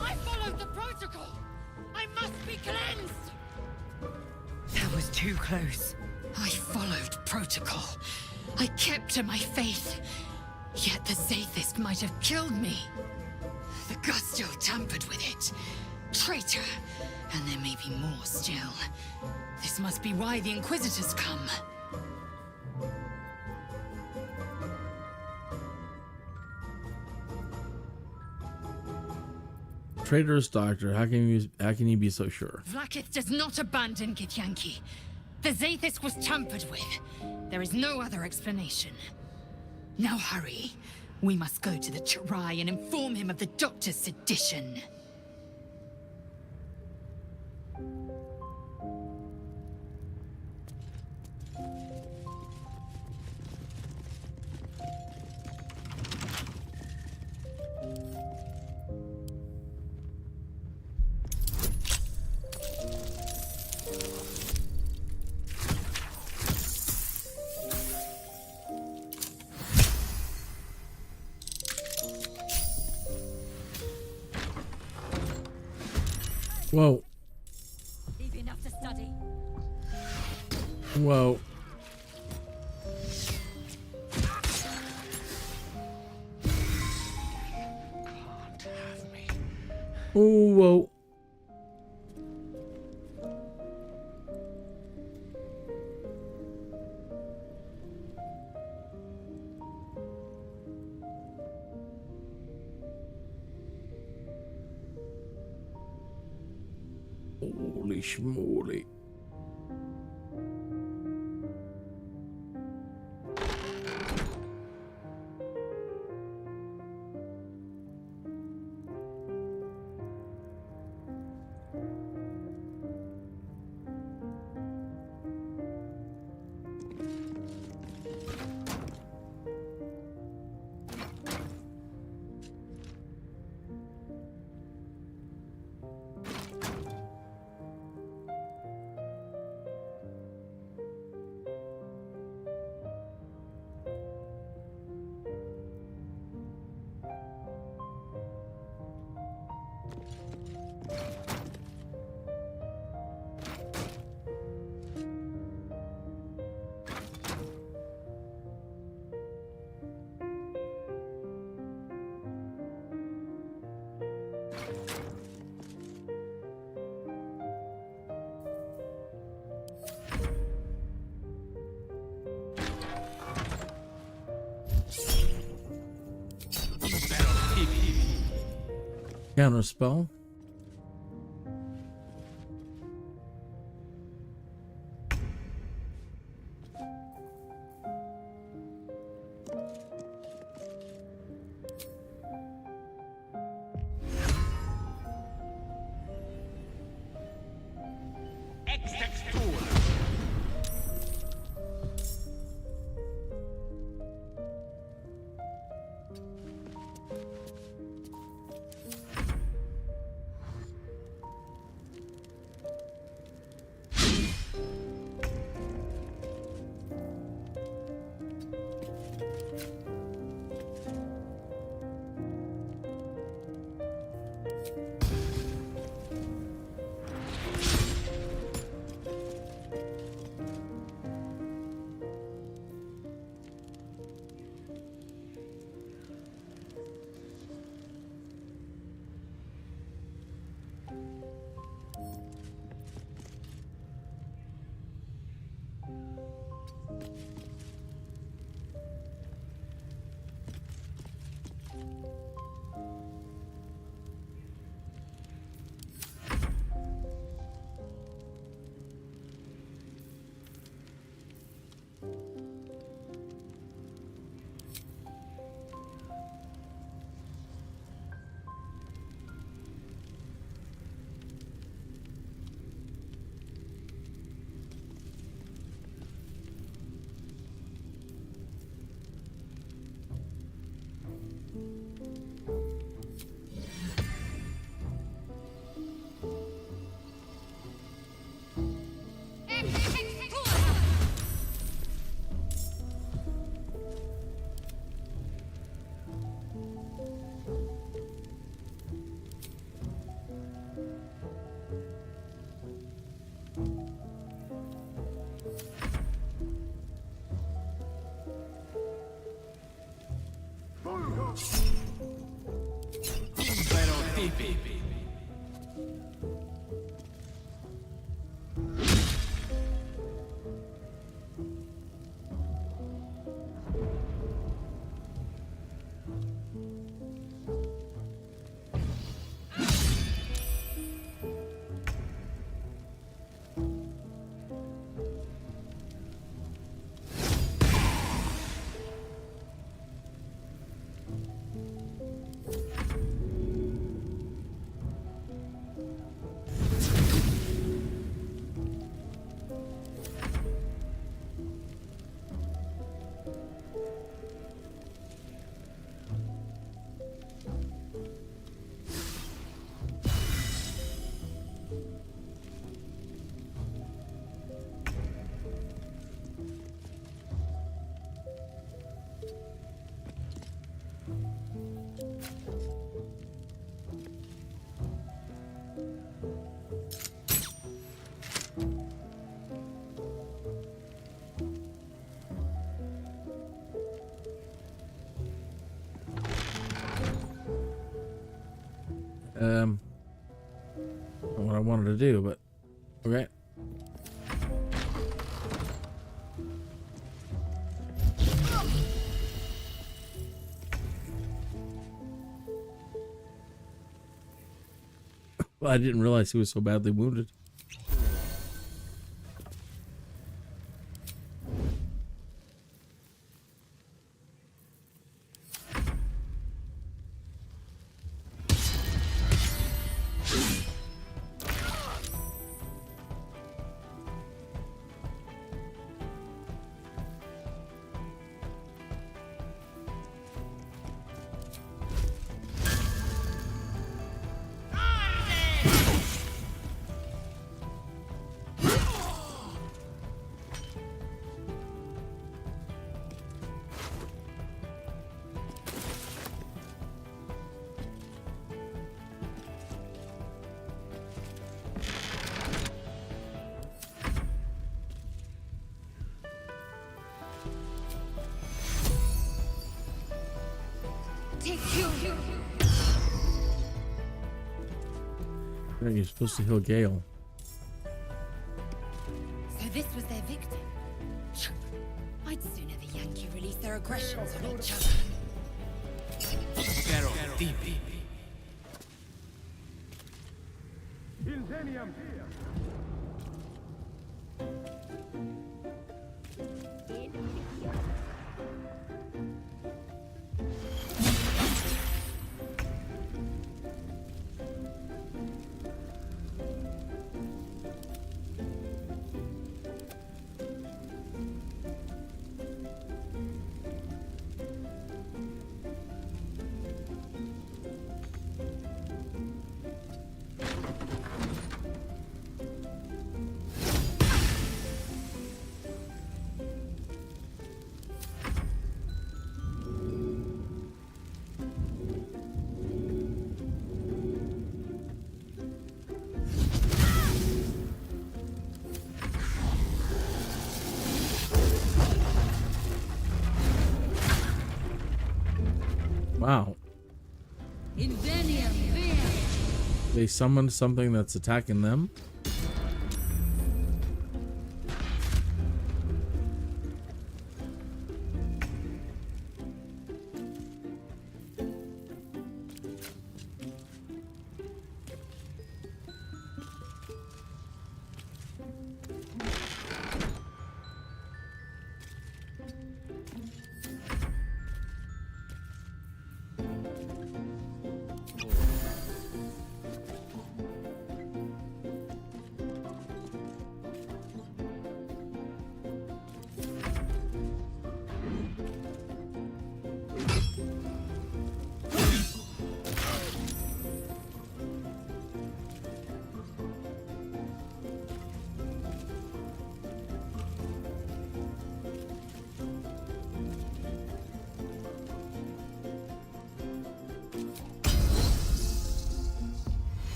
Speaker 14: I followed the protocol! I must be cleansed!
Speaker 9: That was too close. I followed protocol. I kept to my faith. Yet the Zaithisk might have killed me. The Gustil tampered with it. Traitor. And there may be more still. This must be why the Inquisitors come.
Speaker 1: Traitorous doctor, how can you be so sure?
Speaker 9: VLAAKITH does not abandon Githyanki. The Zaithisk was tampered with. There is no other explanation. Now hurry. We must go to the Cherai and inform him of the Doctor's sedition.
Speaker 1: Whoa.
Speaker 11: Leave enough to study.
Speaker 1: Whoa.
Speaker 5: Can't have me.
Speaker 1: Ooh, whoa. Holy schmoly. Counter spell. Not what I wanted to do, but okay. Well, I didn't realize he was so badly wounded. I think you're supposed to heal Gale.
Speaker 14: So this was their victim. I'd sooner the Yankee release their aggressions on each other.
Speaker 1: Wow. They summoned something that's attacking them?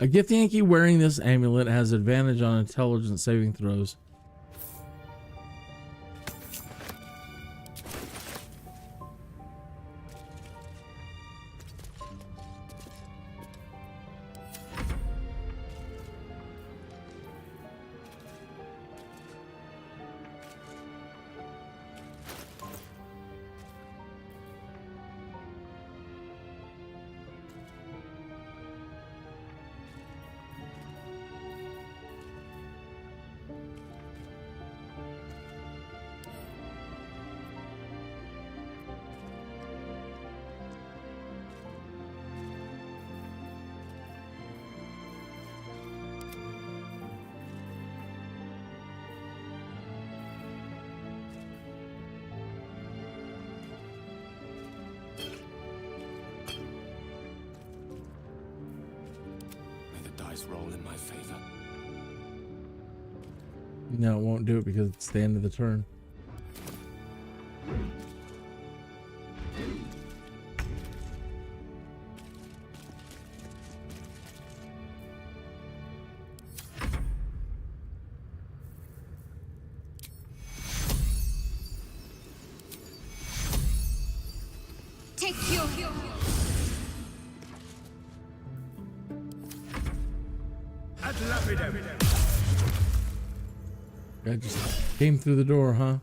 Speaker 1: A Githyanki wearing this amulet has advantage on intelligence saving throws.
Speaker 2: Roll in my favor.
Speaker 1: No, it won't do it because it's the end of the turn. Guy just came through the door, huh?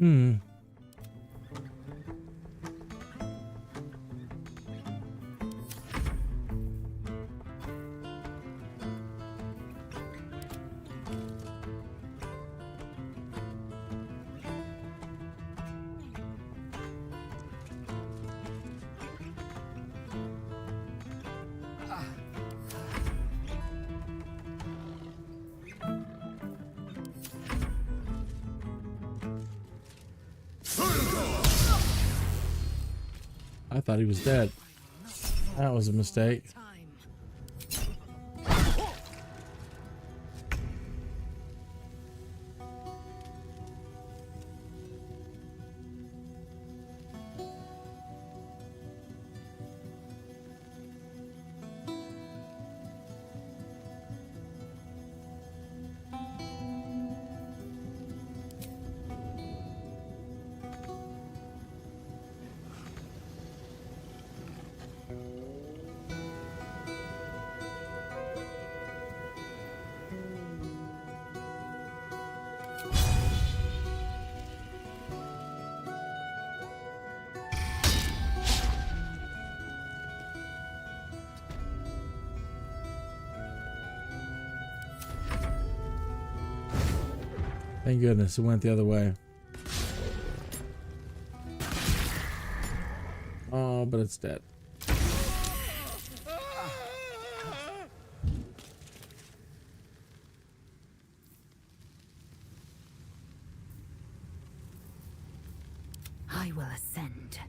Speaker 1: Hmm. I thought he was dead. That was a mistake. Thank goodness it went the other way. Oh, but it's dead.
Speaker 6: I will ascend.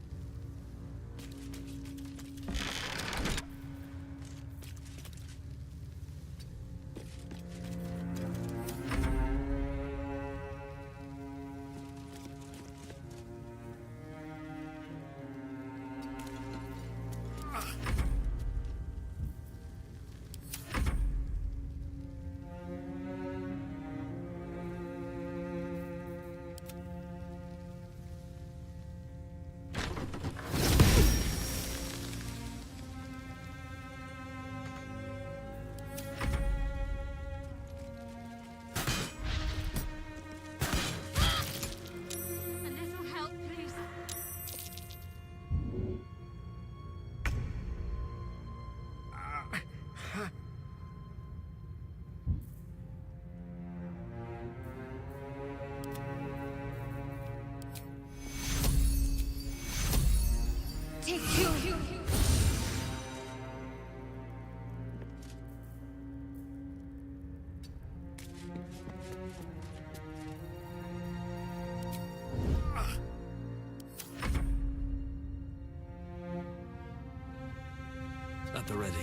Speaker 10: At the ready.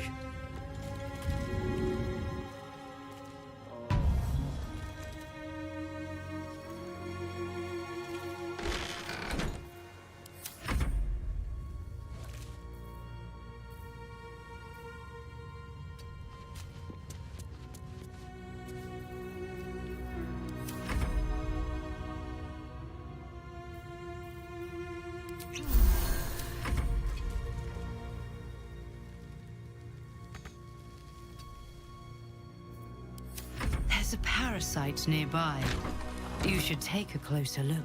Speaker 15: There's a parasite nearby. You should take a closer look.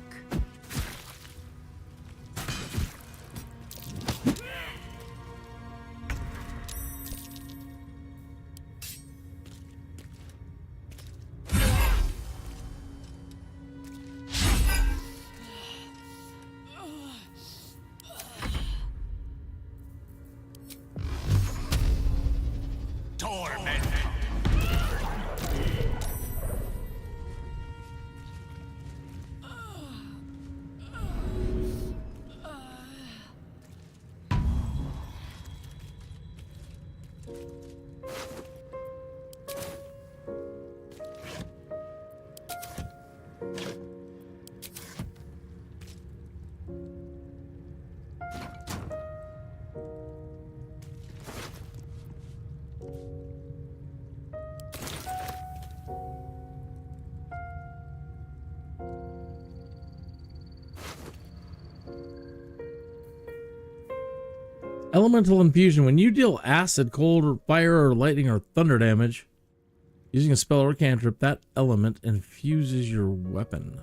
Speaker 1: Elemental infusion. When you deal acid, cold, or fire, or lightning, or thunder damage using a spell or cantrip, that element infuses your weapon.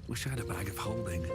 Speaker 10: Wish I had a bag of holding.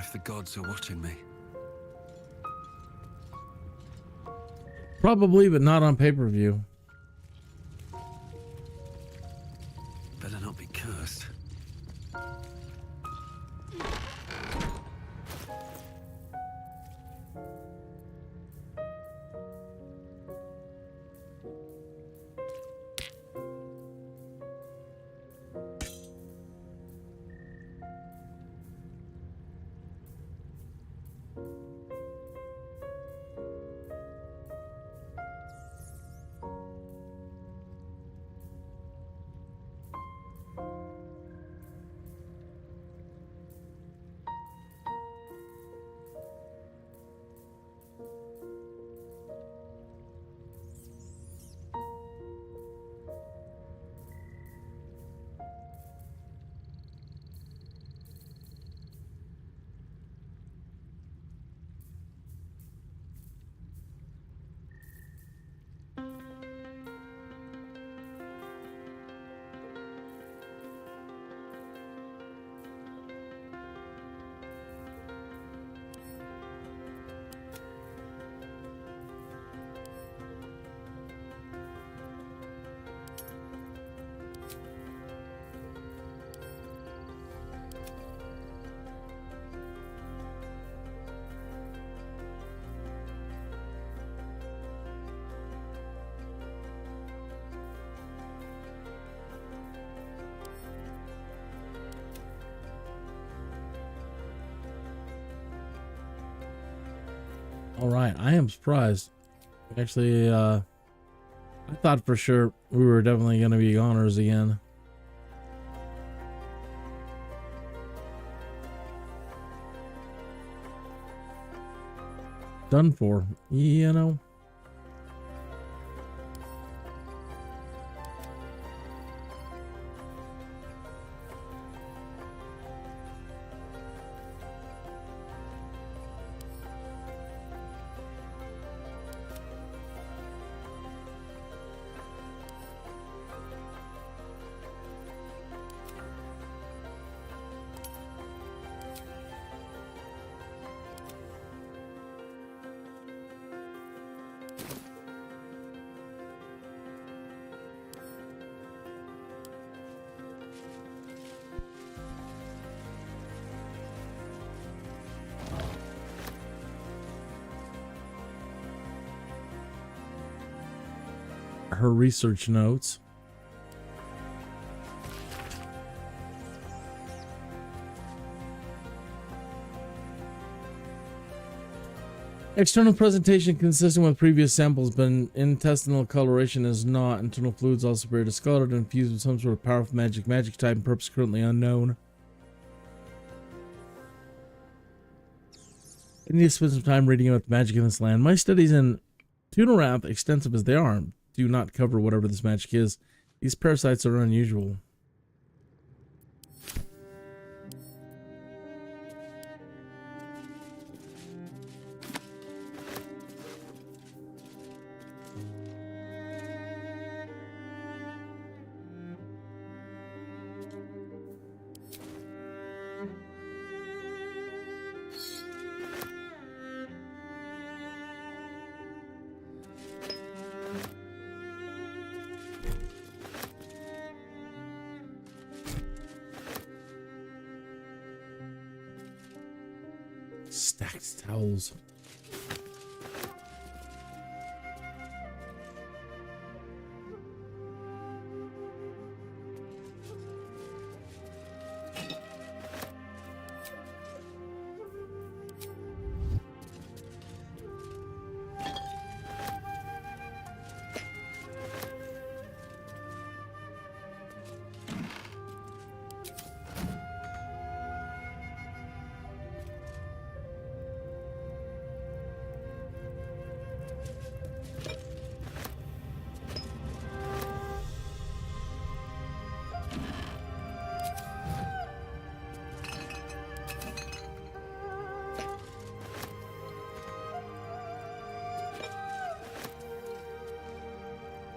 Speaker 3: if the gods are watching me.
Speaker 1: Probably, but not on pay-per-view.
Speaker 3: Better not be cursed.
Speaker 1: All right, I am surprised. Actually, I thought for sure we were definitely going to be goners again. Done for, you know. Her research notes. External presentation consistent with previous samples, but intestinal coloration is not. Internal fluids also very discolored and infused with some sort of powerful magic type and purpose currently unknown. I need to spend some time reading about the magic in this land. My studies in Tunarath, extensive as they are, do not cover whatever this magic is. These parasites are unusual. Stacked towels.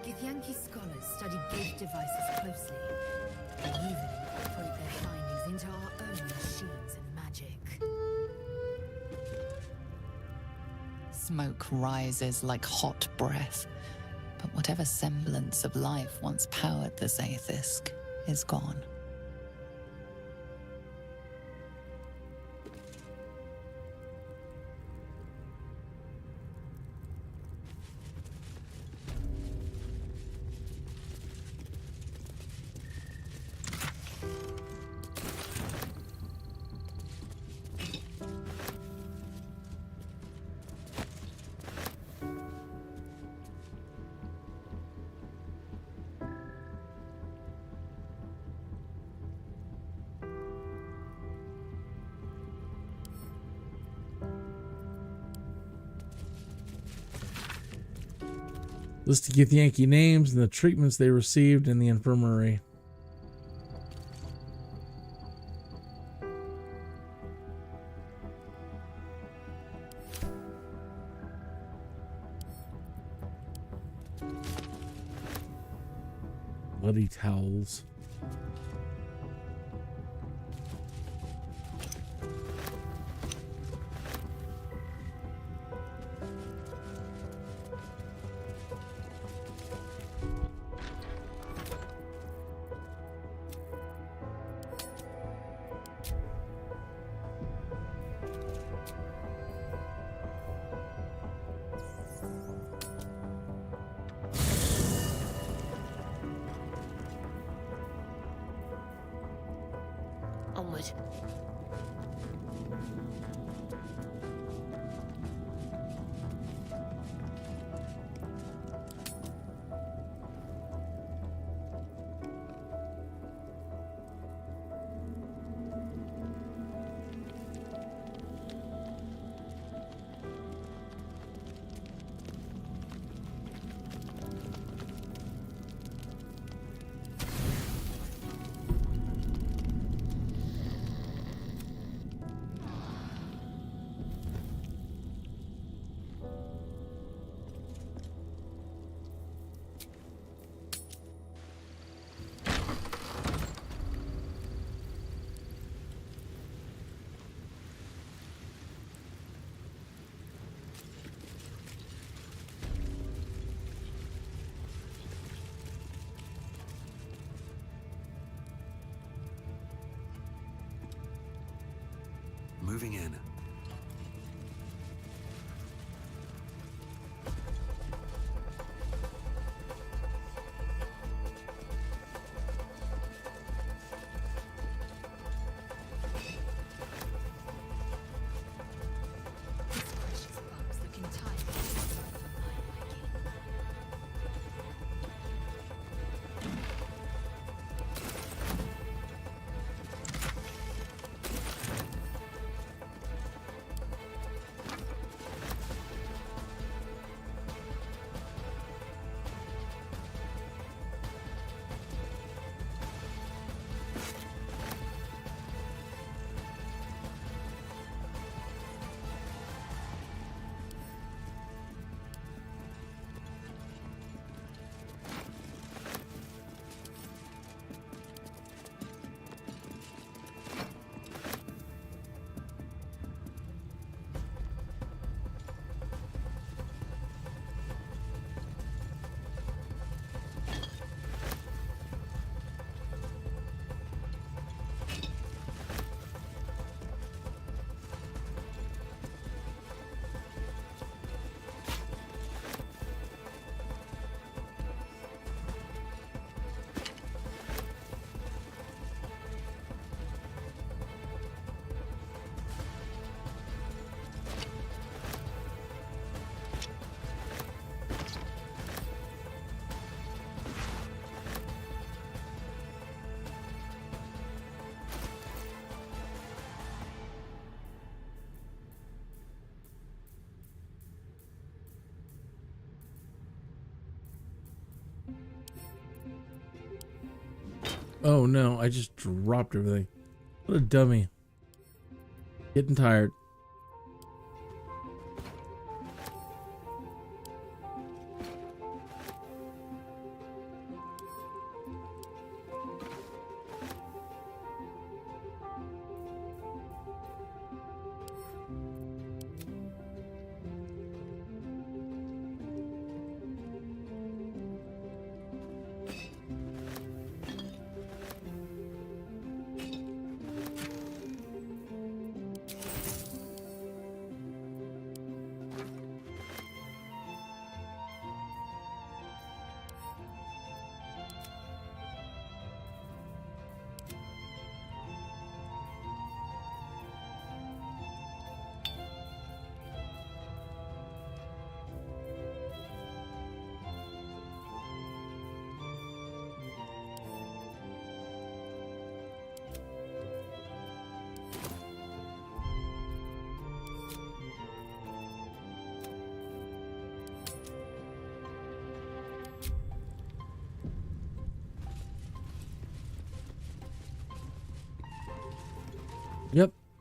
Speaker 16: Githyanki scholars study GITH devices closely, and even incorporate their findings into our own machines and magic.
Speaker 4: smoke rises like hot breath, but whatever semblance of life once powered the Zaithisk is gone.
Speaker 1: List of Githyanki names and the treatments they received in the infirmary. Bloody towels.
Speaker 11: Onward.
Speaker 17: Moving in.
Speaker 1: Oh no, I just dropped everything. What a dummy. Getting tired.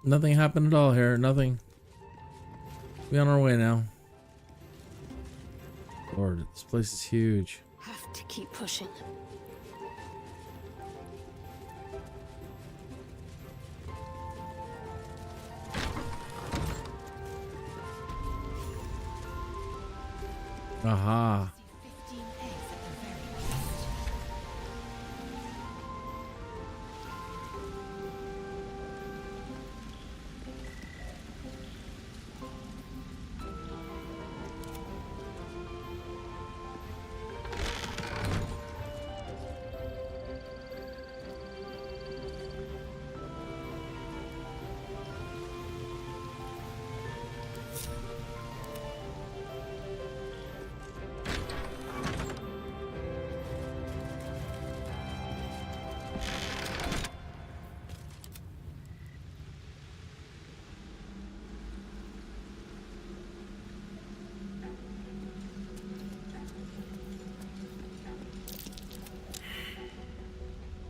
Speaker 1: Nothing happened at all here. Nothing. We on our way now. Lord, this place is huge.
Speaker 11: Have to keep pushing.
Speaker 1: Aha.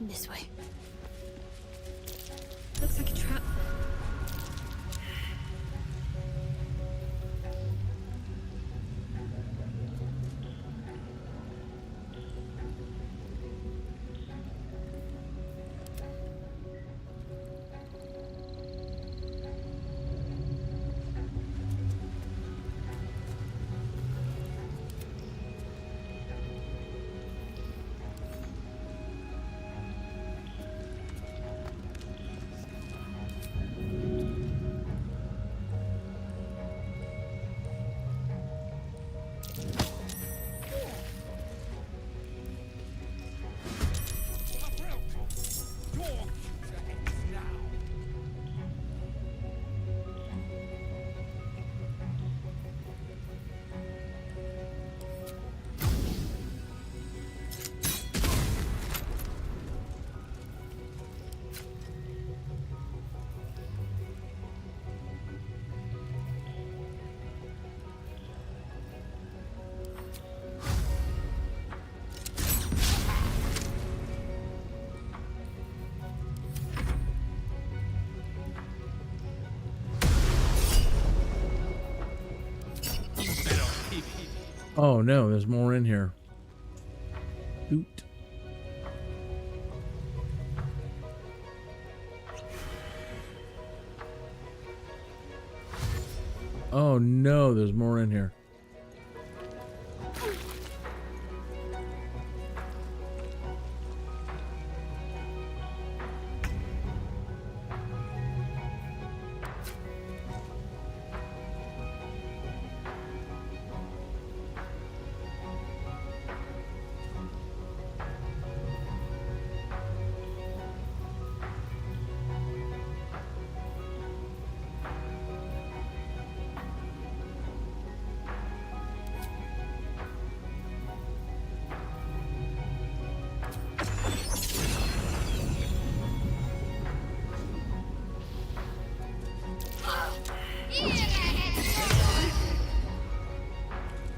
Speaker 11: This way. Looks like a trap.
Speaker 1: Oh no, there's more in here. Oot. Oh no, there's more in here.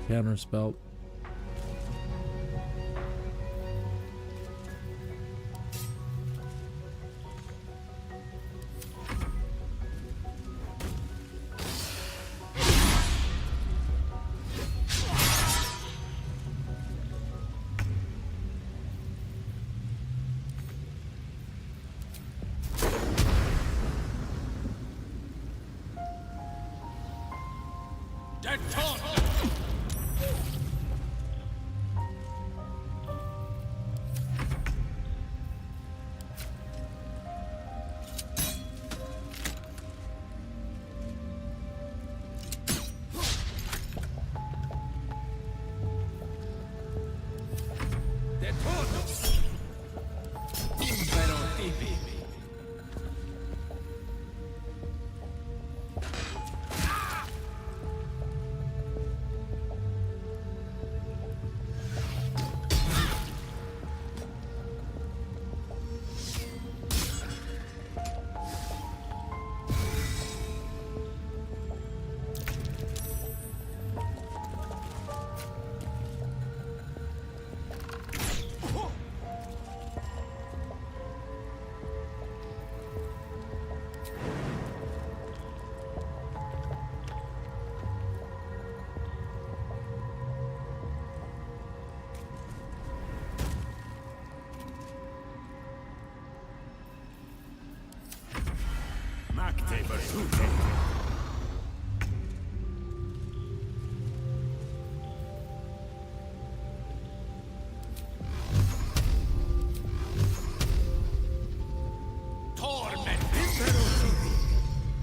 Speaker 1: Counter spell.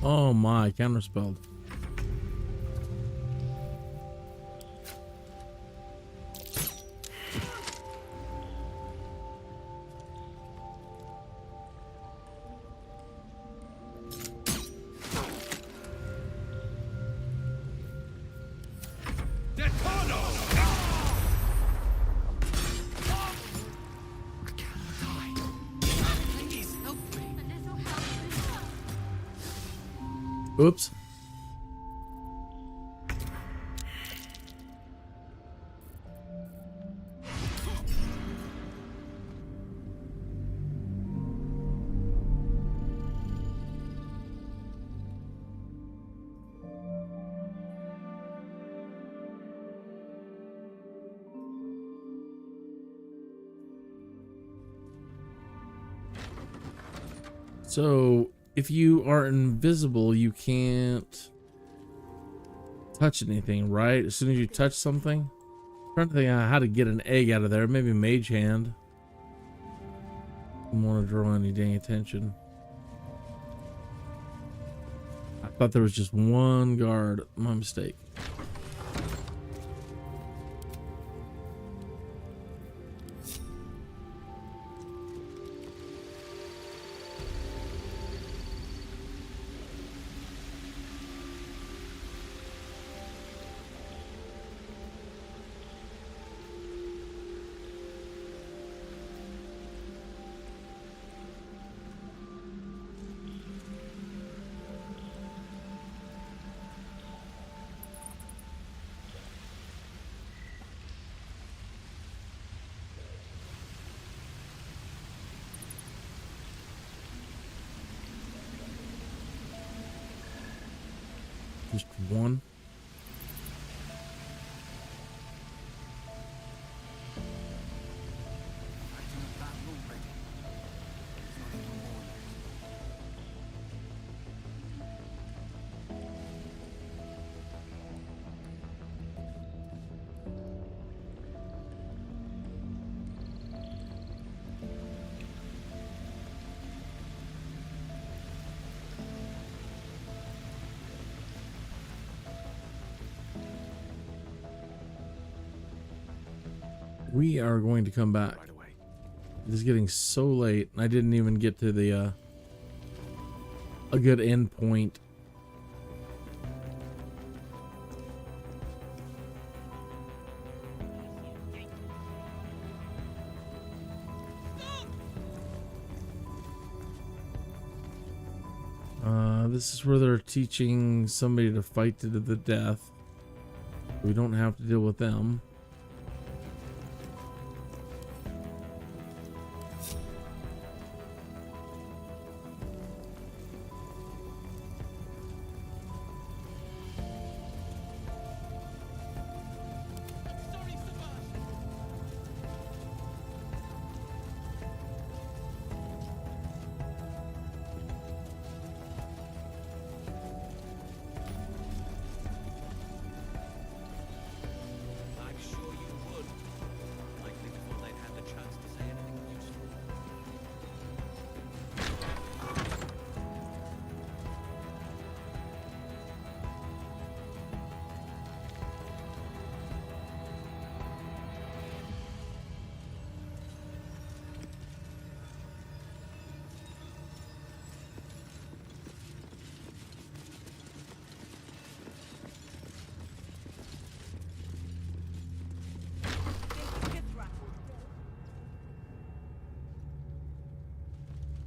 Speaker 1: Oh my, counterspelled. Oops. So, if you are invisible, you can't touch anything, right? As soon as you touch something? I'm trying to think how to get an egg out of there. Maybe Mage Hand. Don't want to draw any dang attention. I thought there was just one guard. My mistake. Just one. We are going to come back.
Speaker 3: Right away.
Speaker 1: It is getting so late. I didn't even get to the a good end point. This is where they're teaching somebody to fight to the death. We don't have to deal with them.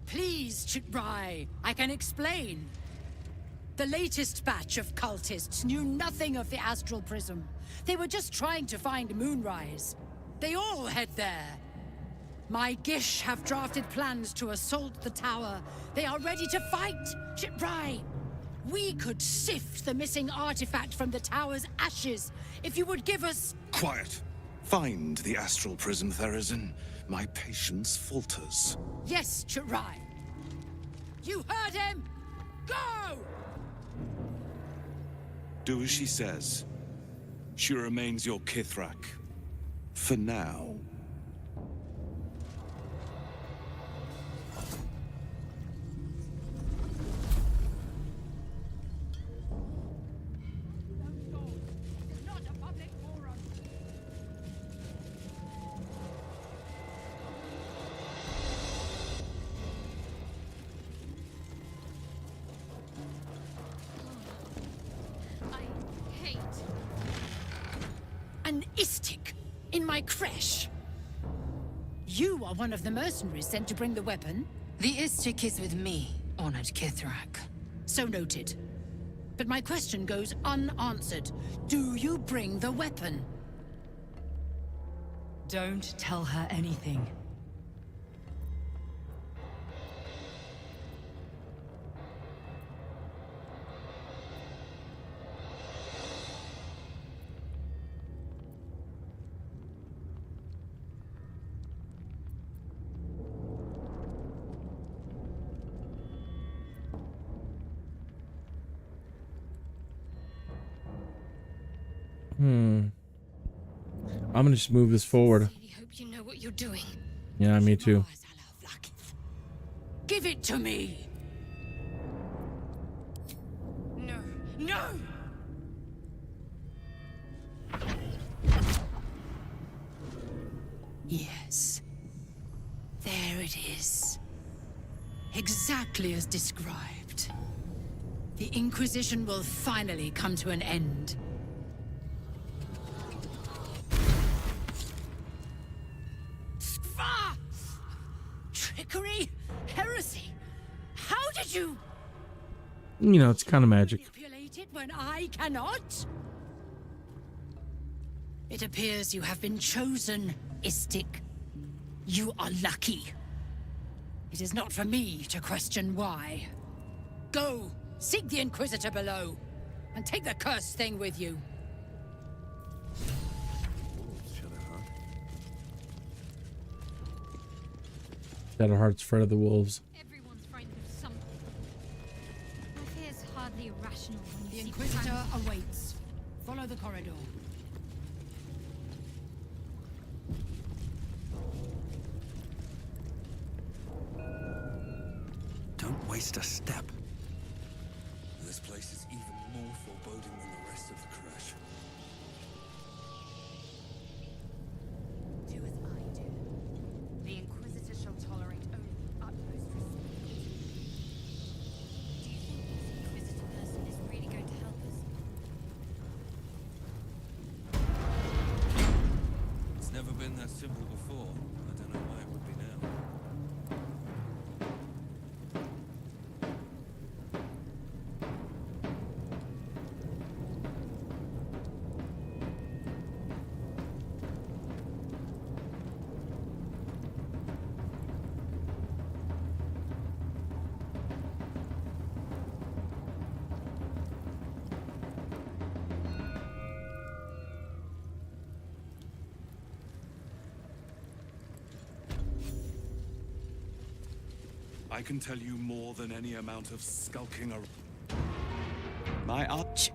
Speaker 18: Please, Chitrai, I can explain. The latest batch of cultists knew nothing of the Astral Prism. They were just trying to find Moonrise. They all head there. My Gish have drafted plans to assault the tower. They are ready to fight, Chitrai. We could sift the missing artifact from the tower's ashes if you would give us...
Speaker 19: Quiet. Find the Astral Prism, Therazin. My patience falters.
Speaker 18: Yes, Chitrai. You heard him! Go!
Speaker 19: Do as she says. She remains your Kithrak. For now.
Speaker 18: An istik in my creche. You are one of the mercenaries sent to bring the weapon.
Speaker 4: The istik is with me, honored Kithrak.
Speaker 18: So noted. But my question goes unanswered. Do you bring the weapon?
Speaker 15: Don't tell her anything.
Speaker 1: I'm gonna just move this forward.
Speaker 11: I hope you know what you're doing.
Speaker 1: Yeah, me too.
Speaker 18: Give it to me!
Speaker 11: No, no!
Speaker 18: Yes. There it is. Exactly as described. The Inquisition will finally come to an end. Ah! Trickery? Heresy? How did you
Speaker 1: You know, it's kind of magic.
Speaker 18: manipulate it when I cannot? It appears you have been chosen, Istik. You are lucky. It is not for me to question why. Go, seek the Inquisitor below, and take the cursed thing with you.
Speaker 1: Shadowheart's Fred of the Wolves.
Speaker 11: Everyone's frightened of something. My fear's hardly irrational when
Speaker 18: The
Speaker 11: you see
Speaker 18: Inquisitor
Speaker 11: plans.
Speaker 18: awaits. Follow the corridor.
Speaker 17: Don't waste a step.
Speaker 10: This place is even more foreboding than the rest of the CRECHE.
Speaker 16: Do as I do. The Inquisitor shall tolerate only the utmost respect. Do you think this Inquisitor person is really going to help us?
Speaker 10: It's never been that simple before. I don't know why it would be now.
Speaker 19: I can tell you more than any amount of skulking around. My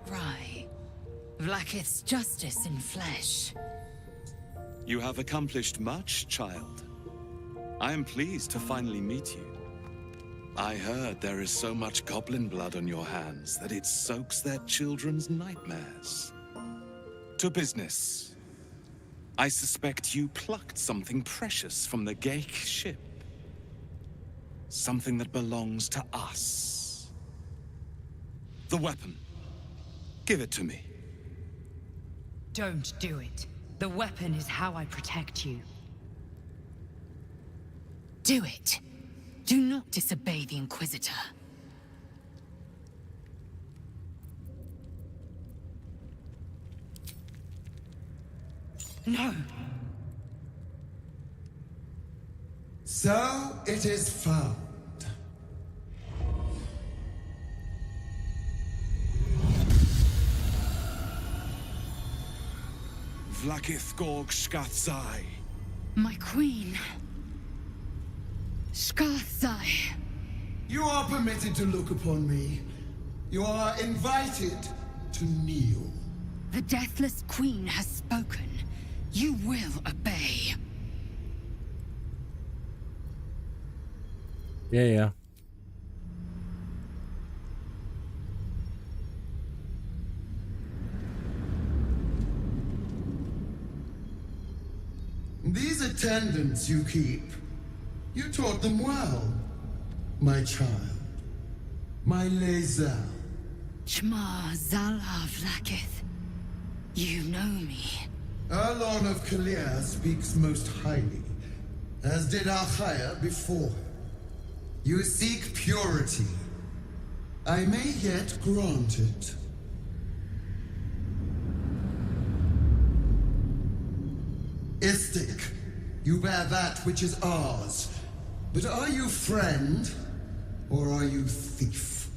Speaker 4: Try. VLAAKITH's justice in flesh.
Speaker 19: You have accomplished much, child. I am pleased to finally meet you. I heard there is so much goblin blood on your hands that it soaks their children's nightmares. To business. I suspect you plucked something precious from the GALE ship. Something that belongs to us. The weapon. Give it to me.
Speaker 15: Don't do it. The weapon is how I protect you.
Speaker 4: Do it. Do not disobey the Inquisitor. No.
Speaker 20: So it is found.
Speaker 19: VLAAKITH Gorg Shkathzai.
Speaker 4: My queen. Shkathzai.
Speaker 20: You are permitted to look upon me. You are invited
Speaker 2: to kneel.
Speaker 18: The Deathless Queen has spoken. You will obey.
Speaker 1: Yeah.
Speaker 2: These attendants you keep, you taught them well, my child. My Lae'zel.
Speaker 18: Shma VLAAKITH. You know me.
Speaker 2: Erlon of Kalir speaks most highly, as did Achaya before. You seek purity. I may yet grant it. Istik, you bear that which is ours. But are you friend, or are you thief?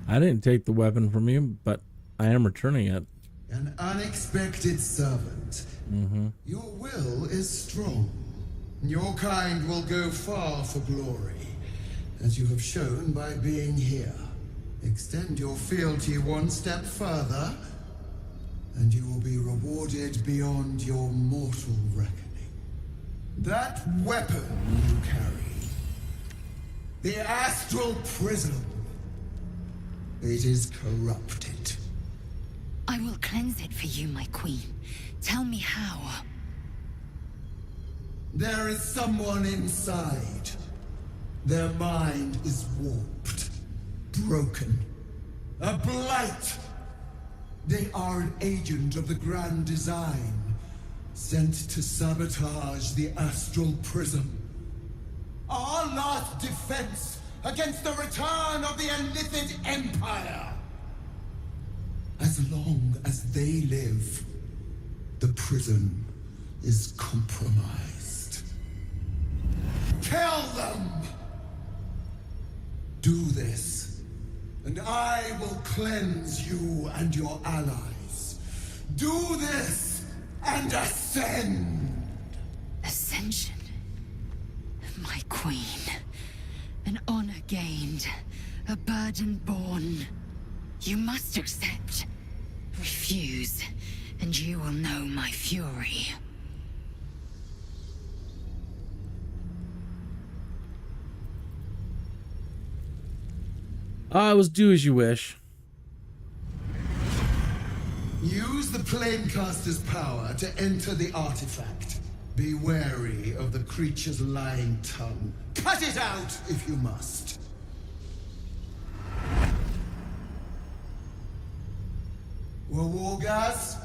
Speaker 1: I didn't take the weapon from you, but I am returning it.
Speaker 2: An unexpected servant. Your will is strong. Your kind will go far for glory, as you have shown by being here. Extend your fealty one step further, and you will be rewarded beyond your mortal reckoning. That weapon you carry, the Astral Prism, it is corrupted.
Speaker 18: I will cleanse it for you, my queen. Tell me how.
Speaker 2: There is someone inside. Their mind is warped, broken, a blight. They are an agent of the Grand Design, sent to sabotage the Astral Prism. Our last defense against the return of the Elithid Empire. As long as they live, the prism is compromised. Kill them! Do this, and I will cleanse you and your allies. Do this, and ascend!
Speaker 18: Ascension. My queen. An honor gained. A burden borne. You must accept. Refuse, and you will know my fury.
Speaker 1: I was do as you wish.
Speaker 2: Use the Planecaster's power to enter the artifact. Be wary of the creature's lying tongue. Cut it out if you must. Wargas,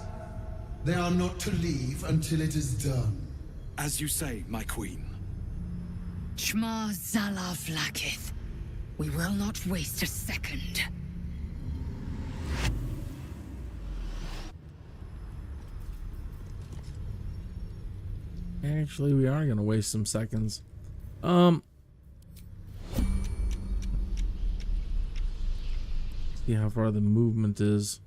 Speaker 2: they are not to leave until it is done.
Speaker 17: As you say, my queen.
Speaker 18: Shma VLAAKITH. We will not waste a second.
Speaker 1: Actually, we are gonna waste some seconds. See how far the movement is.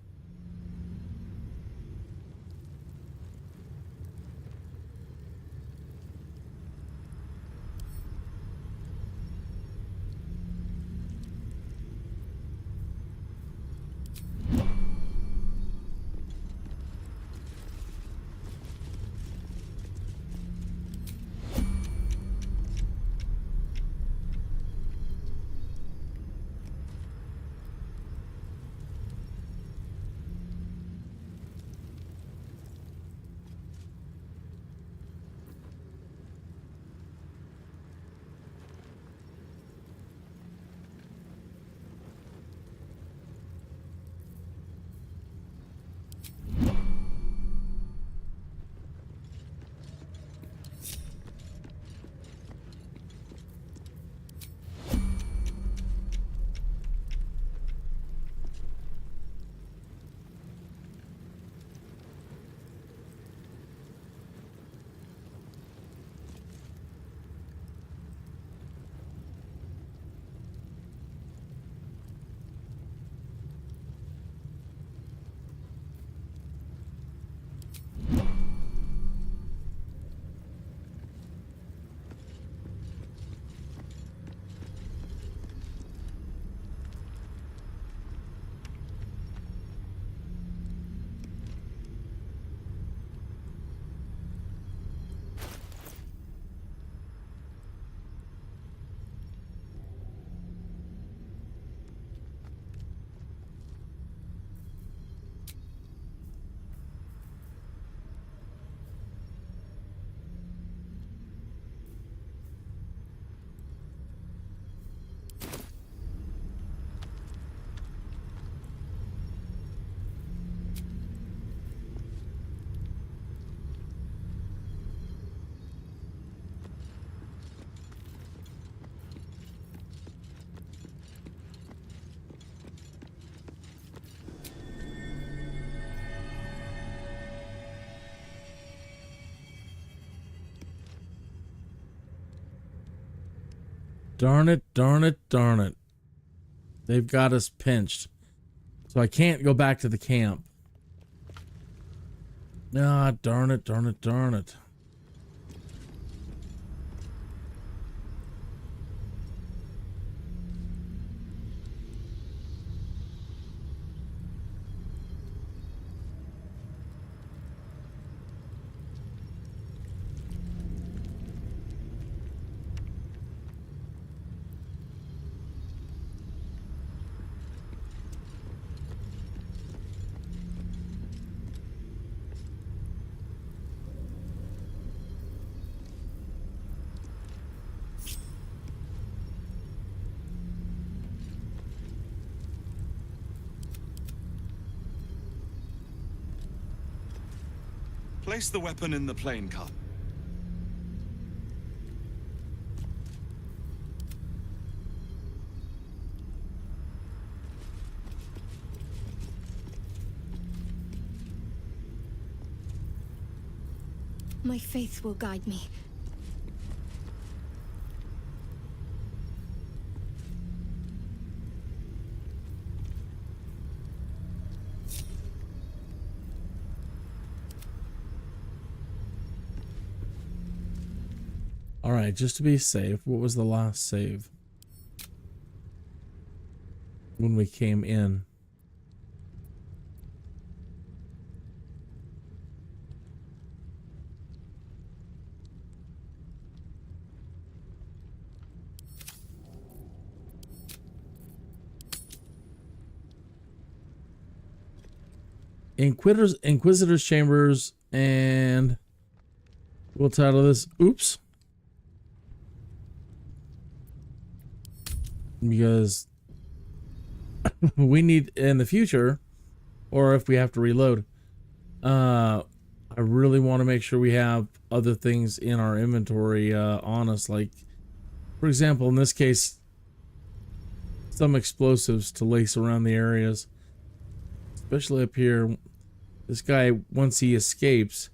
Speaker 1: Darn it, darn it, darn it. They've got us pinched. So I can't go back to the camp. Ah, darn it, darn it, darn it.
Speaker 19: Place the weapon in the plane car.
Speaker 11: My faith will guide me.
Speaker 1: All right, just to be safe, what was the last save? When we came in. Inquisitor's Chambers, and we'll title this Oops. Because we need in the future, or if we have to reload, I really want to make sure we have other things in our inventory on us, like for example in this case some explosives to lace around the areas, especially up here. This guy, once he escapes,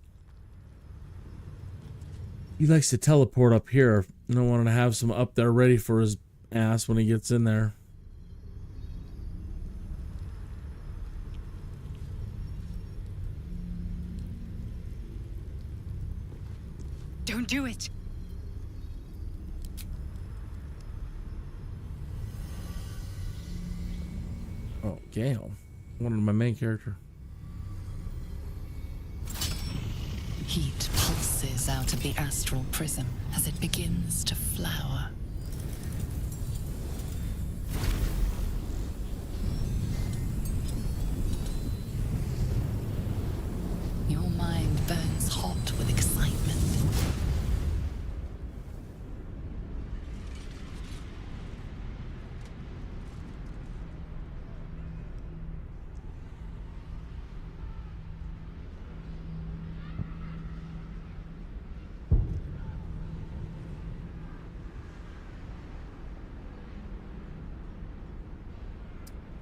Speaker 1: he likes to teleport up here, and I wanted to have some up there ready for his ass when he gets in there.
Speaker 18: Don't do it.
Speaker 1: Oh, Gale. One of my main character.
Speaker 4: Heat pulses out of the astral prism as it begins to flower. Your mind burns hot with excitement.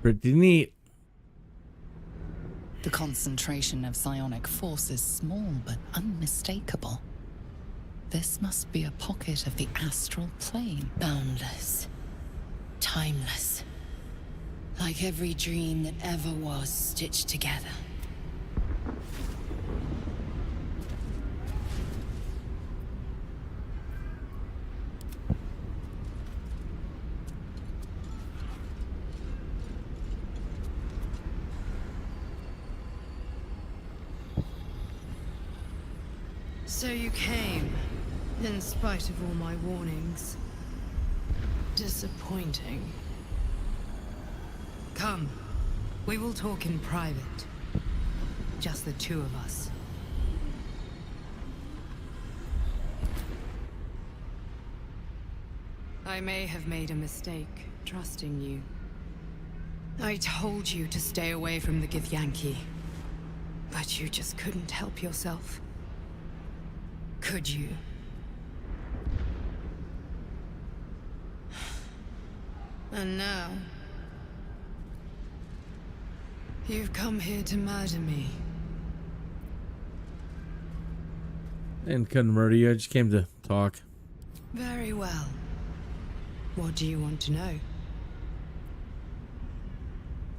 Speaker 1: Pretty neat.
Speaker 4: The concentration of psionic force is small but unmistakable. This must be a pocket of the astral plane.
Speaker 14: Boundless. Timeless. Like every dream that ever was stitched together.
Speaker 9: So you came, in spite of all my warnings. Disappointing. Come, we will talk in private. Just the two of us. I may have made a mistake trusting you. I told you to stay away from the Githyanki, but you just couldn't help yourself. Could you? And now, you've come here to murder me.
Speaker 1: And couldn't murder you, I just came to talk.
Speaker 9: Very well.
Speaker 15: What do you want to know?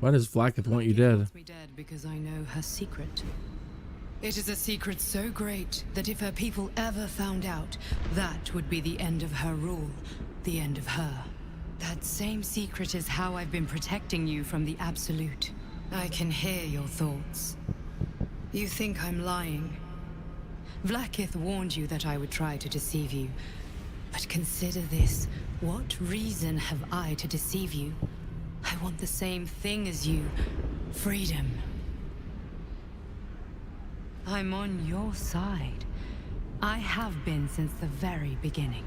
Speaker 1: Why does VLAAKITH want you dead?
Speaker 15: Wants me dead because I know her secret. It is a secret so great that if her people ever found out, that would be the end of her rule, the end of her. That same secret is how I've been protecting you from the Absolute. I can hear your thoughts. You think I'm lying. VLAAKITH warned you that I would try to deceive you. But consider this. What reason have I to deceive you? I want the same thing as you. Freedom. I'm on your side. I have been since the very beginning.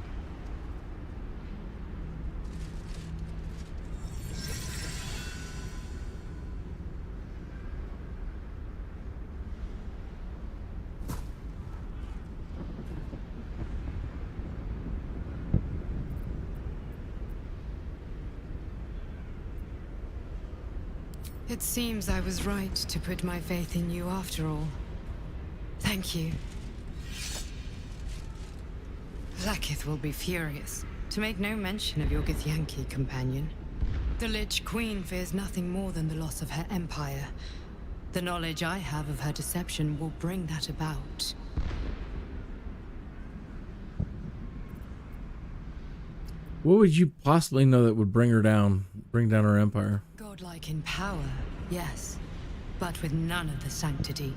Speaker 15: It seems I was right to put my faith in you after all. Thank you. VLAAKITH will be furious, to make no mention of your Githyanki companion. The Lich Queen fears nothing more than the loss of her empire. The knowledge I have of her deception will bring that about.
Speaker 1: What would you possibly know that would bring her down, bring down her empire?
Speaker 15: Godlike in power, yes, but with none of the sanctity.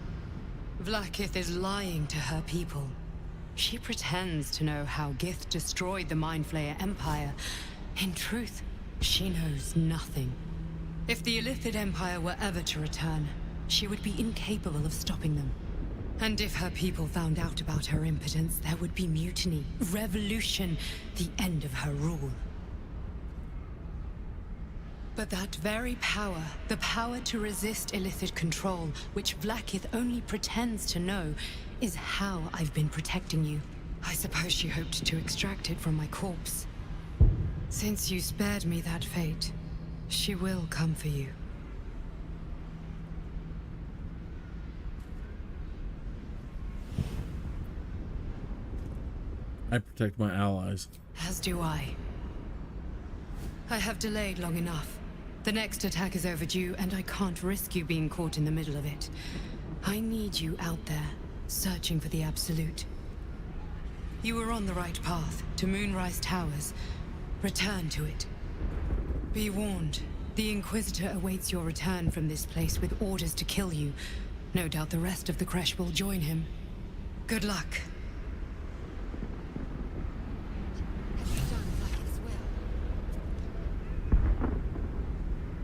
Speaker 15: VLAAKITH is lying to her people. She pretends to know how GITH destroyed the Mind Flayer Empire. In truth, she knows nothing. If the Illithid Empire were ever to return, she would be incapable of stopping them. And if her people found out about her impotence, there would be mutiny, revolution, the end of her rule. But that very power, the power to resist Illithid control, which VLAAKITH only pretends to know, is how I've been protecting you. I suppose she hoped to extract it from my corpse. Since you spared me that fate, she will come for you.
Speaker 1: I protect my allies.
Speaker 15: As do I. I have delayed long enough. The next attack is overdue, and I can't risk you being caught in the middle of it. I need you out there, searching for the Absolute. You were on the right path, to Moonrise Towers. Return to it. Be warned, the Inquisitor awaits your return from this place with orders to kill you. No doubt the rest of the CRECHE will join him. Good luck.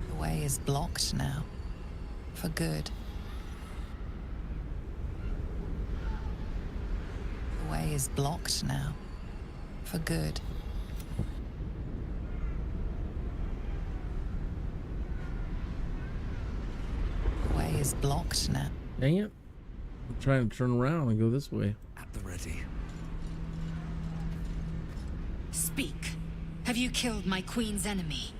Speaker 4: The way is blocked now. For good. The way is blocked now. For good. The way is blocked now.
Speaker 1: Dang it. I'm trying to turn around and go this way.
Speaker 17: At the ready.
Speaker 6: Speak. Have you killed my queen's enemy?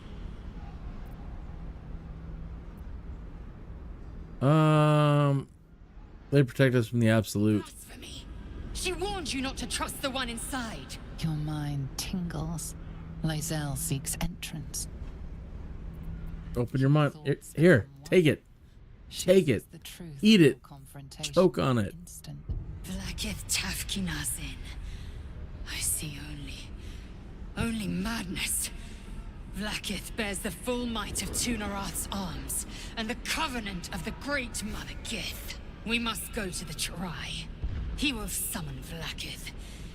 Speaker 1: They protect us from the Absolute.
Speaker 6: Blasphemy. She warned you not to trust the one inside.
Speaker 4: Your mind tingles. Lae'zel seeks entrance.
Speaker 1: Open your mind. Here, take it. Take it. Eat it. Choke on it.
Speaker 6: VLAAKITH Tafkinazin. I see only madness. VLAAKITH bears the full might of Tunarath's arms, and the covenant of the Great Mother Gith. We must go to the Cherai. He will summon VLAAKITH.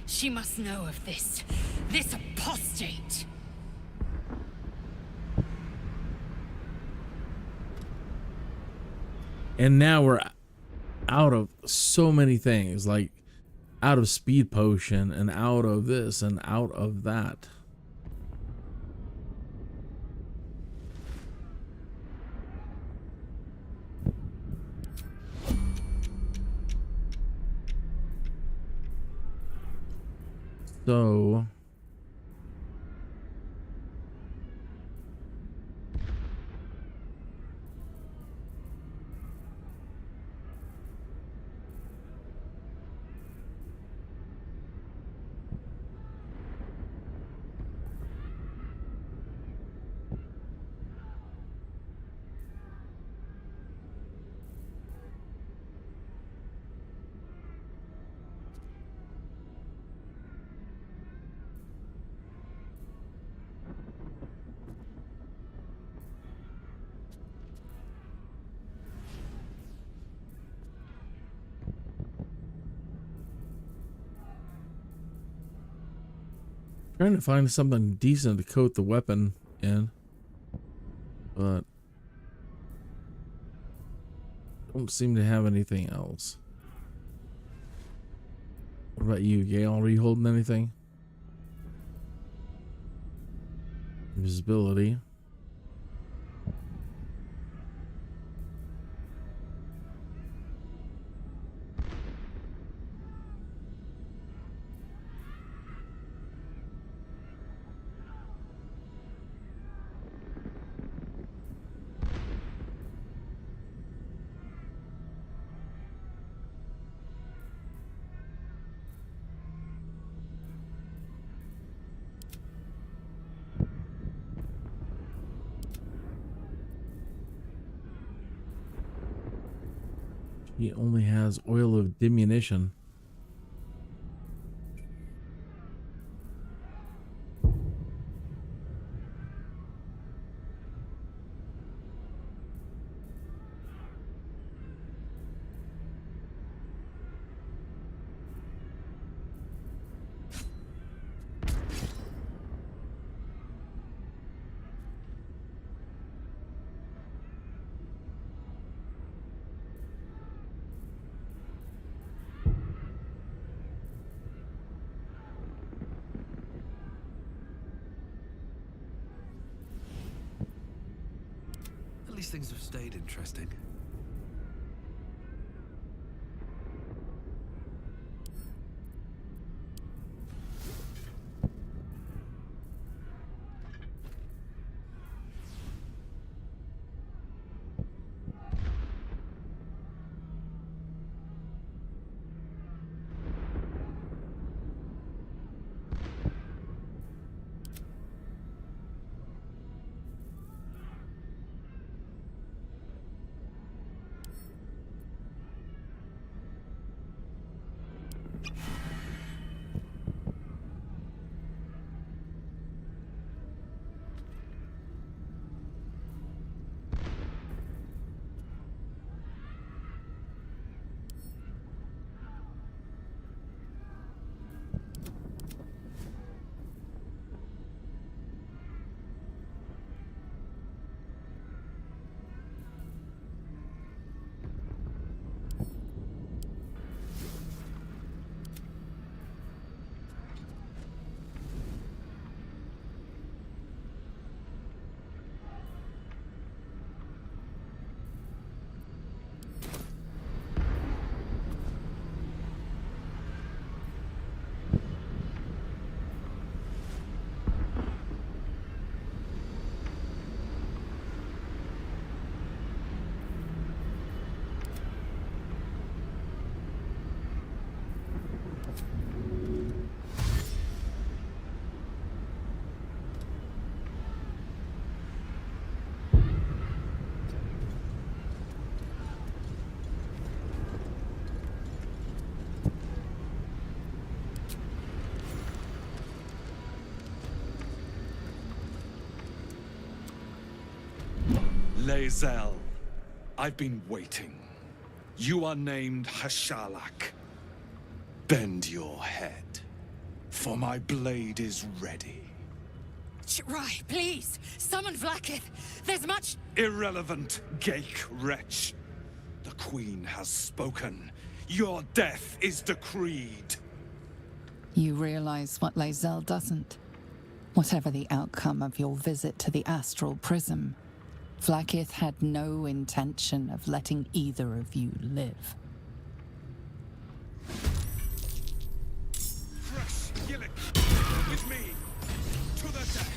Speaker 6: She must know of this apostate.
Speaker 1: And now we're out of so many things, like out of speed potion and out of this and out of that. So Trying to find something decent to coat the weapon in, but don't seem to have anything else. What about you, Gale? Are you holding anything? Invisibility. He only has oil of diminution.
Speaker 3: At least things have stayed interesting.
Speaker 19: Lae'zel, I've been waiting. You are named Hashalak. Bend your head, for my blade is ready.
Speaker 14: Right, please, summon VLAAKITH. There's much...
Speaker 19: Irrelevant, Gaek wretch. The Queen has spoken. Your death is decreed.
Speaker 4: You realize what Lae'zel doesn't? Whatever the outcome of your visit to the Astral Prism, VLAAKITH had no intention of letting either of you live.
Speaker 19: Fresh Gillick, with me, to the death.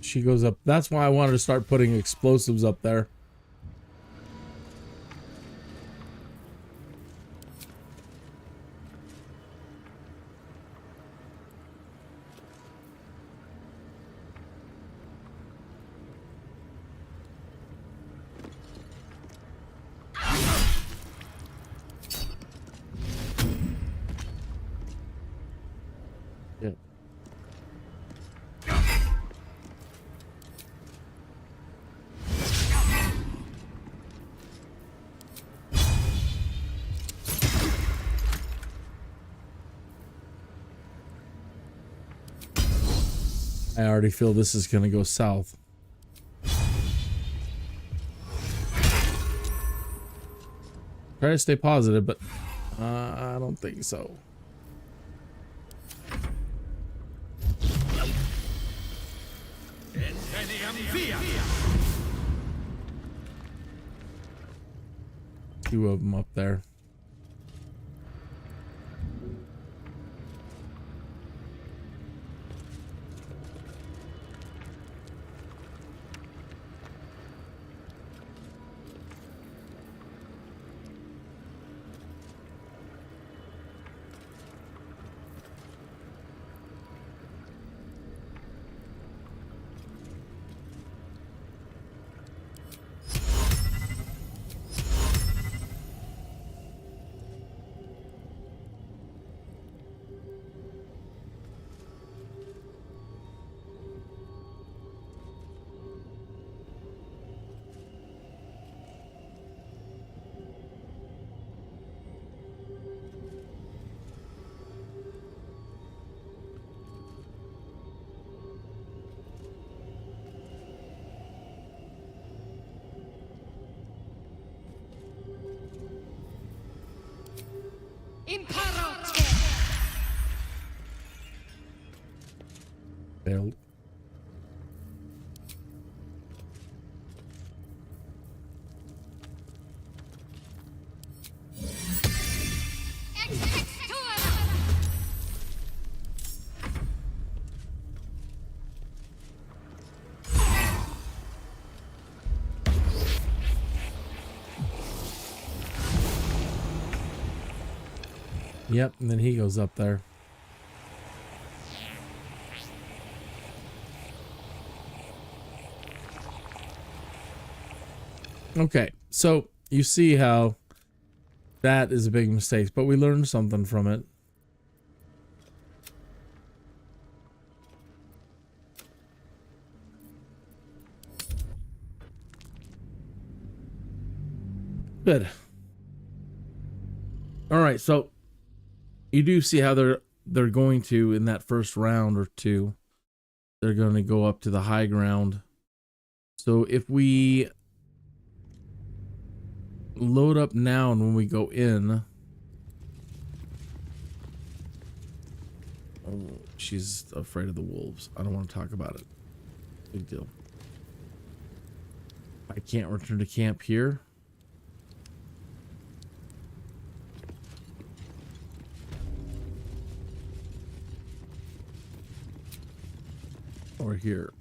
Speaker 1: She goes up. That's why I wanted to start putting explosives up there.
Speaker 5: this.
Speaker 1: I already feel this is gonna go south. Try to stay positive, but I don't think so. Two of them up there. Failed. Yep, and then he goes up there. Okay, so you see how that is a big mistake, but we learned something from it. Good. All right, so you do see how they're going to, in that first round or two, they're going to go up to the high ground. So if we load up now and when we go in, oh, she's afraid of the wolves. I don't want to talk about it. Big deal. I can't return to camp here. Or here.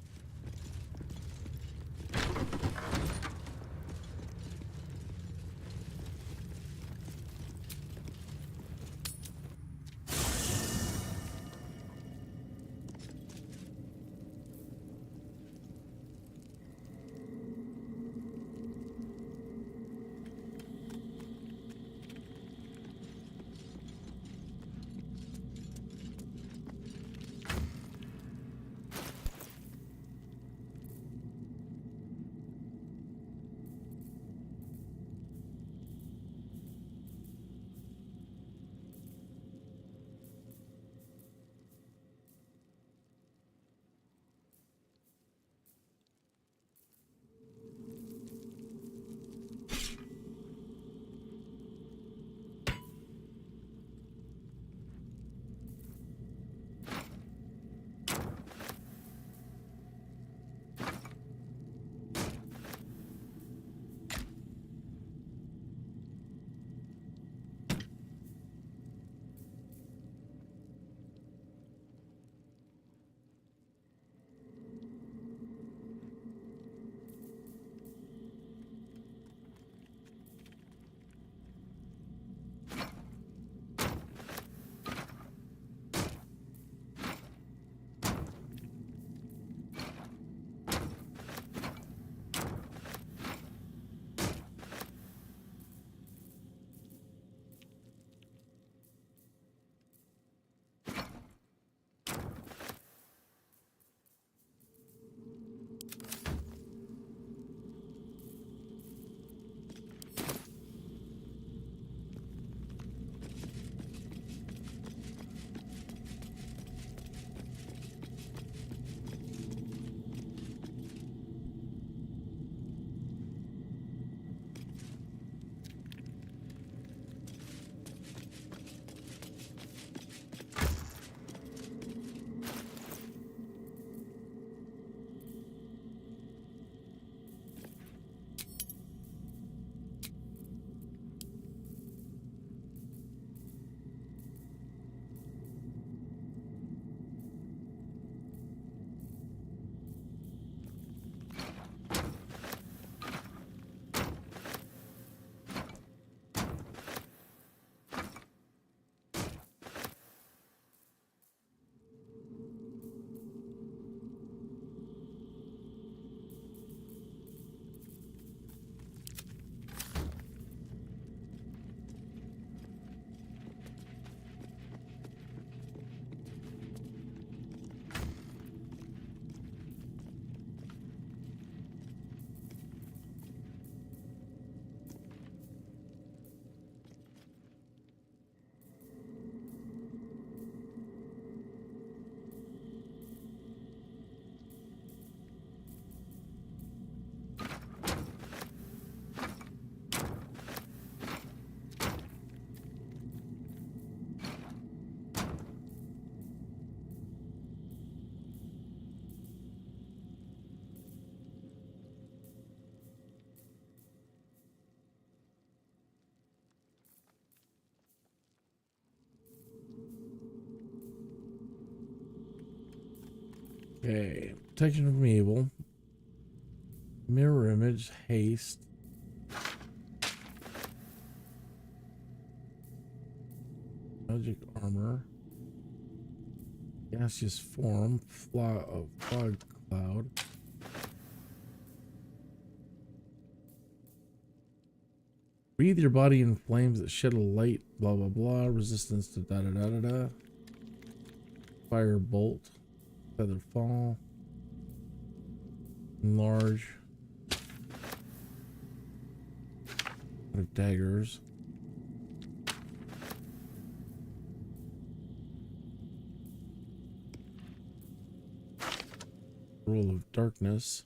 Speaker 1: Okay, protection from evil, mirror image, haste, magic armor, gaseous form, fog cloud, breathe your body in flames that shed a light, blah blah blah, resistance to da da da da da, fire bolt, feather fall, enlarge, daggers, roll of darkness,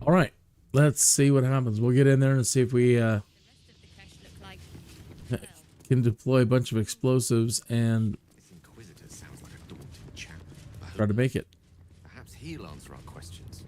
Speaker 1: All right, let's see what happens. We'll get in there and see if we can deploy a bunch of explosives and
Speaker 5: This Inquisitor sounds like a daunting chap.
Speaker 1: try to make it.
Speaker 5: Perhaps he'll answer our questions.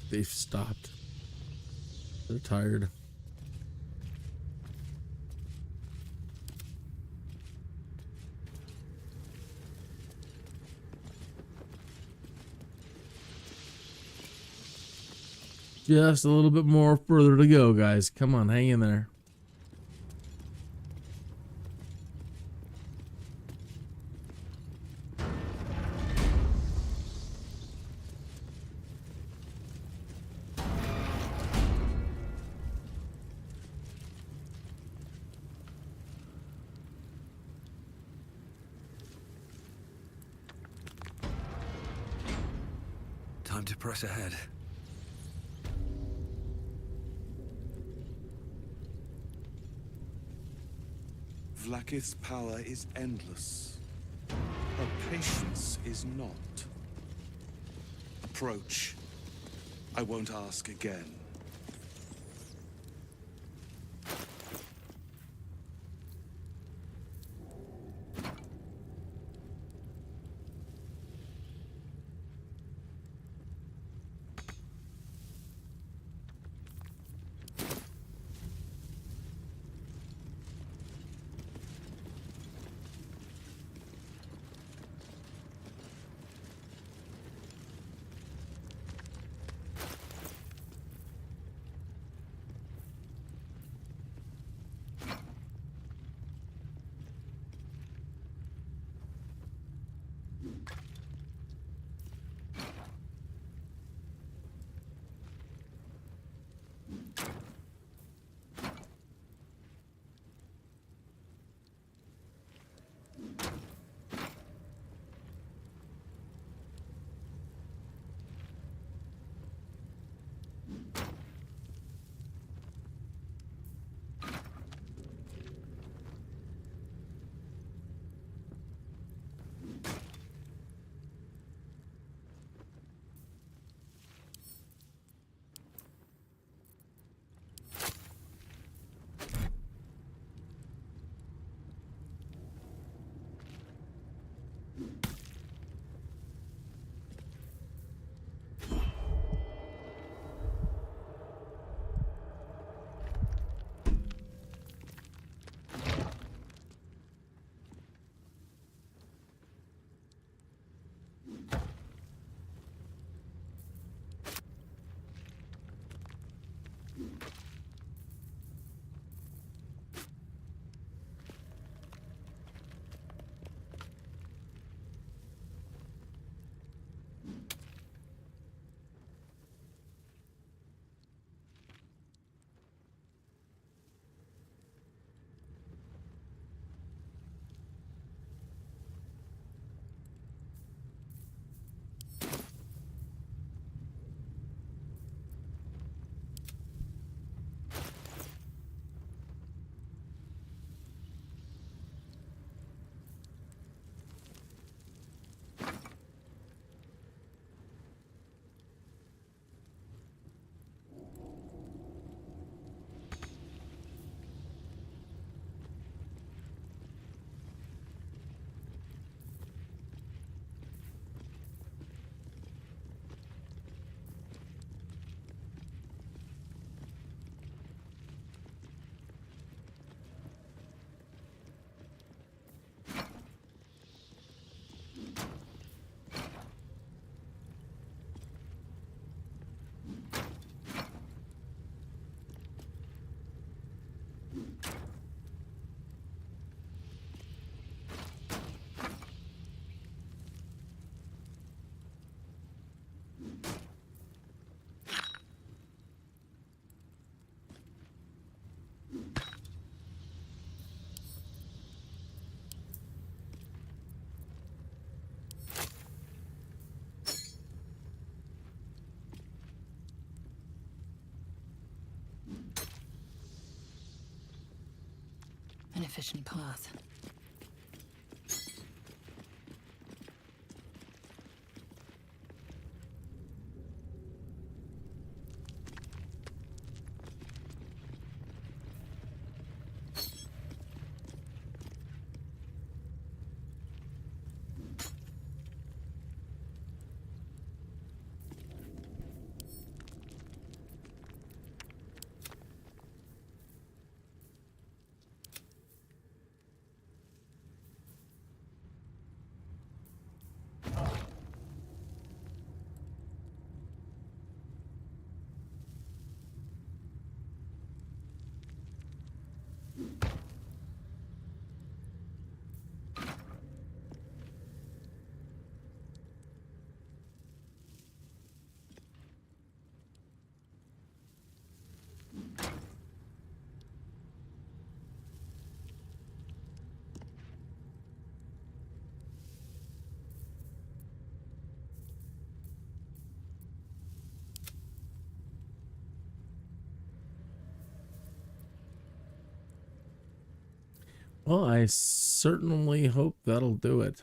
Speaker 1: They've stopped. They're tired. Just a little bit more further to go, guys. Come on, hang in there.
Speaker 10: Time to press ahead.
Speaker 19: VLAAKITH's power is endless. Her patience is not. Approach. I won't ask again.
Speaker 4: An efficient path.
Speaker 1: Well, I certainly hope that'll do it.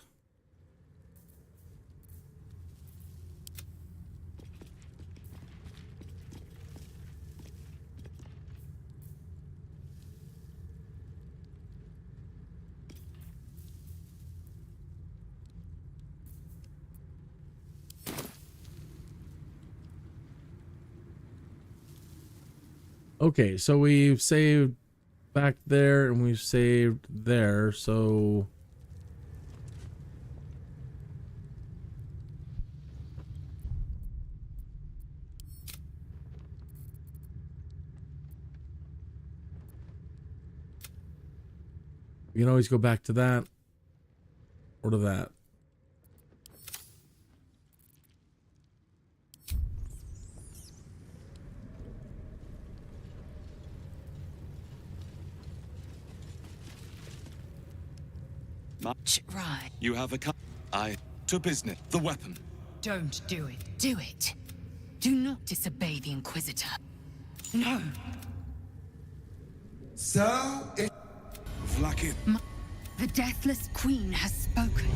Speaker 1: Okay, so we've saved back there and we've saved there, so we can always go back to that or to that.
Speaker 8: Right.
Speaker 19: You have to business. The weapon.
Speaker 8: Don't do it. Do it. Do not disobey the Inquisitor. No.
Speaker 17: So it...
Speaker 19: VLAAKITH.
Speaker 8: The Deathless Queen has spoken.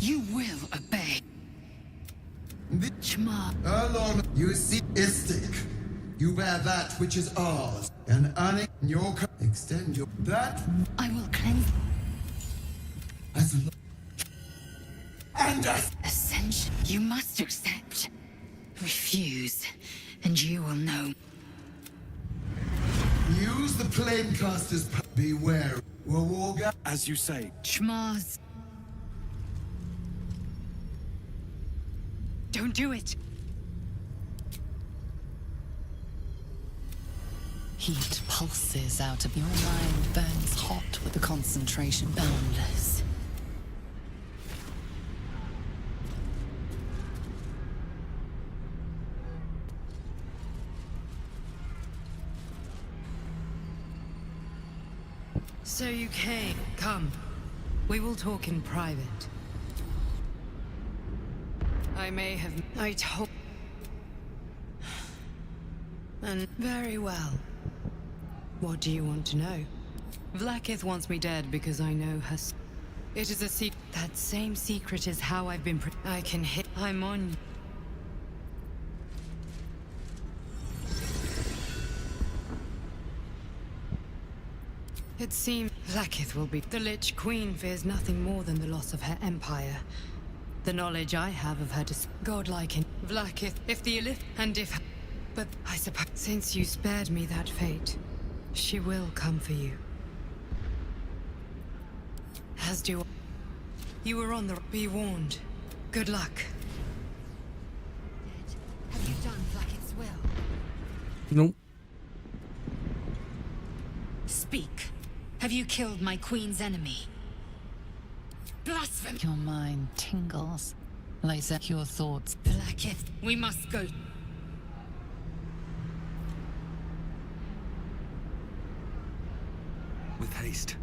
Speaker 8: You will obey. Shema.
Speaker 17: Alone, you see, Istic. You bear that which is ours, and earning your extend your that.
Speaker 8: I will cleanse.
Speaker 17: As and as
Speaker 8: Ascension. You must accept. Refuse, and you will know.
Speaker 17: Use the Planecaster's power. Beware. Warga.
Speaker 19: As you say.
Speaker 8: Shmaz. Don't do it.
Speaker 4: Heat pulses out of your mind, burns hot with the concentration boundless.
Speaker 15: So you came. Come. We will talk in private. I told... And very well. What do you want to know? VLAAKITH wants me dead because I know her... It is a secret. That same secret is how I've been... I can hit... I'm on... It seems VLAAKITH will be... The Lich Queen fears nothing more than the loss of her empire. The knowledge I have of her godlike in VLAAKITH, if the Elith, and if... But I suppose since you spared me that fate, she will come for you. As do... You were on the... Be warned. Good luck.
Speaker 18: Have you done VLAAKITH's will?
Speaker 1: Nope.
Speaker 8: Speak. Have you killed my queen's enemy? Blasphemy!
Speaker 4: Your mind tingles. Lae'zel, your thoughts.
Speaker 8: VLAAKITH, we must go.
Speaker 3: With haste.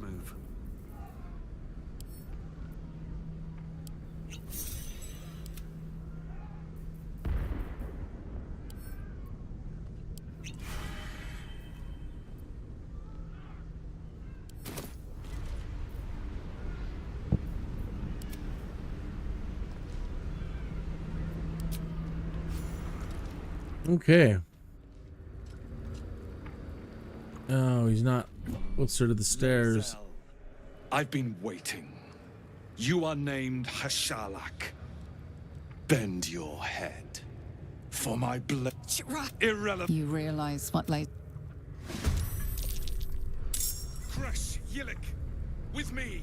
Speaker 10: move.
Speaker 1: Okay. Oh, he's not closer to the stairs.
Speaker 19: Lae'zel, I've been waiting. You are named Hashalak. Bend your head. For my blood. Irrelevant.
Speaker 4: You realize what lay.
Speaker 13: CRECHE, Yillik, with me,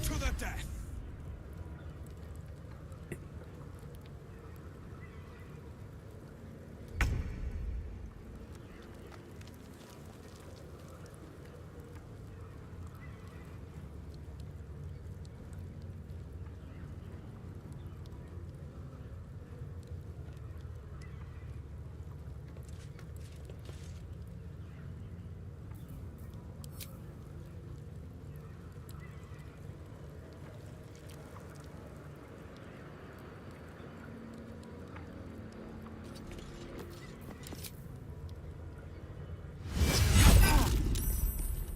Speaker 13: to the death.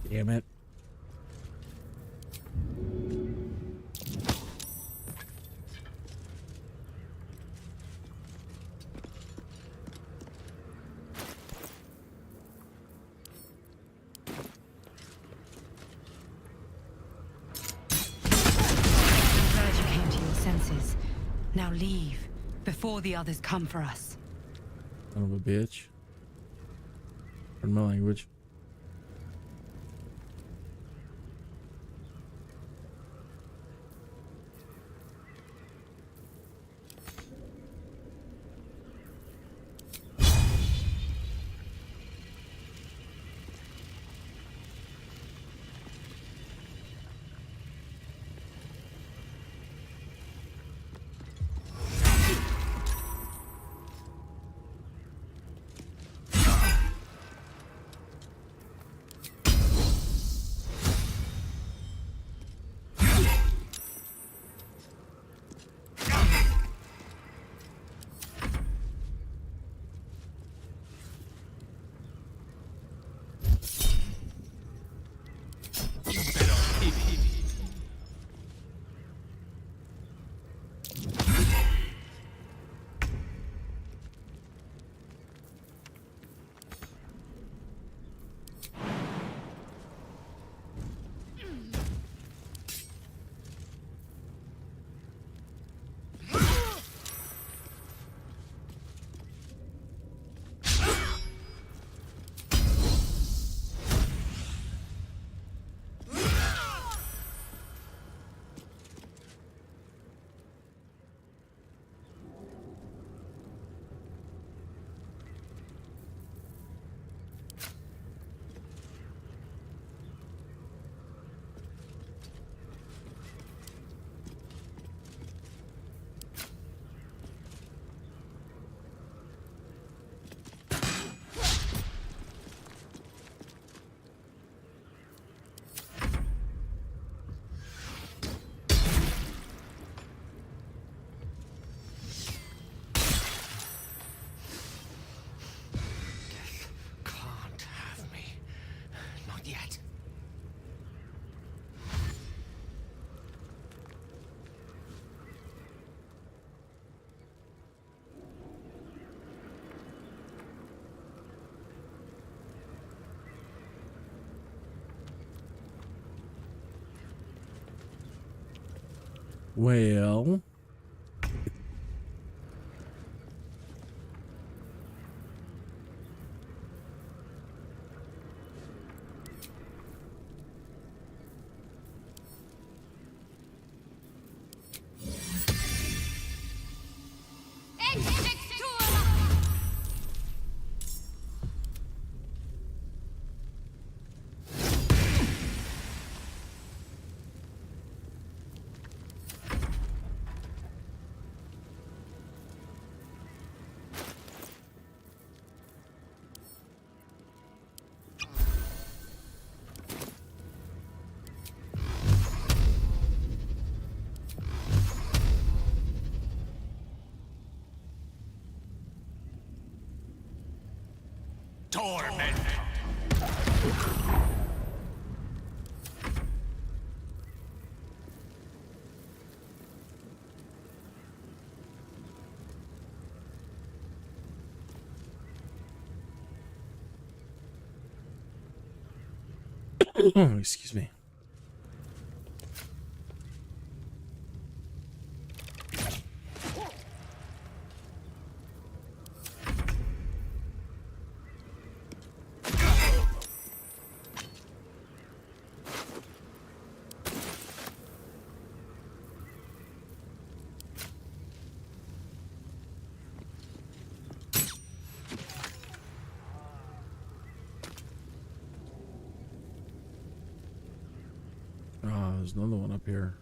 Speaker 1: Damn it.
Speaker 15: Senses. Now leave, before the others come for us.
Speaker 1: Son of a bitch. Pardon my language. Well,
Speaker 2: Torment.
Speaker 1: Excuse me. Oh, there's another one up here.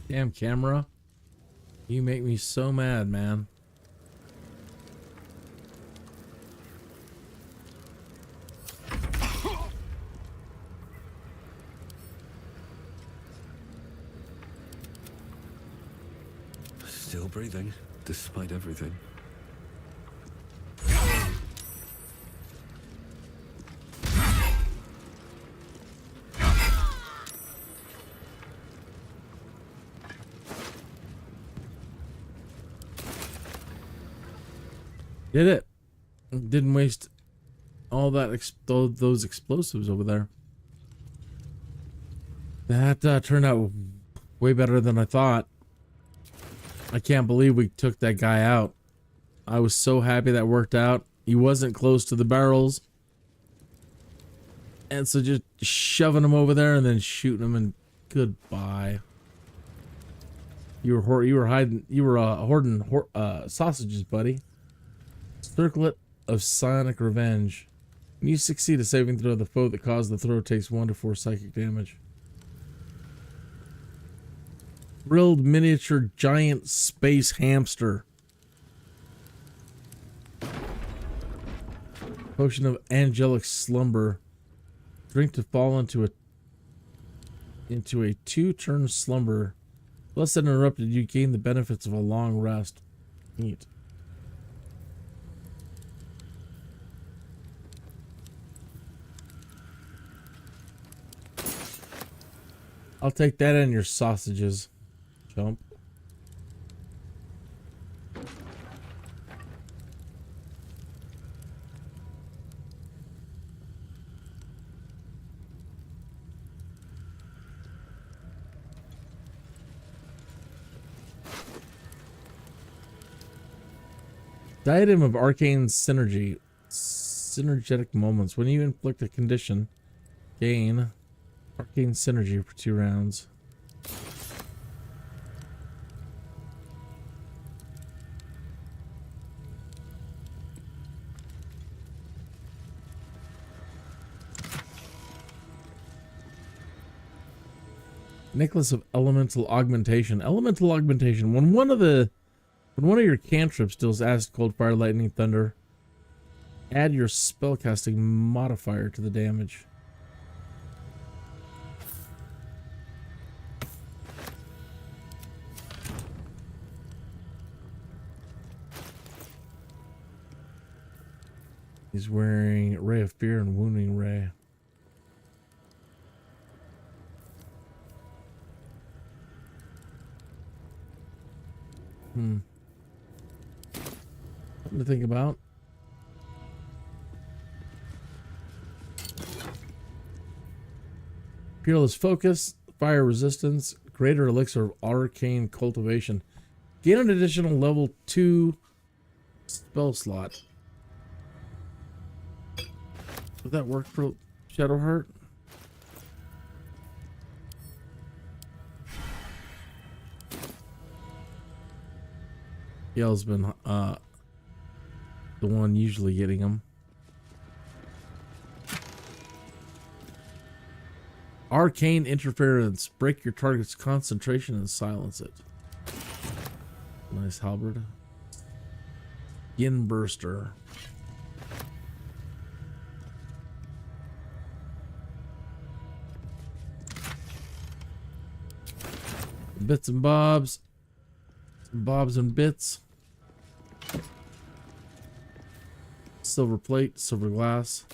Speaker 1: Damn camera. You make me so mad, man.
Speaker 3: Still breathing, despite everything.
Speaker 1: Did it. Didn't waste all that those explosives over there. That turned out way better than I thought. I can't believe we took that guy out. I was so happy that worked out. He wasn't close to the barrels. And so just shoving him over there and then shooting him and goodbye. You were hoarding sausages, buddy. Circlet of Psionic Revenge. When you succeed a saving throw, the foe that caused the throw takes 1 to 4 psychic damage. Grilled miniature giant space hamster. Potion of angelic slumber. Drink to fall into a 2-turn slumber. Less uninterrupted, you gain the benefits of a long rest. Neat. I'll take that and your sausages. Jump. Diadem of Arcane Synergy. Synergetic moments. When you inflict a condition, gain arcane synergy for 2 rounds. Necklace of Elemental Augmentation. Elemental Augmentation. When one of your cantrips deals acid, cold, fire, lightning, thunder, add your spellcasting modifier to the damage. He's wearing Ray of Fear and Wounding Ray. Something to think about. Peerless Focus, Fire Resistance, Greater Elixir of Arcane Cultivation. Gain an additional level 2 spell slot. Would that work for Shadowheart? Yale's been the one usually getting them. Arcane Interference. Break your target's concentration and silence it. Nice halberd. Yin Burster. Bits and bobs. Bobs and bits. Silver plate, silver glass.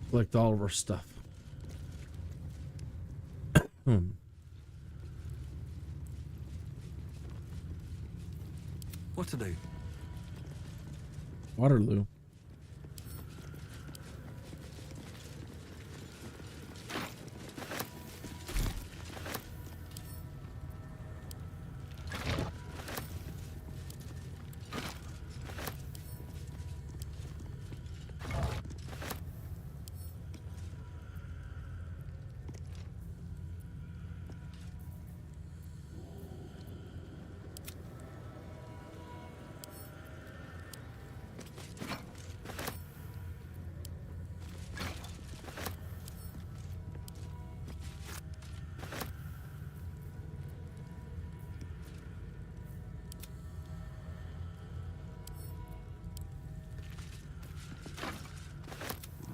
Speaker 1: Collect all of our stuff.
Speaker 10: What to do?
Speaker 1: Waterloo.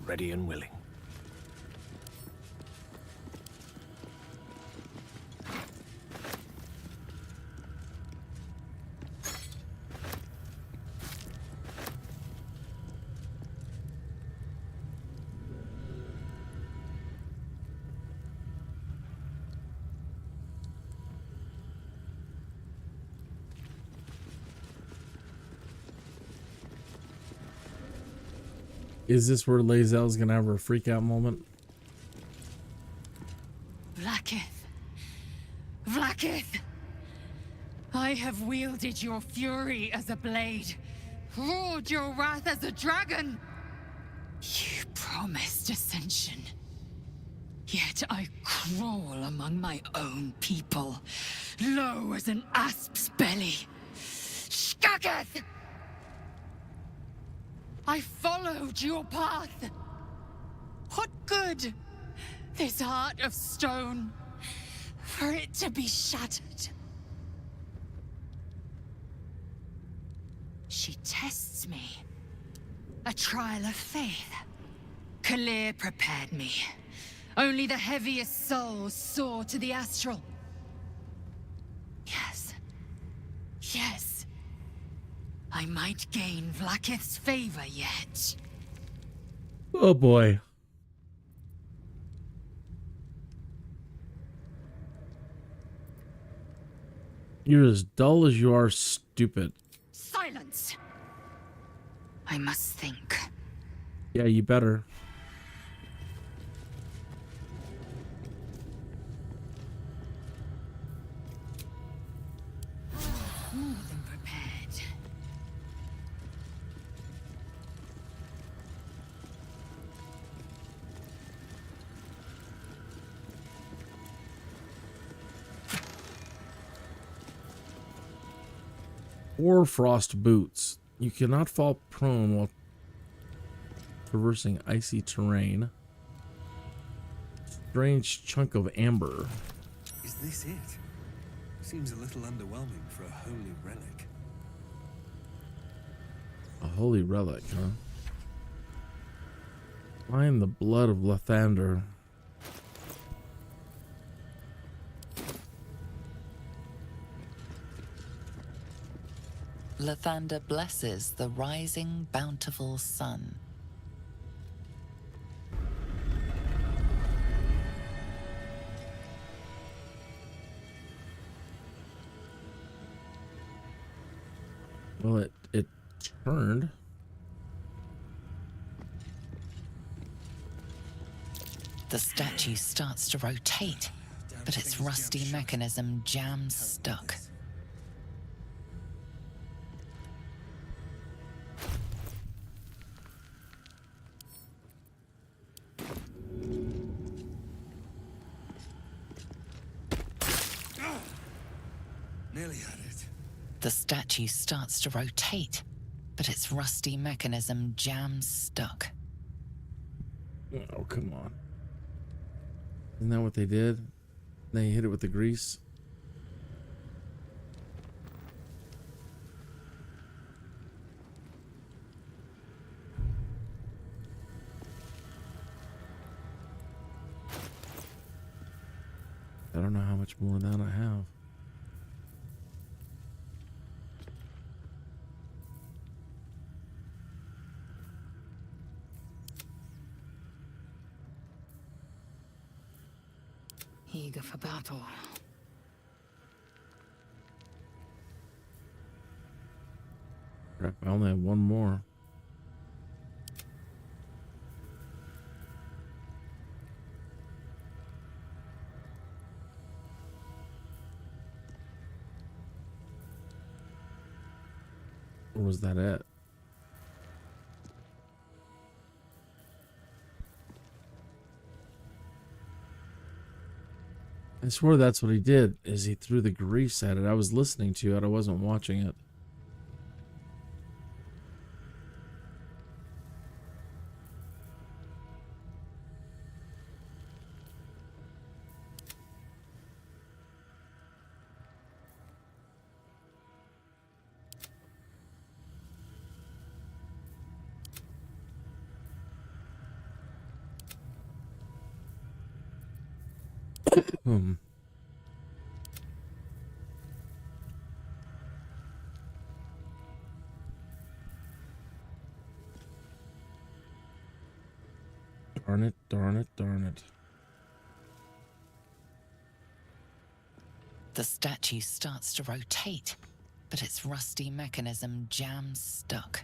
Speaker 20: Ready and willing.
Speaker 1: Is this where Lae'zel's gonna have her freak out moment?
Speaker 18: VLAAKITH! VLAAKITH! I have wielded your fury as a blade, roared your wrath as a dragon. You promised ascension. Yet I crawl among my own people, low as an asp's belly. Shkageth! I followed your path. What good? This heart of stone, for it to be shattered. She tests me. A trial of faith. Kalir prepared me. Only the heaviest souls soar to the Astral. Yes. Yes. I might gain VLAAKITH's favor yet.
Speaker 1: Oh boy. You're as dull as you are stupid.
Speaker 18: Silence! I must think.
Speaker 1: Yeah, you better. Hoarfrost boots. You cannot fall prone while traversing icy terrain. Strange chunk of amber.
Speaker 10: Is this it? Seems a little underwhelming for a holy relic.
Speaker 1: A holy relic, huh? Find the blood of Lathander.
Speaker 4: Lathander blesses the rising, bountiful sun.
Speaker 1: Well, it turned.
Speaker 4: The statue starts to rotate, but its rusty mechanism jams stuck.
Speaker 10: Nearly had it.
Speaker 4: The statue starts to rotate, but its rusty mechanism jams stuck.
Speaker 1: Oh, come on. Isn't that what they did? They hit it with the grease. I don't know how much more of that I have.
Speaker 4: Eager for battle.
Speaker 1: Crap, I only have one more. Or was that it? I swear that's what he did, is he threw the grease at it. I was listening to it, I wasn't watching it. Darn it, darn it, darn it.
Speaker 4: The statue starts to rotate, but its rusty mechanism jams stuck.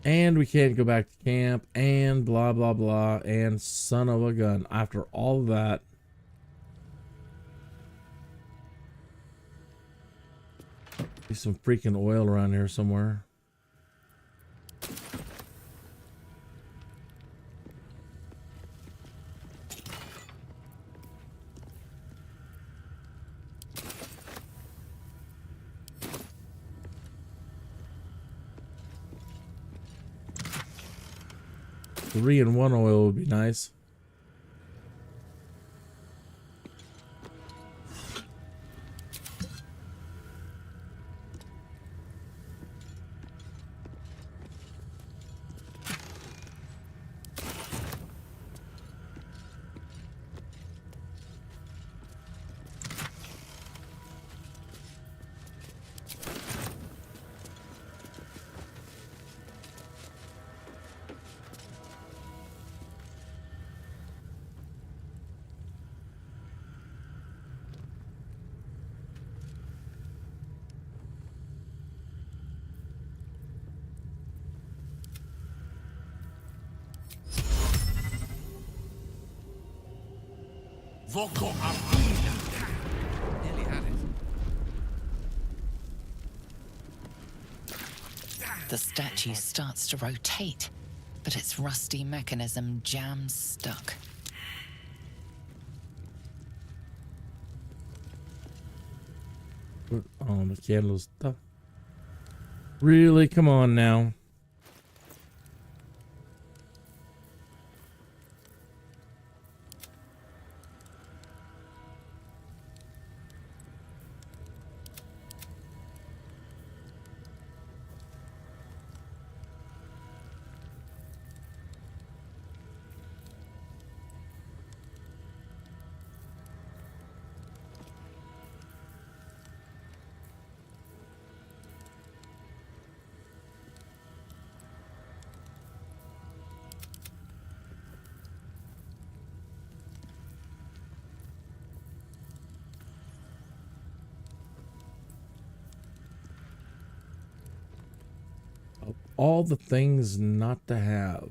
Speaker 1: And we can't go back to camp, and blah, blah, blah, and son of a gun. After all that. There's some freaking oil around here somewhere. Three in one oil would be nice.
Speaker 10: Nearly had it.
Speaker 4: The statue starts to rotate, but its rusty mechanism jams stuck.
Speaker 1: Put on the candles stuff. Really? Come on now. All the things not to have.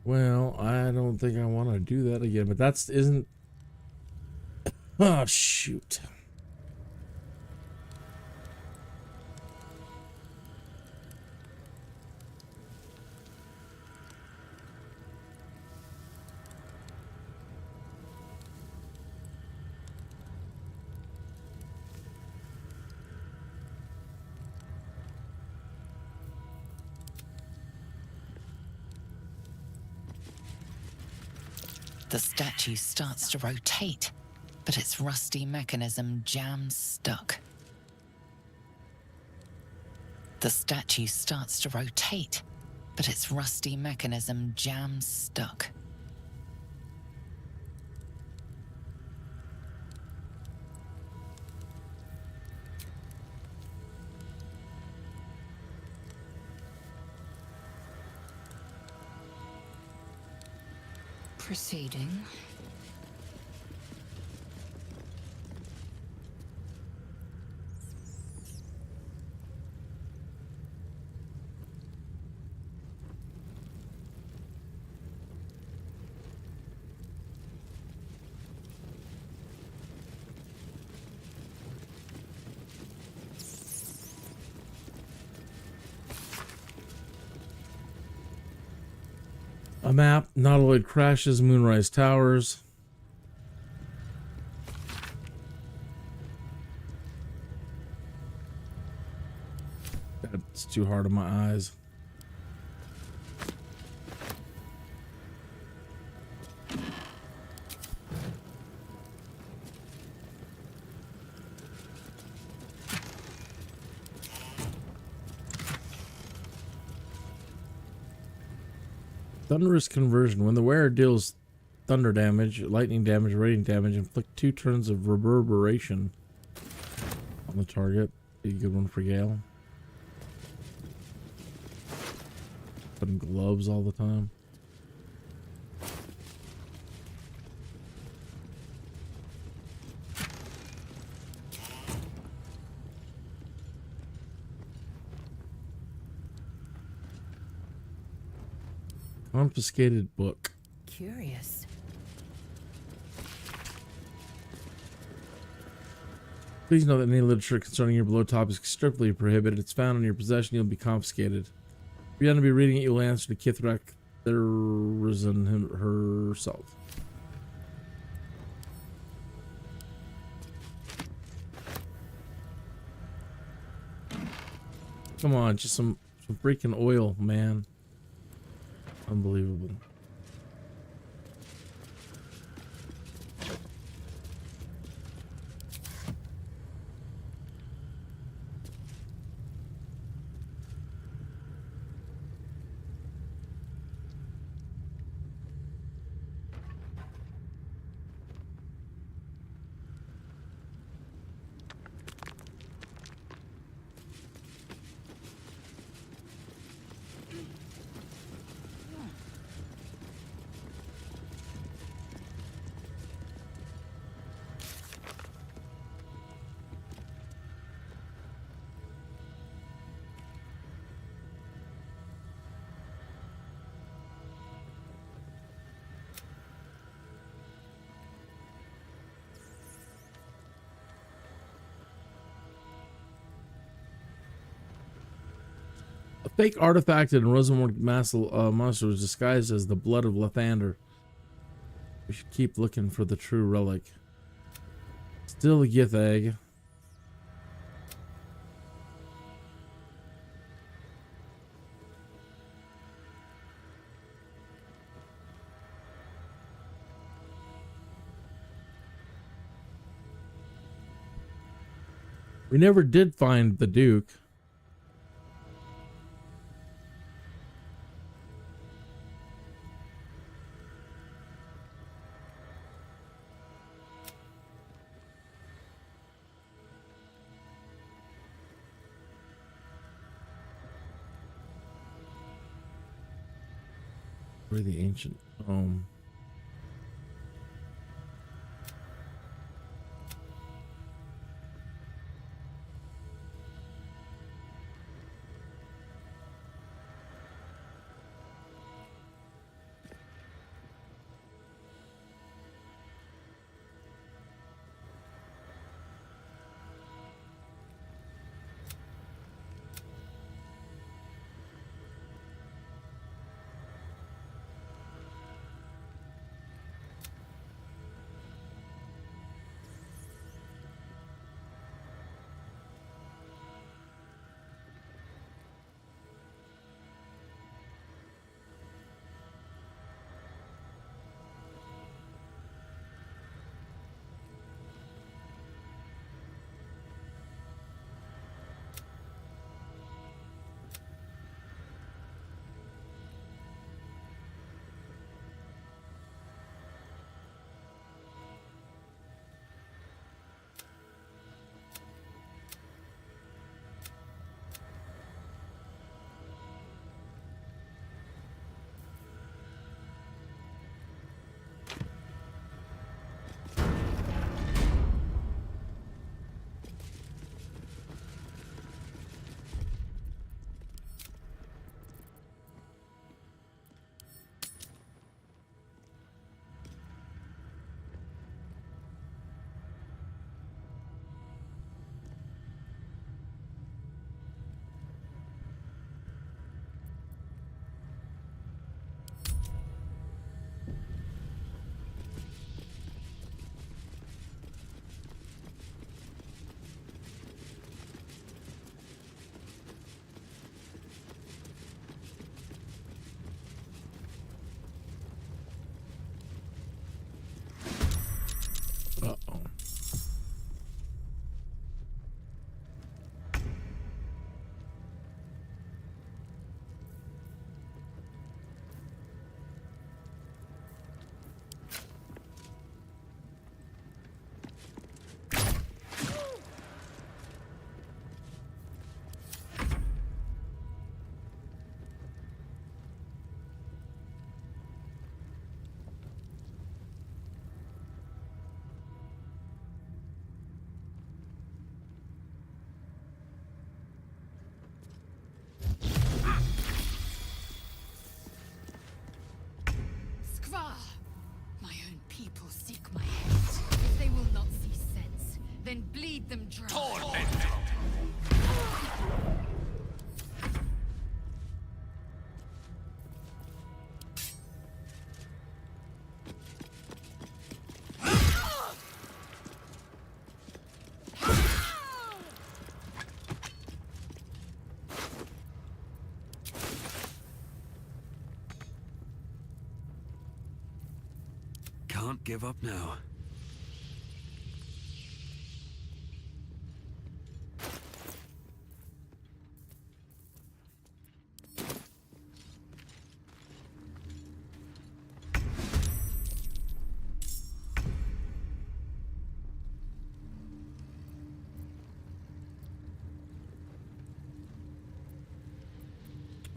Speaker 1: Well, I don't think I want to do that again, but that's isn't. Oh, shoot.
Speaker 4: The statue starts to rotate, but its rusty mechanism jams stuck. The statue starts to rotate, but its rusty mechanism jams stuck.
Speaker 6: Proceeding.
Speaker 1: A map, Nautiloid crashes, Moonrise towers. That's too hard on my eyes. Thunderous conversion. When the wearer deals thunder damage, lightning damage, radiant damage, inflict 2 turns of reverberation on the target. Be a good one for GALE. Putting gloves all the time. Confiscated book.
Speaker 12: Curious.
Speaker 1: Please know that any literature concerning your below topic is strictly prohibited. It's found in your possession, you'll be confiscated. If you're going to be reading it, you'll answer to Kithrak herself. Come on, just some freaking oil, man. Unbelievable. fake artifact in Rosamund monster was disguised as the blood of Lathander. We should keep looking for the true relic. Still a Gith egg. We never did find the Duke. Where the ancient home.
Speaker 14: My own people seek my head. If they will not see sense, then bleed them dry.
Speaker 10: Can't give up now.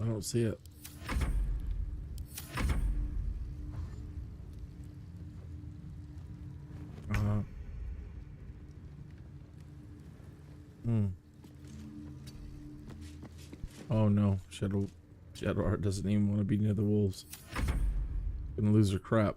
Speaker 1: I don't see it. Oh no, Shadow Art doesn't even want to be near the wolves. Gonna lose her crap.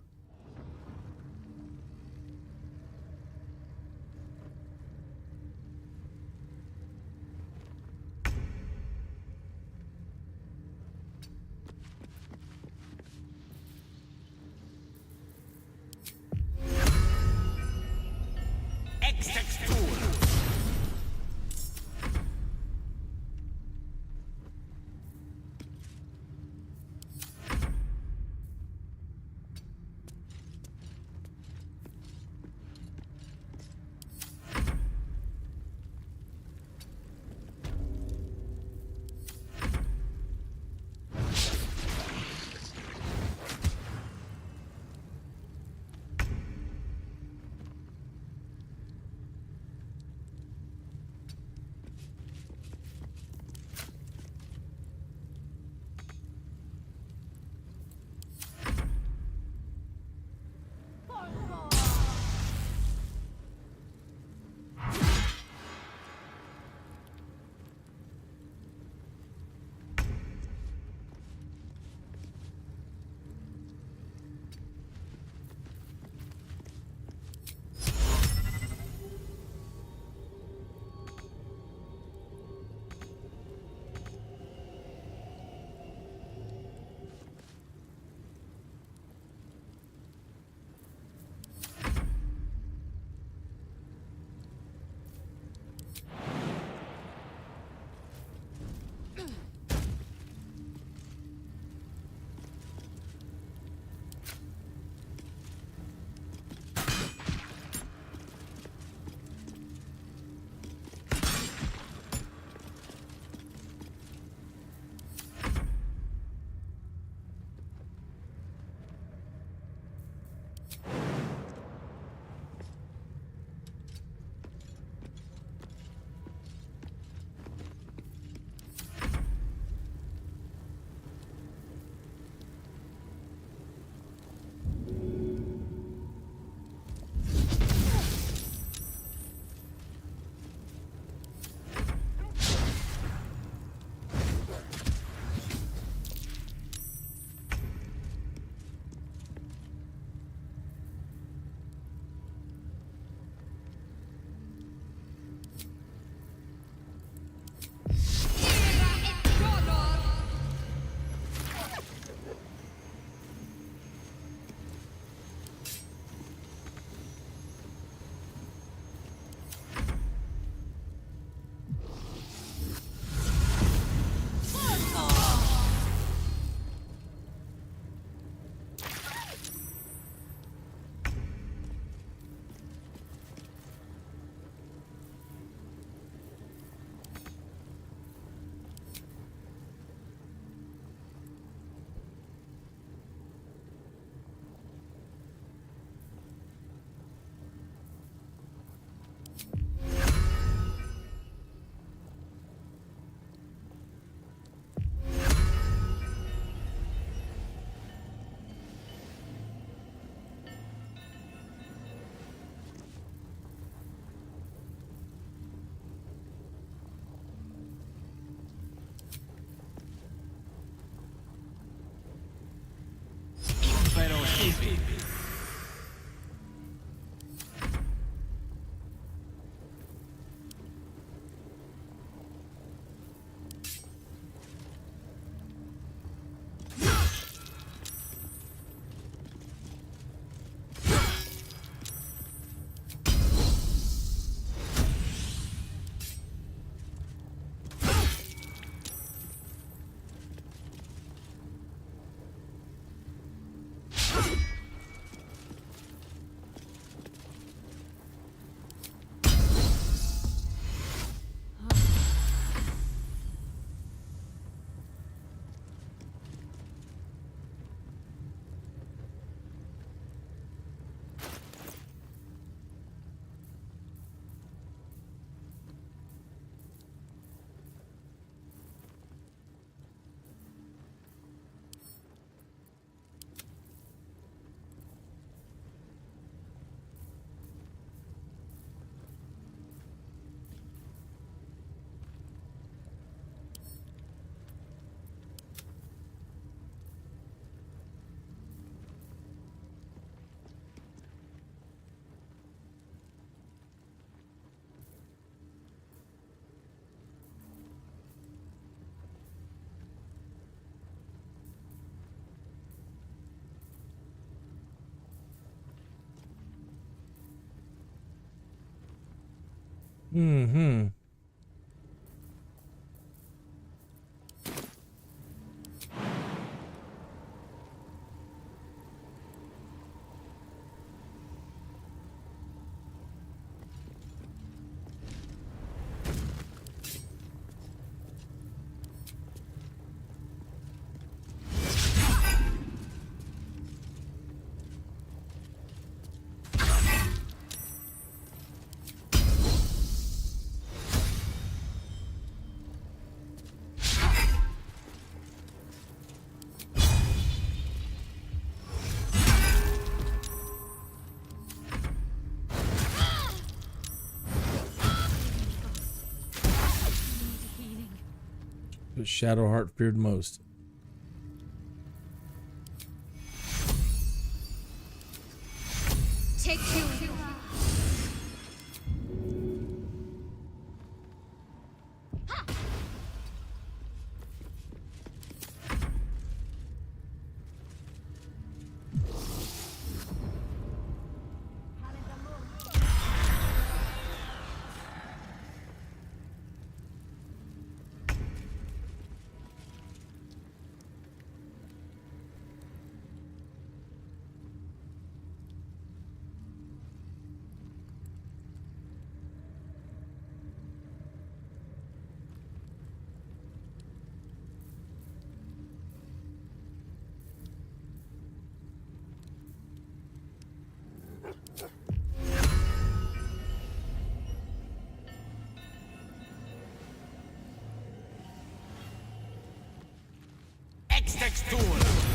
Speaker 1: Mm-hmm. But Shadowheart feared most.
Speaker 11: Take two.
Speaker 2: Textur.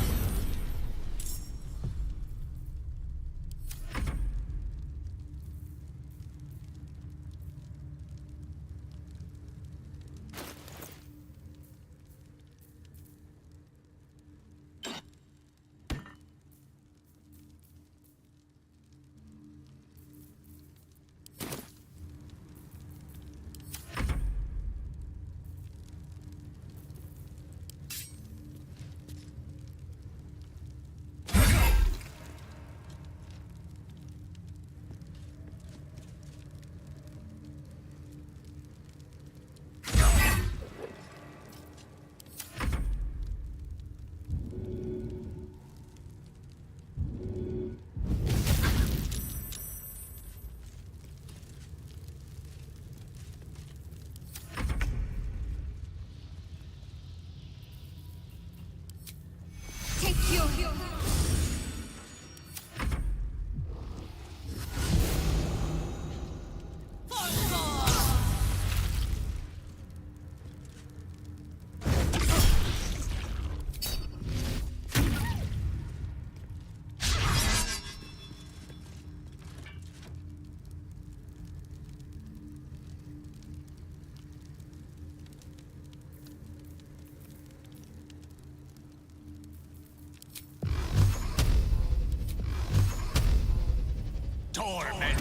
Speaker 2: Torment.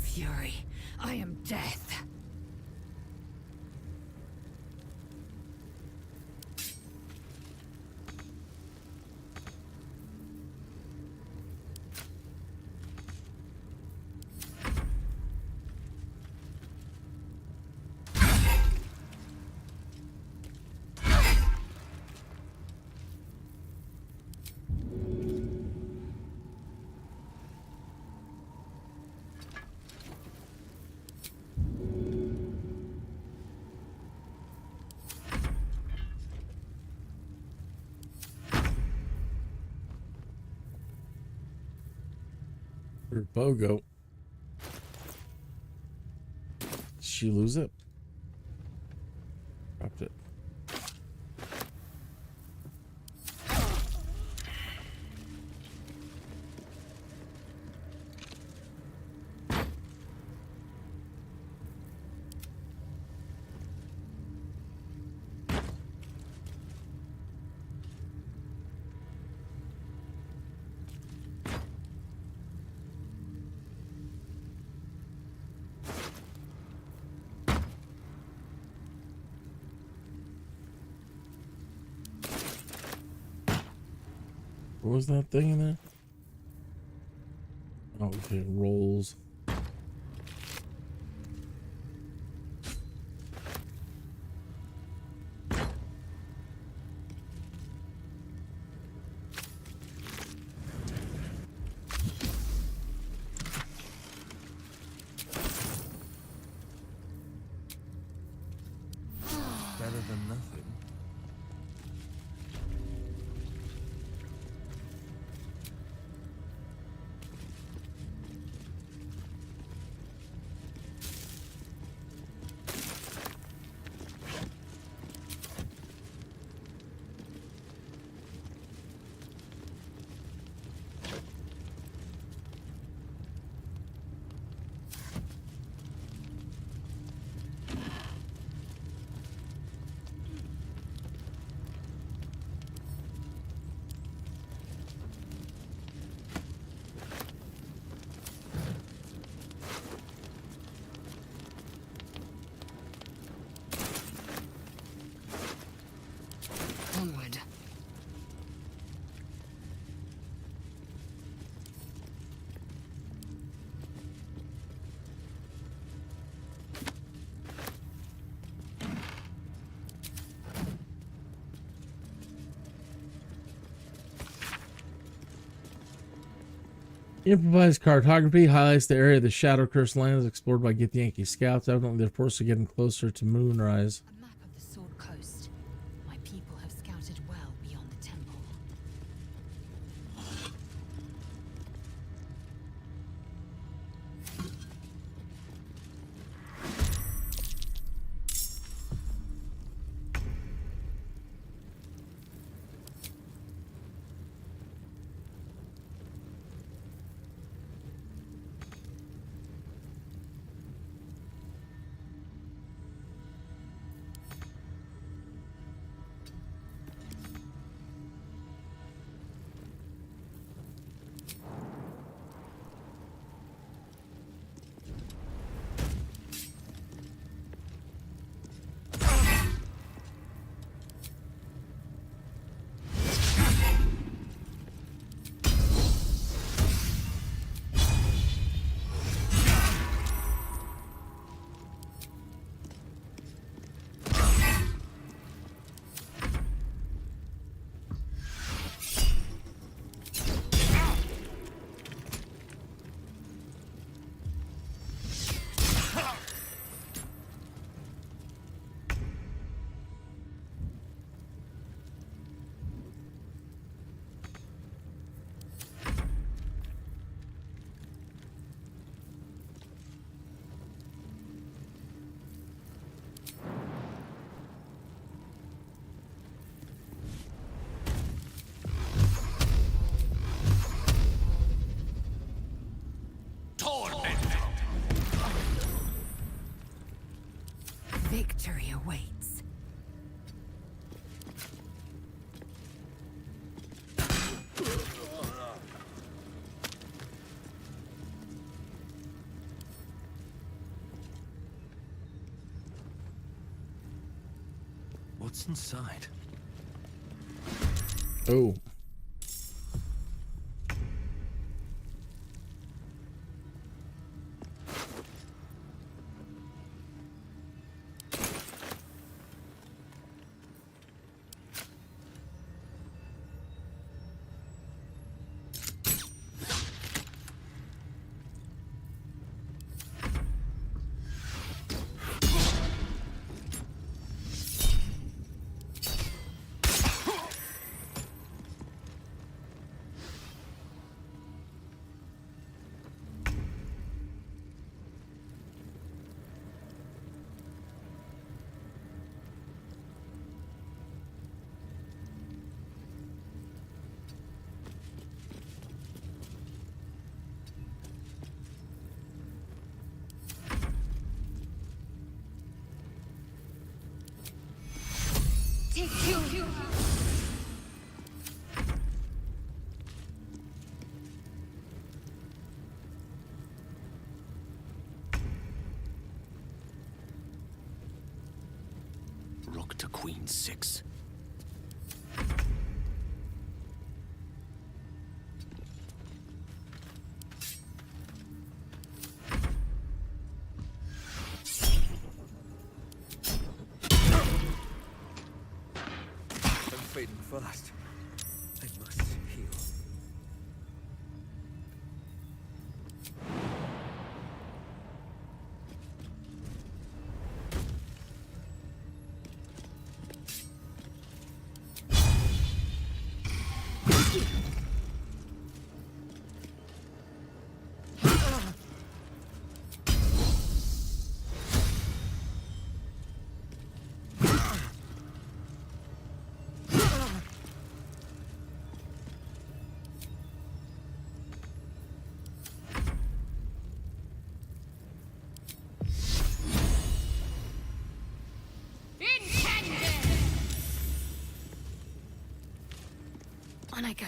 Speaker 18: Fury. I am death.
Speaker 1: Or Bogo. Did she lose it? Dropped it. What was that thing in there? Oh, okay, rolls.
Speaker 3: Better than nothing.
Speaker 14: Onward.
Speaker 1: Improvised cartography highlights the area of the Shadow Cursed lands explored by Githyanki scouts. Evidently, they're forced to getting closer to Moonrise.
Speaker 16: A map of the Sword Coast. My people have scouted well beyond the temple.
Speaker 14: Victory awaits.
Speaker 3: What's inside?
Speaker 1: Oh.
Speaker 20: Rook to queen 6.
Speaker 10: I'm fading fast. I must heal.
Speaker 14: On I go.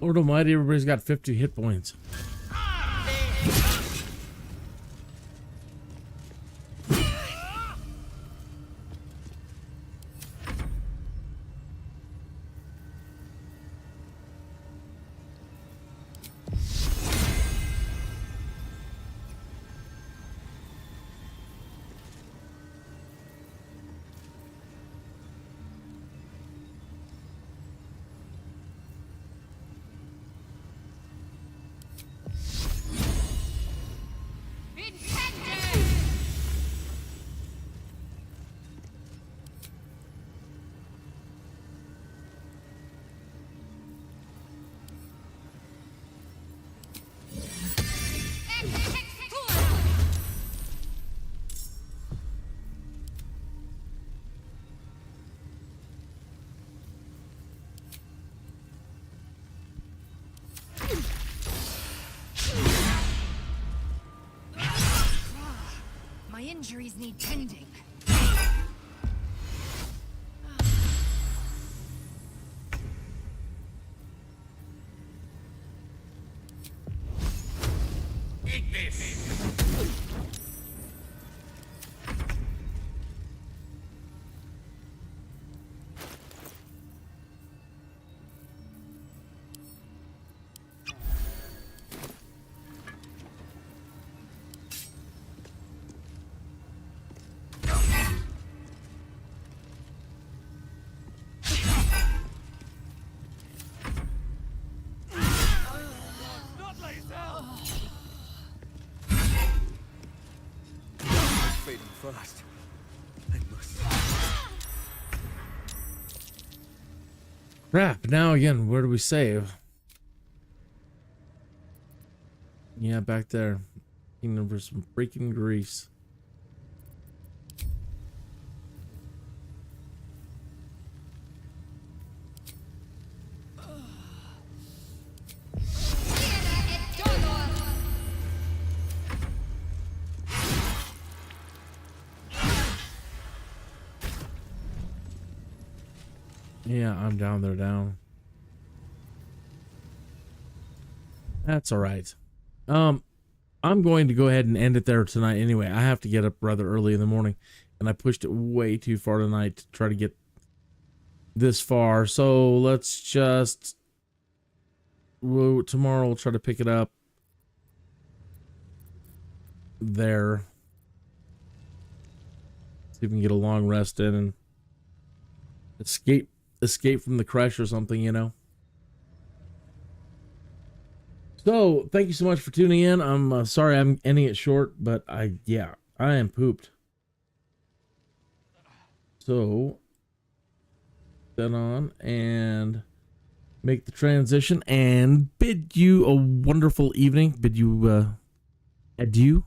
Speaker 1: Lord Almighty, everybody's got 50 hit points.
Speaker 14: My injuries need tending.
Speaker 2: Eat this!
Speaker 10: Fast. I must.
Speaker 1: Crap. Now again, where do we save? Yeah, back there. Kingdom for some freaking grease. Yeah, I'm down there down. That's all right. I'm going to go ahead and end it there tonight anyway. I have to get up rather early in the morning, and I pushed it way too far tonight to try to get this far. So let's just... tomorrow we'll try to pick it up there. See if we can get a long rest in and escape from the CRECHE or something, you know. So, thank you so much for tuning in. I'm sorry I'm ending it short, but I am pooped. So, then on and make the transition and bid you a wonderful evening. Bid you adieu.